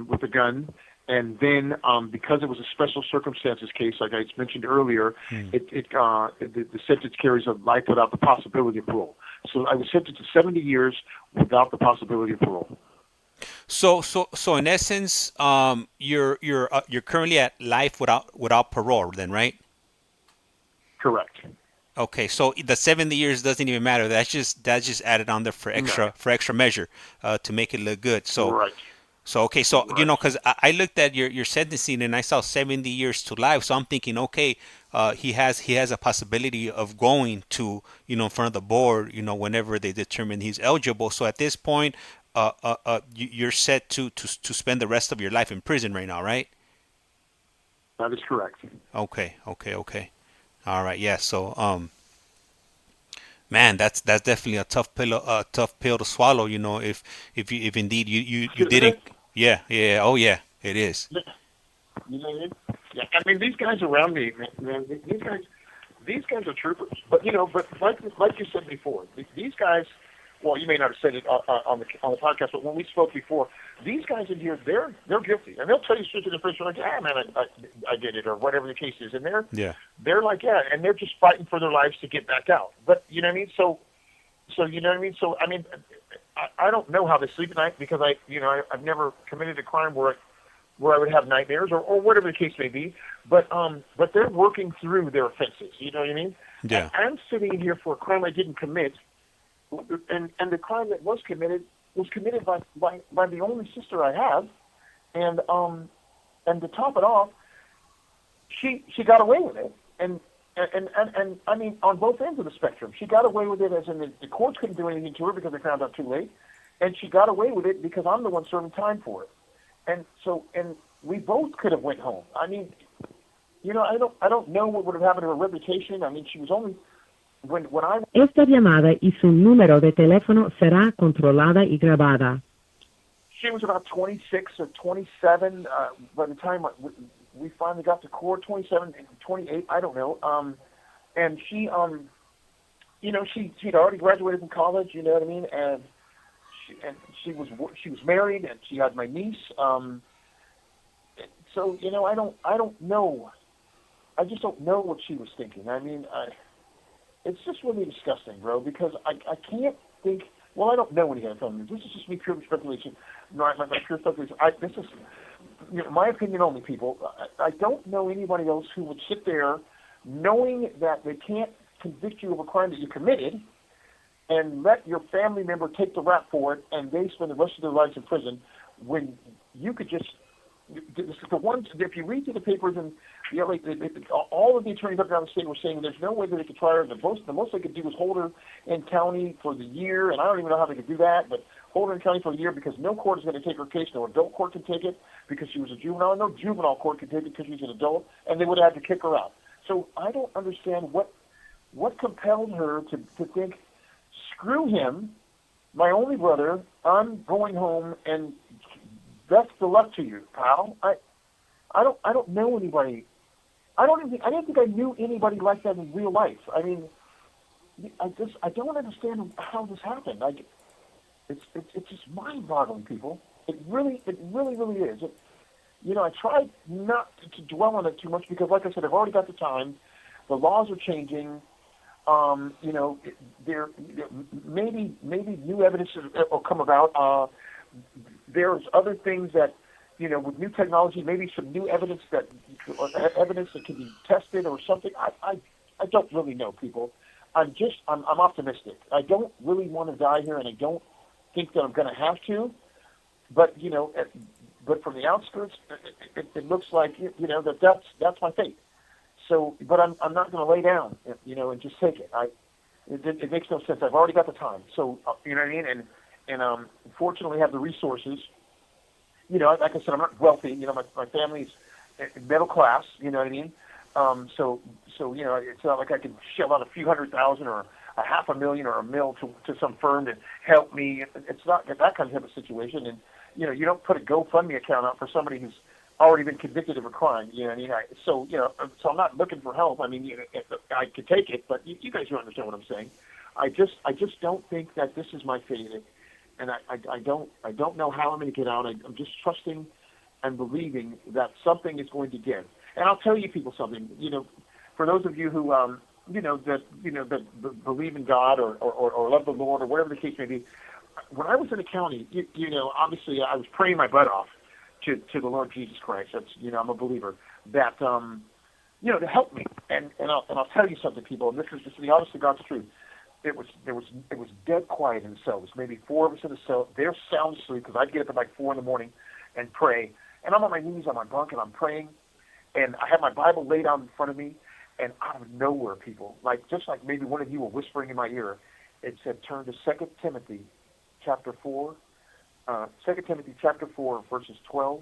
with a gun, And then because it was a special circumstances case, like I mentioned earlier, the sentence carries a life without the possibility of parole. So I was sentenced to 70 years without the possibility of parole. So in essence, you're currently at life without parole, then, right? Correct. Okay, so the 70 years doesn't even matter. That's just added on there for extra measure to make it look good. So Right. So okay, so because I looked at your sentencing and I saw 70 years to life, so I'm thinking, okay, he has a possibility of going to in front of the board, whenever they determine he's eligible. So at this point, you're set to spend the rest of your life in prison right now, right? That is correct. Okay. All right, yeah. So man, that's definitely a tough pill to swallow. If indeed you didn't. Yeah. Oh, yeah. It is. You know what I mean? Yeah. I mean, these guys around me, man. These guys are troopers. But like you said before, these guys. Well, you may not have said it on the podcast, but when we spoke before, these guys in here, they're guilty, and they'll tell you straight to the face, like, "Yeah, man, I did it," or whatever the case is, and they're like, yeah, and they're just fighting for their lives to get back out. But you know what I mean? So you know what I mean? So I mean, I don't know how they sleep at night because I've never committed a crime where I would have nightmares or whatever the case may be. But they're working through their offenses. You know what I mean? Yeah. I'm sitting in here for a crime I didn't commit. And the crime that was committed by the only sister I have, and to top it off, she got away with it, and I mean on both ends of the spectrum, she got away with it as in the courts couldn't do anything to her because they found out too late, and she got away with it because I'm the one serving time for it, and we both could have went home. I mean, I don't know what would have happened to her reputation. I mean, she was only. Esta llamada y su número de teléfono será controlada y grabada. She was about 26 or 27 by the time we finally got to court, 27, 28, I don't know. And she, she'd already graduated from college, you know what I mean? And she was married, and she had my niece. So I don't know. I just don't know what she was thinking. I mean, it's just really disgusting, bro, because I can't think. Well, I don't know what he had from me. This is just me pure speculation. My pure speculation. This is my opinion only, people. I don't know anybody else who would sit there knowing that they can't convict you of a crime that you committed and let your family member take the rap for it and they spend the rest of their lives in prison when you could just. The ones, if you read through the papers and all of the attorneys up and down the state were saying there's no way that they could try her. The most they could do was hold her in county for the year, and I don't even know how they could do that, but hold her in county for a year because no court is going to take her case. No adult court can take it because she was a juvenile. No juvenile court can take it because she's an adult, and they would have had to kick her out. So I don't understand what compelled her to think, screw him, my only brother, I'm going home and best of luck to you, pal. I don't know anybody. I didn't think I knew anybody like that in real life. I mean, I don't understand how this happened. It's just mind-boggling, people. It really is. I tried not to dwell on it too much because, like I said, I've already got the time. The laws are changing. There maybe new evidence will come about. There's other things that, with new technology, maybe some new evidence that can be tested or something. I don't really know, people. I'm optimistic. I don't really want to die here, and I don't think that I'm going to have to. But but from the outskirts, it looks like that's my fate. So, but I'm not going to lay down, and just take it. It makes no sense. I've already got the time. So you know what I mean, and fortunately have the resources. Like I said, I'm not wealthy. My family's middle class. You know what I mean? So it's not like I can shell out a few $100,000 or a $500,000 or $1 million to some firm to help me. It's not that kind of a situation. And you don't put a GoFundMe account out for somebody who's already been convicted of a crime. You know what I mean? So I'm not looking for help. I mean, I could take it, but you guys don't understand what I'm saying. I just don't think that this is my fate. And I don't know how I'm going to get out. I'm just trusting and believing that something is going to give. And I'll tell you people something, for those of you who, that believe in God or love the Lord or whatever the case may be, when I was in the county, obviously I was praying my butt off to the Lord Jesus Christ. That's, I'm a believer that, to help me. And I'll tell you something, people, and this is the honest to God's truth. It was dead quiet in the cell. There was maybe 4 of us in the cell. They're sound asleep because I'd get up at like 4 in the morning and pray. And I'm on my knees on my bunk and I'm praying. And I have my Bible laid out in front of me. And out of nowhere, people, just like maybe one of you were whispering in my ear, it said, turn to 2 Timothy chapter 4, 2 Timothy chapter 4, verses 12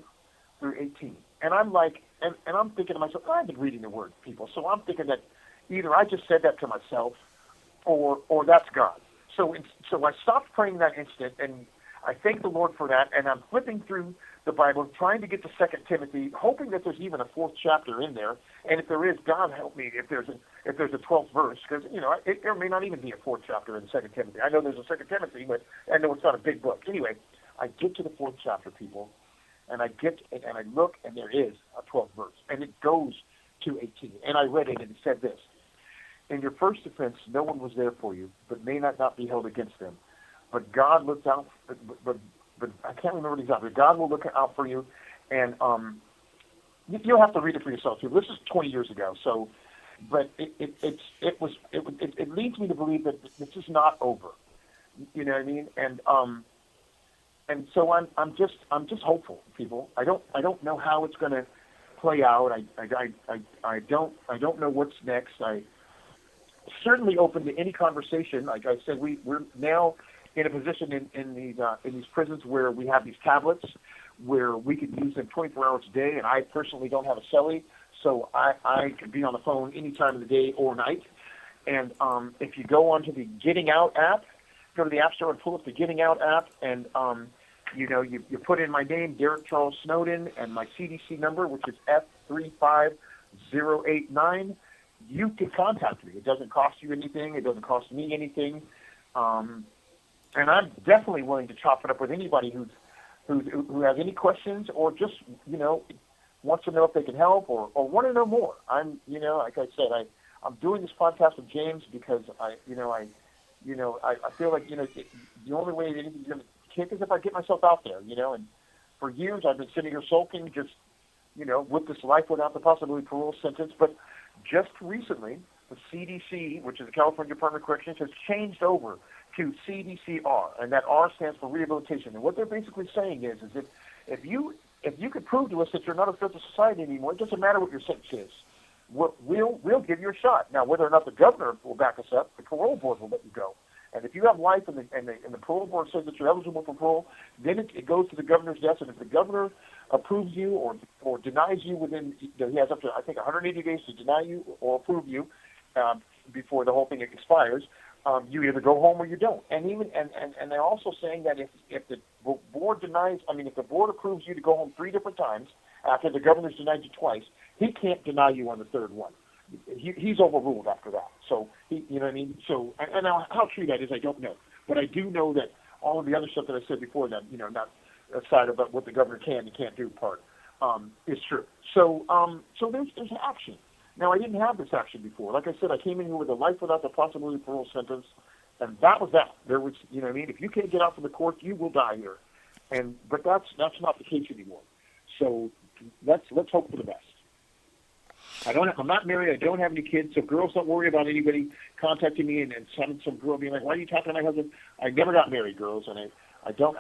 through 18. And I'm like, and I'm thinking to myself, I've been reading the Word, people. So I'm thinking that either I just said that to myself or that's God. So I stopped praying that instant, and I thank the Lord for that. And I'm flipping through the Bible, trying to get to 2 Timothy, hoping that there's even a 4th chapter in there. And if there is, God help me if there's a 12th verse, because there may not even be a 4th chapter in 2 Timothy. I know there's a 2 Timothy, but I know it's not a big book. Anyway, I get to the 4th chapter, people, and I look, and there is a 12th verse, and it goes to 18. And I read it, and it said this: in your first offense, no one was there for you, but may not be held against them. But God looked out. But I can't remember exactly. God will look out for you, and you'll have to read it for yourself too. This is 20 years ago, so. But it leads me to believe that this is not over. You know what I mean? And so I'm just hopeful, people. I don't know how it's going to play out. I don't know what's next. I certainly open to any conversation. Like I said, we're now in a position in these prisons where we have these tablets where we can use them 24 hours a day, and I personally don't have a cellie, so I can be on the phone any time of the day or night. And if you go onto the Getting Out app, go to the App Store and pull up the Getting Out app, and you put in my name, Derrick Charles Snowden, and my CDC number, which is F35089. You can contact me. It doesn't cost you anything. It doesn't cost me anything. And I'm definitely willing to chop it up with anybody who has any questions or just, wants to know if they can help or want to know more. I'm, like I said, I'm doing this podcast with James because I feel like, the only way that anything's going to kick is if I get myself out there, and for years I've been sitting here sulking just, with this life without the possibility of parole sentence. But just recently, the CDC, which is the California Department of Corrections, has changed over to CDCR, and that R stands for rehabilitation. And what they're basically saying is that if you could prove to us that you're not a threat to society anymore, it doesn't matter what your sentence is. We'll give you a shot. Now, whether or not the governor will back us up, the parole board will let you go. And if you have life and the parole board says that you're eligible for parole, then it goes to the governor's desk. And if the governor approves you or denies you within, he has up to, I think, 180 days to deny you or approve you before the whole thing expires. You either go home or you don't. And they're also saying that if the board if the board approves you to go home 3 different times after the governor's denied you twice, he can't deny you on the 3rd one. He's overruled after that. So you know what I mean. So and how true that is, I don't know. But I do know that all of the other stuff that I said before, that not aside about what the governor can and can't do part, is true. So there's action. Now, I didn't have this action before. Like I said, I came in here with a life without the possibility of parole sentence, and that was that. There was, if you can't get out from the court, you will die here. But that's not the case anymore. So let's hope for the best. I'm not married. I don't have any kids. So girls, don't worry about anybody contacting me and some girl being like, "Why are you talking to my husband?" I never got married, girls, and I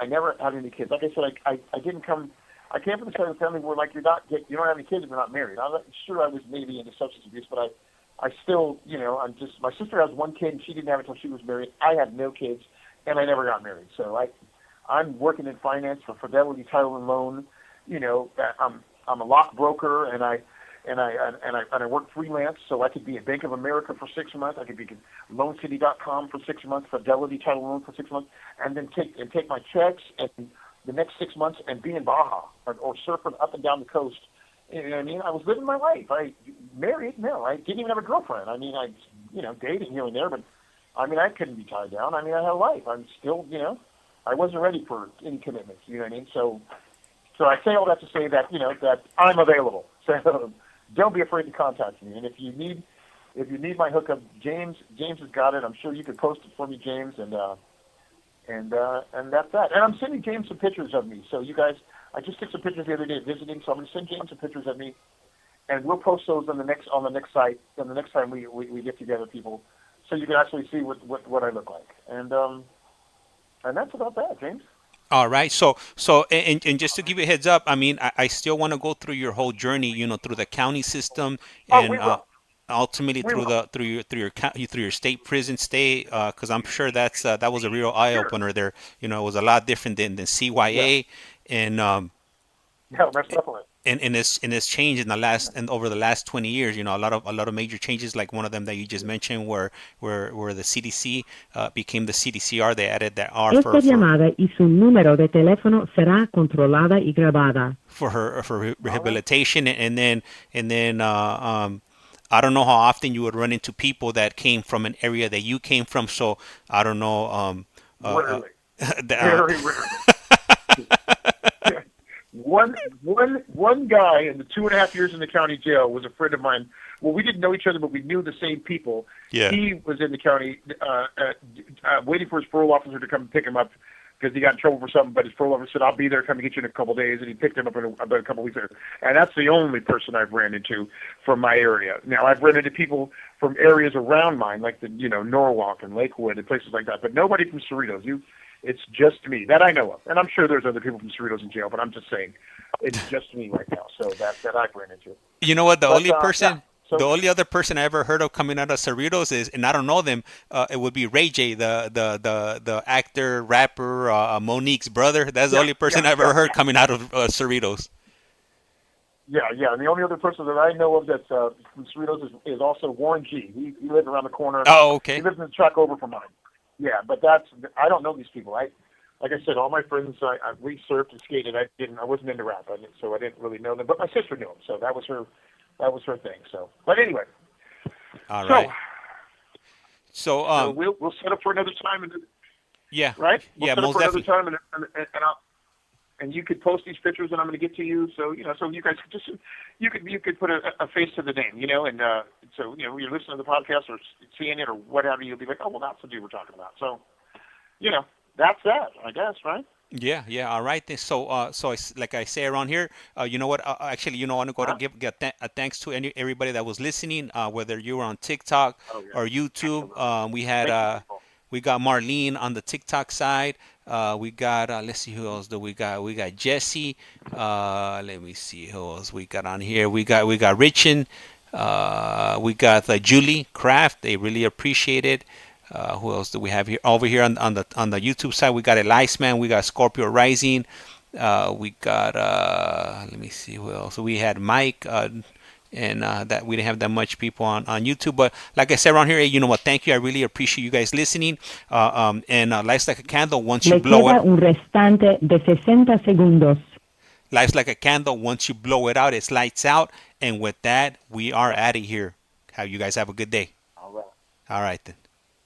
never had any kids. Like I said, I didn't come. I came from the side of the family where you don't have any kids if you're not married. I'm sure I was maybe into substance abuse, but I still, my sister has 1 kid and she didn't have it until she was married. I had no kids and I never got married. So I'm working in finance for Fidelity Title and Loan. I'm a lock broker and I work freelance, so I could be at Bank of America for 6 months. I could be at LoanCity.com for 6 months, Fidelity Title Loan for 6 months, and then take my checks and the next 6 months and be in Baja or surfing up and down the coast. You know what I mean? I was living my life. I married? No, I didn't even have a girlfriend. I mean, dating here and there, but I couldn't be tied down. I had a life. I'm still, I wasn't ready for any commitments. You know what I mean? So So I say all that to say that that I'm available. So don't be afraid to contact me. And if you need my hookup, James has got it. I'm sure you could post it for me, James, and that's that. And I'm sending James some pictures of me. So you guys, I just took some pictures the other day visiting. So I'm going to send James some pictures of me, and we'll post those on the next site. On the next time we get together, people, so you can actually see what I look like. And that's about that, James. All right. So and just to give you a heads up, I mean, I still want to go through your whole journey, through the county system and ultimately through your state prison stay, because I'm sure that was a real eye opener there. It was a lot different than CYA, and yeah, most definitely. And it's changed over the last 20 years. A lot of major changes, like one of them that you just mentioned, where the CDC became the CDCR. They added that R Esta llamada y su número de teléfono será controlada y grabada. for rehabilitation, and then I don't know how often you would run into people that came from an area that you came from. So I don't know. Rarely. Very rarely. One guy in the 2.5 years in the county jail was a friend of mine. Well, we didn't know each other, but we knew the same people. Yeah. He was in the county waiting for his parole officer to come pick him up because he got in trouble for something, but his parole officer said, I'll be there, come to get you in a couple of days, and he picked him up about a couple of weeks later. And that's the only person I've ran into from my area. Now, I've run into people from areas around mine, like the Norwalk and Lakewood and places like that, but nobody from Cerritos. It's just me that I know of, and I'm sure there's other people from Cerritos in jail, but I'm just saying it's just me right now. So that I've ran into. You know what? The only other person I ever heard of coming out of Cerritos is, and I don't know them, it would be Ray J, the actor, rapper, Monique's brother. That's the only person I ever heard coming out of Cerritos. Yeah, and the only other person that I know of that's from Cerritos is also Warren G. He lives around the corner. Oh, okay. He lives in the track over from mine. Yeah, but I don't know these people. Like I said, all my friends, we surfed and skated. I wasn't into rap, so I didn't really know them. But my sister knew them, so that was her thing. So, but anyway. All right. So we'll set up for another time. Yeah. Right. Yeah, We'll set up most for definitely. another time, and you could post these pictures, and I'm going to get to you. So so you guys you could put a face to the name, and so you're listening to the podcast or seeing it or whatever, you'll be like, oh well, that's the dude we're talking about. So that's that, I guess, right? Yeah. All right. Then. So like I say around here, you know what? Actually, I want to go to give a thanks to everybody that was listening, whether you were on TikTok or YouTube. We got Marlene on the TikTok side. We got let's see who else do we got. We got Jesse. Let me see who else we got on here. We got Richin. We got Julie Kraft. They really appreciate it. Who else do we have here? Over here on the YouTube side, we got ICEMAN. We got Scorpio Rising. We got let me see who else. We had Mike. And that we didn't have that much people on YouTube, but like I said around here, hey, you know what? Thank you. I really appreciate you guys listening. And life's like a candle. Once you blow it, un restante de 60 segundos. Life's like a candle. Once you blow it out, it's lights out. And with that, we are out of here. You guys have a good day. All right. All right then.